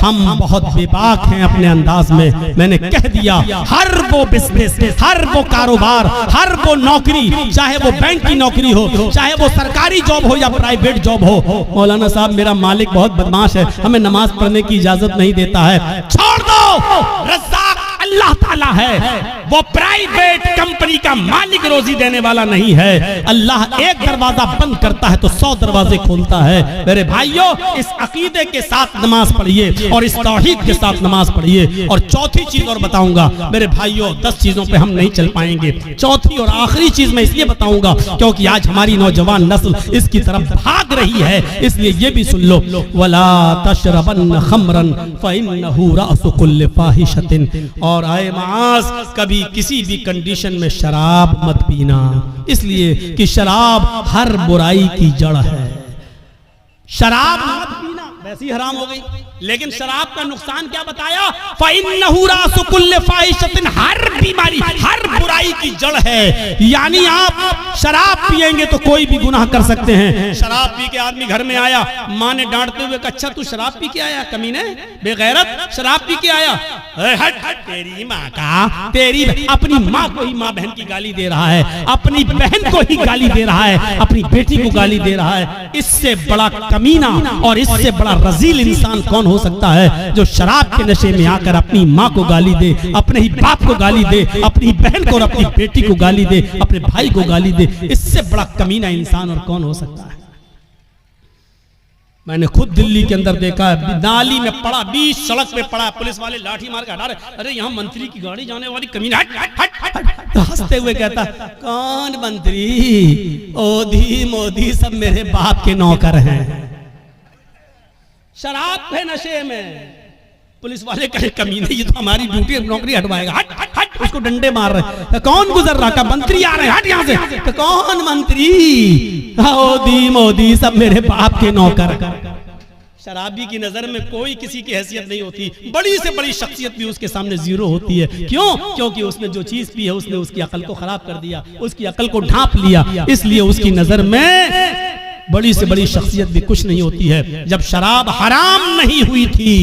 हम बहुत बेबाक हैं अपने अंदाज में। मैंने कह दिया, हर वो बिजनेस, हर वो कारोबार, हर वो नौकरी, चाहे वो बैंक की नौकरी हो, चाहे वो सरकारी जॉब हो या प्राइवेट जॉब हो, मौलाना साहब मेरा मालिक बहुत बदमाश है, हमें नमाज पढ़ने की इजाजत नहीं देता है, छोड़ दो, रज़्ज़ाक़ अल्लाह ताला है, वो प्राइवेट कंपनी का मालिक रोजी देने वाला नहीं है। अल्लाह एक दरवाजा बंद करता है तो 100 दरवाजे खोलता है। मेरे भाइयों, इस अकीदे के साथ नमाज पढ़िए और इस तौहीद के साथ नमाज पढ़िए। और चौथी चीज और बताऊंगा मेरे भाइयों, 10 चीजों पे हम नहीं चल पाएंगे। चौथी और आखिरी चीज मैं इसलिए बताऊंगा क्योंकि आज हमारी नौजवान नस्ल इसकी तरफ भाग रही है, इसलिए ये भी सुन लो, वला तशरबन खमरन फइन्नहु रअसु कुल्लि फाहिशतिन। और आए मास, कभी किसी भी कंडीशन में शराब मत पीना, इसलिए कि शराब हर बुराई की जड़ है। शराब मत पीना वैसे ही हराम हो गई, लेकिन शराब का नुकसान क्या बताया? फ़इन्नहु रासु कुल्लि फ़ाहिशतिन, हर बीमारी, हर बुराई की जड़ है। यानी आप शराब पिएंगे तो कोई भी गुनाह कर सकते हैं। शराब पी के आदमी घर में आया, माँ ने डांटते हुए कहा, अच्छा तू शराब पी के आया कमीने, बेगैरत, शराब पी के आया, हट, तेरी माँ का, तेरी अपनी माँ को ही माँ बहन की गाली दे रहा है, अपनी बहन को ही गाली दे रहा है, अपनी बेटी को गाली दे रहा है। इससे बड़ा कमीना और इससे बड़ा रजील इंसान कौन हो सकता है जो शराब के नशे में आकर अपनी माँ को गाली दे, अपने ही बाप को गाली दे, अपनी बहन को और अपनी बेटी को गाली दे, अपने भाई को गाली दे। इससे बड़ा कमीना इंसान और कौन हो सकता है? मैंने खुद दिल्ली के अंदर देखा है, नाली में पड़ा, बीच सड़क पे पड़ा, पुलिस वाले लाठी मार के हटा रहे, अरे यहाँ मंत्री की गाड़ी जाने वाली कमीना, हट हट हट हट। तो हंसते हुए कहता, कौन मंत्री, ओधी मोदी सब मेरे बाप के नौकर हैं। शराब के नशे में पुलिस वाले कहे, कमीने ये तो हमारी ड्यूटी नौकरी हटवाएगा, हट हट हट, उसको डंडे मार रहे। कौन गुजर रहा का, मंत्री आ रहे हैं, हट यहाँ से। कौन मंत्री, मोदी मोदी सब मेरे बाप के नौकर। शराबी की नजर में कोई किसी की हैसियत नहीं होती, बड़ी से बड़ी शख्सियत भी उसके सामने जीरो होती है। क्यों? क्योंकि उसने जो चीज पी है उसने उसकी अकल को खराब कर दिया, उसकी अकल को ढांप लिया, इसलिए उसकी नजर में बड़ी से बड़ी शख्सियत भी कुछ नहीं होती है। जब शराब हराम नहीं हुई थी,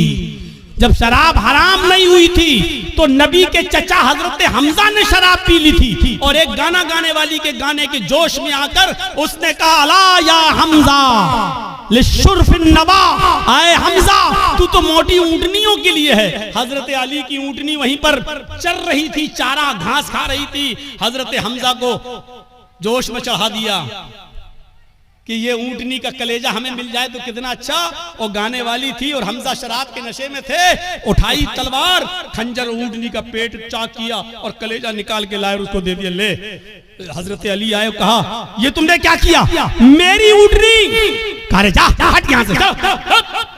जब शराब हराम नहीं हुई थी तो नबी के चचा हजरत हमजा ने शराब पी ली थी और एक गाना गाने वाली के गाने के जोश में आकर उसने कहा, अला या हमजा लिशुर्फिन नवा, आए हमजा तू तो मोटी ऊंटनियों के लिए है। हजरत अली की ऊंटनी वहीं पर चल रही थी, चारा घास खा रही थी। हजरत हमजा को जोश में चढ़ा दिया कि ये ऊंटनी का कलेजा हमें मिल जाए तो कितना अच्छा। और गाने वाली थी और हमजा शराब के नशे में थे, उठाई तलवार, खंजर ऊंटनी का पेट चाक किया और कलेजा निकाल के लाए, उसको दे दिया, ले। हजरत अली आए, कहा ये तुमने क्या किया, मेरी ऊंटनी, अरे जा हट यहाँ से।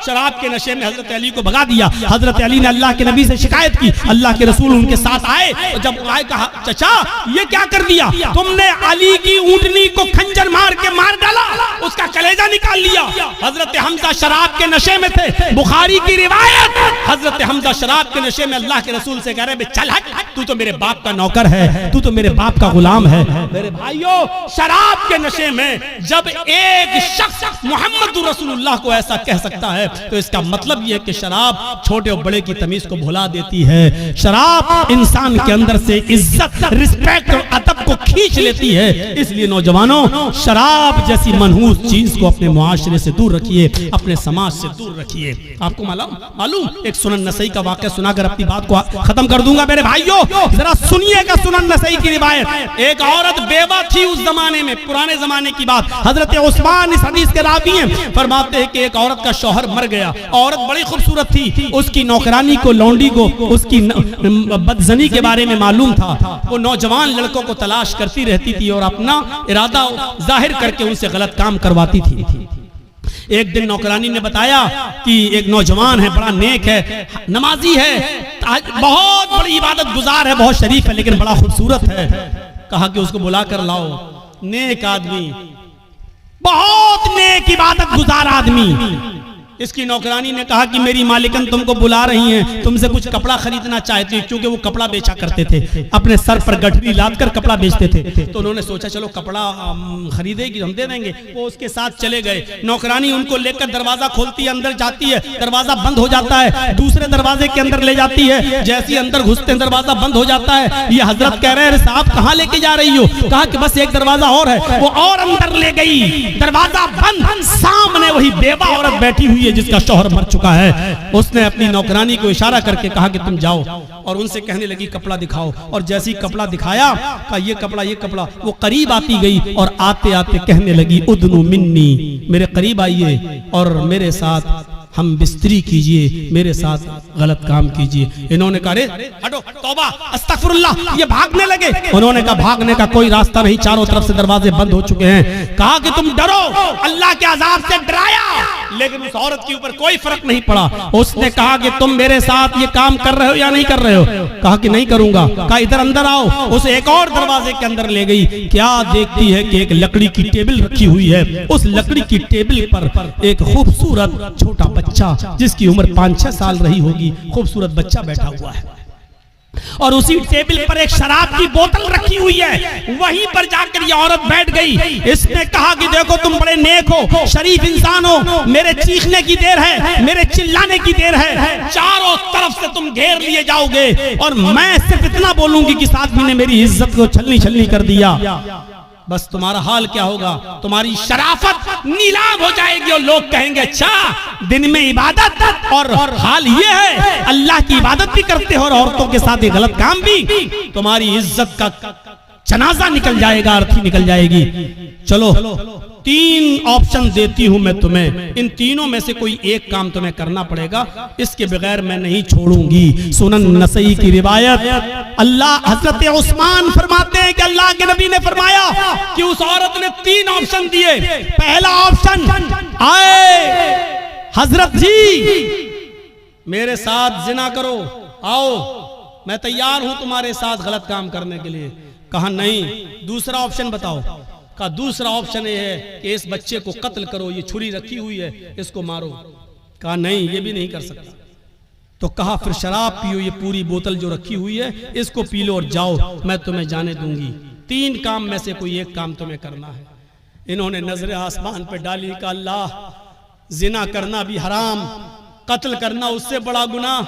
शराब के नशे में हजरत अली को भगा दिया। हजरत अली ने अल्लाह के नबी से शिकायत की, अल्लाह के रसूल उनके साथ आए और जब आए कहा, चचा ये क्या कर दिया तुमने, अली की ऊंटनी को खंजर मार के मार डाला, उसका कलेजा निकाल लिया। हजरत हमजा शराब के नशे में थे, बुखारी की रिवायत, हजरत हमजा शराब के नशे में अल्लाह के रसूल से कह रहे, चल हट, तू तो मेरे बाप का नौकर है, तू तो मेरे बाप का गुलाम है। मेरे भाइयों, शराब के नशे में जब एक शख्स मोहम्मद रसूलुल्लाह को ऐसा कह सकता है तो इसका मतलब यह है कि शराब छोटे और बड़े की तमीज को भुला देती है। शराब इंसान के अंदर से इज्जत, रिस्पेक्ट और अदब को खींच लेती है। इसलिए नौजवानों, शराब जैसी मनहूस चीज को अपने मुआशरे से दूर रखिए, अपने समाज से दूर रखिए। आपको मालूम एक सुनन नसई का वाक़या सुनाकर अपनी बात को खत्म कर दूंगा। मेरे भाइयों जरा सुनिएगा सुनन नसई की रिवायत। एक औरत बेवा थी उस जमाने में, पुराने जमाने की बात। हजरत उस्मान इस हदीस के रावी हैं, फरमाते हैं कि एक औरत का शौहर मर गया। औरत बड़ी खूबसूरत थी, उसकी नौकरानी को, लौंडी को उसकी बदजनी के बारे में मालूम था। वो नौजवान लड़कों को तलाश करती रहती थी और अपना इरादा जाहिर करके उनसे गलत काम करवाती थी। एक दिन नौकरानी ने बताया कि एक नौजवान है, बड़ा नेक है, नमाजी है, बहुत बड़ी इबादत गुजार है, बहुत शरीफ है, लेकिन बड़ा खूबसूरत है। कहा कि उसको बुला कर लाओ। नेक आदमी, बहुत नेक इबादत गुजार आदमी। इसकी नौकरानी ने कहा कि मेरी मालिकन तुमको बुला रही हैं, तुमसे कुछ कपड़ा खरीदना चाहती है, क्योंकि वो कपड़ा बेचा करते थे, अपने सर पर गठरी लाद कर कपड़ा बेचते थे। तो उन्होंने सोचा चलो कपड़ा खरीदेगी, हम दे देंगे। वो उसके साथ चले गए। नौकरानी उनको लेकर दरवाजा खोलती है, अंदर जाती है, दरवाजा बंद हो जाता है, दूसरे दरवाजे के अंदर ले जाती है। जैसे ही अंदर घुसते हैं दरवाजा बंद हो जाता है। ये हजरत कह रहे हैं साहब कहाँ लेके जा रही हो? कहा कि बस एक दरवाजा और है। वो और अंदर ले गई, दरवाजा बंद, सामने वही बेवा औरत बैठी हुई जिसका शौहर मर चुका है। उसने अपनी नौकरानी को इशारा करके कहा कि तुम जाओ, और उनसे कहने लगी कपड़ा दिखाओ। और जैसे ही कपड़ा दिखाया, कहा ये कपड़ा, ये कपड़ा। वो करीब आती गई और आते आते कहने लगी उदनु मिन्नी, मेरे करीब आइए और मेरे साथ हम बिस्तरी कीजिए, मेरे साथ गलत काम कीजिए। इन्होंने कहा अरे हटो, तौबा, अस्तगफिरुल्लाह। ये भागने लगे। उन्होंने कहा भागने का कोई रास्ता नहीं, चारों तरफ से दरवाजे बंद हो चुके हैं। कहा कि तुम डरो, अल्लाह के अजाब से डराया। लेकिन उस औरत के ऊपर कोई फर्क नहीं पड़ा। उसने कहा कि तुम मेरे साथ ये काम कर रहे हो या नहीं कर रहे हो? कहा कि नहीं करूंगा। कहा इधर अंदर आओ। उसे एक और दरवाजे के अंदर ले गई। क्या देखती है कि एक लकड़ी की टेबल रखी हुई है। उस लकड़ी की टेबल पर एक खूबसूरत छोटा बच्चा, जिसकी उम्र 5-6 साल रही होगी, खूबसूरत बच्चा बैठा हुआ है। और उसी टेबल पर एक शराब की बोतल रखी हुई है। वहीं पर जाकर ये औरत बैठ गई। इसने कहा कि देखो तुम बड़े नेक हो, शरीफ इंसान हो, मेरे चीखने की देर है, मेरे चिल्लाने की देर है, चारों तरफ से तुम घेर लिए जाओगे और मैं सिर्फ इतना बोलूंगी कि इस आदमी ने मेरी इज्जत को छलनी छलनी कर दिया। बस तुम्हारा हाल क्या होगा? तुम्हारी शराफत नीलाम हो जाएगी और लोग कहेंगे अच्छा दिन में इबादत और हाल ये है, अल्लाह की इबादत भी करते हो और औरतों के साथ ये गलत काम भी। तुम्हारी इज्जत का जनाजा निकल जाएगा, अर्थी निकल जाएगी। चलो 3 ऑप्शन देती हूं मैं तुम्हें, इन तीनों में से कोई एक काम तुम्हें करना पड़ेगा, इसके बगैर मैं नहीं छोड़ूंगी। सुनन नसई की रिवायत। अल्लाह हजरत उस्मान फरमाते हैं कि अल्लाह के नबी ने फरमाया कि उस औरत ने 3 ऑप्शन दिए। पहला ऑप्शन, आए हजरत जी मेरे साथ जिना करो, आओ मैं तैयार हूं तुम्हारे साथ गलत काम करने के लिए। कहा नहीं। दूसरा ऑप्शन बताओ। कहा दूसरा ऑप्शन ये है कि इस बच्चे को कत्ल करो, ये छुरी रखी हुई है, इसको मारो। कहा नहीं, ये भी नहीं कर सकता। तो कहा फिर शराब पियो, ये पूरी बोतल जो रखी हुई है इसको पी लो और जाओ, मैं तुम्हें जाने दूंगी। 3 काम में से कोई एक काम तुम्हें करना है। इन्होंने नजरें आसमान पे डाली। कहा अल्लाह जिना करना भी हराम, कत्ल करना उससे बड़ा गुनाह,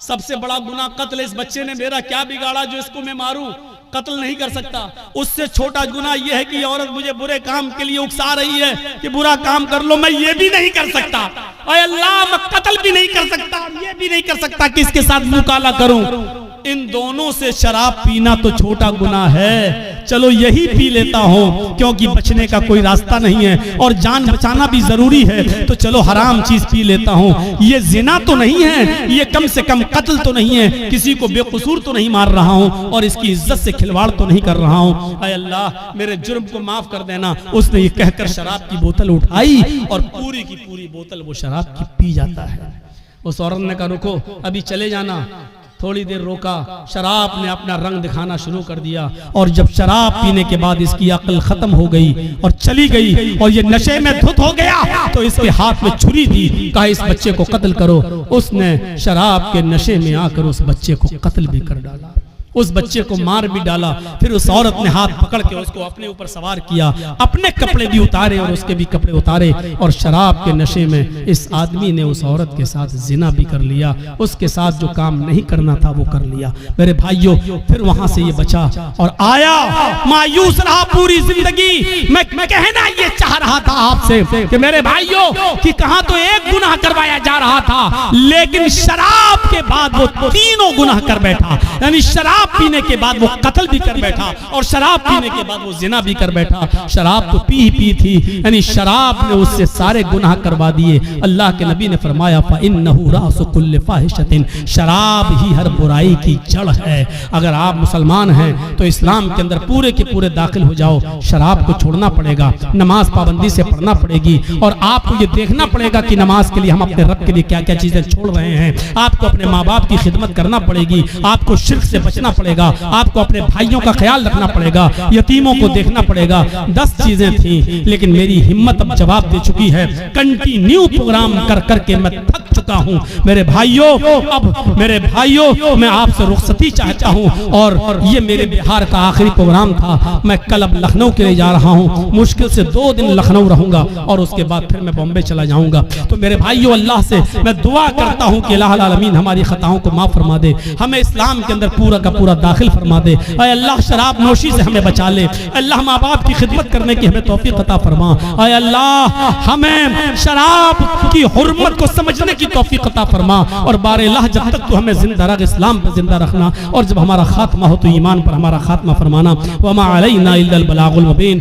सबसे बड़ा गुनाह कत्ल। इस बच्चे ने मेरा क्या बिगाड़ा जो इसको मैं मारूं? कत्ल नहीं कर सकता। उससे छोटा गुनाह यह है कि औरत मुझे बुरे काम के लिए उकसा रही है कि बुरा काम कर लो, मैं ये भी नहीं कर सकता। अरे अल्लाह मैं कत्ल भी नहीं कर सकता, ये भी नहीं कर सकता कि इसके साथ मुंह काला करूं। इन दोनों से शराब पीना तो छोटा गुनाह है, चलो यही पी लेता हूं क्योंकि बचने का कोई रास्ता नहीं है और जान बचाना भी जरूरी है, तो चलो हराम चीज पी लेता हूं। ये जिना तो नहीं है, ये कम से कम कत्ल तो नहीं है, किसी को बेकसूर तो नहीं मार रहा हूं और इसकी इज्जत से खिलवाड़ तो नहीं कर रहा हूं। अय अल्लाह मेरे जुर्म को माफ कर देना। उसने ये कहकर शराब की बोतल उठाई और पूरी की पूरी बोतल वो शराब की पी जाता है। उस औरत ने कहा रुको, अभी चले जाना। थोड़ी देर रोका, शराब ने अपना रंग दिखाना शुरू कर दिया और जब शराब पीने के बाद इसकी अक्ल खत्म हो गई और चली गई और ये नशे में धुत हो गया तो इसके हाथ में छुरी दी। कहा इस बच्चे को कत्ल करो। उसने शराब के नशे में आकर उस बच्चे को कत्ल भी कर डाला, उस बच्चे को मार भी डाला। फिर उस औरत ने हाथ पकड़ के उसको अपने ऊपर सवार किया, अपने कपड़े भी उतारे और उसके भी कपड़े उतारे और शराब के नशे में इस आदमी ने उस औरत के साथ जिना भी कर लिया। उसके साथ जो काम नहीं करना था वो कर लिया। मेरे भाइयों, फिर वहां से ये बचा और आया, मायूस रहा पूरी जिंदगी। मैं कहना ये चाह रहा था आपसे कि मेरे भाइयों कि कहां तो एक गुनाह करवाया जा रहा था, लेकिन शराब के बाद वो तीनों गुनाह कर बैठा। यानी शराब पीने के बाद वो कत्ल भी कर बैठा और शराब पीने के बाद वो जिना भी कर बैठा। शराब तो पी ही पी थी, यानी शराब ने उससे सारे गुनाह करवा दिए। अल्लाह के नबी ने फरमाया फ़इन्नहु रासु कुल्लि फ़ाहिशतिन, शराब ही हर बुराई की जड़ है। अगर आप मुसलमान हैं तो इस्लाम के अंदर पूरे के पूरे दाखिल हो जाओ। शराब को छोड़ना पड़ेगा, नमाज पाबंदी से पढ़ना पड़ेगी और आपको ये देखना पड़ेगा कि नमाज के लिए हम अपने रब के लिए क्या क्या चीजें छोड़ रहे हैं। आपको अपने माँ बाप की खिदमत करना पड़ेगी, आपको शिर्क से बचना पड़ेगा, आपको अपने भाइयों का ख्याल रखना पड़ेगा, यतीमों को देखना पड़ेगा। 10 चीजें थी, लेकिन मेरी हिम्मत अब जवाब दे चुकी है। कंटिन्यू प्रोग्राम कर करके मैं थक चुका हूं मेरे भाइयों। अब मेरे भाइयों, मैं आपसे रुखसती चाहता हूं, और ये मेरे बिहार का आखिरी प्रोग्राम था। मैं कल अब लखनऊ के लिए जा रहा हूं, मुश्किल से 2 दिन लखनऊ रहूंगा और उसके बाद फिर मैं बॉम्बे चला जाऊंगा। तो मेरे भाइयों, अल्लाह से मैं दुआ करता हूं कि अल्लाह आलमीन हमारी खताओं को माफ फरमा दे, हमें इस्लाम के अंदर पूरा का पूरा दाखिल फरमा दे। ऐ अल्लाह, शराब नोशी से हमें बचा ले। अल्लाह, माँ बाप की खिदमत करने की हमें तौफीक अता फरमा। ऐ अल्लाह, हमें शराब की हुर्मत को समझने की तौफीक अता फरमा। और बारह जब तक तू हमें जिंदा रख, इस्लाम पर जिंदा रखना, और जब हमारा खात्मा हो तो ईमान पर हमारा खात्मा फरमाना। वमा अलैना इल्लल बलागुल मुबीन।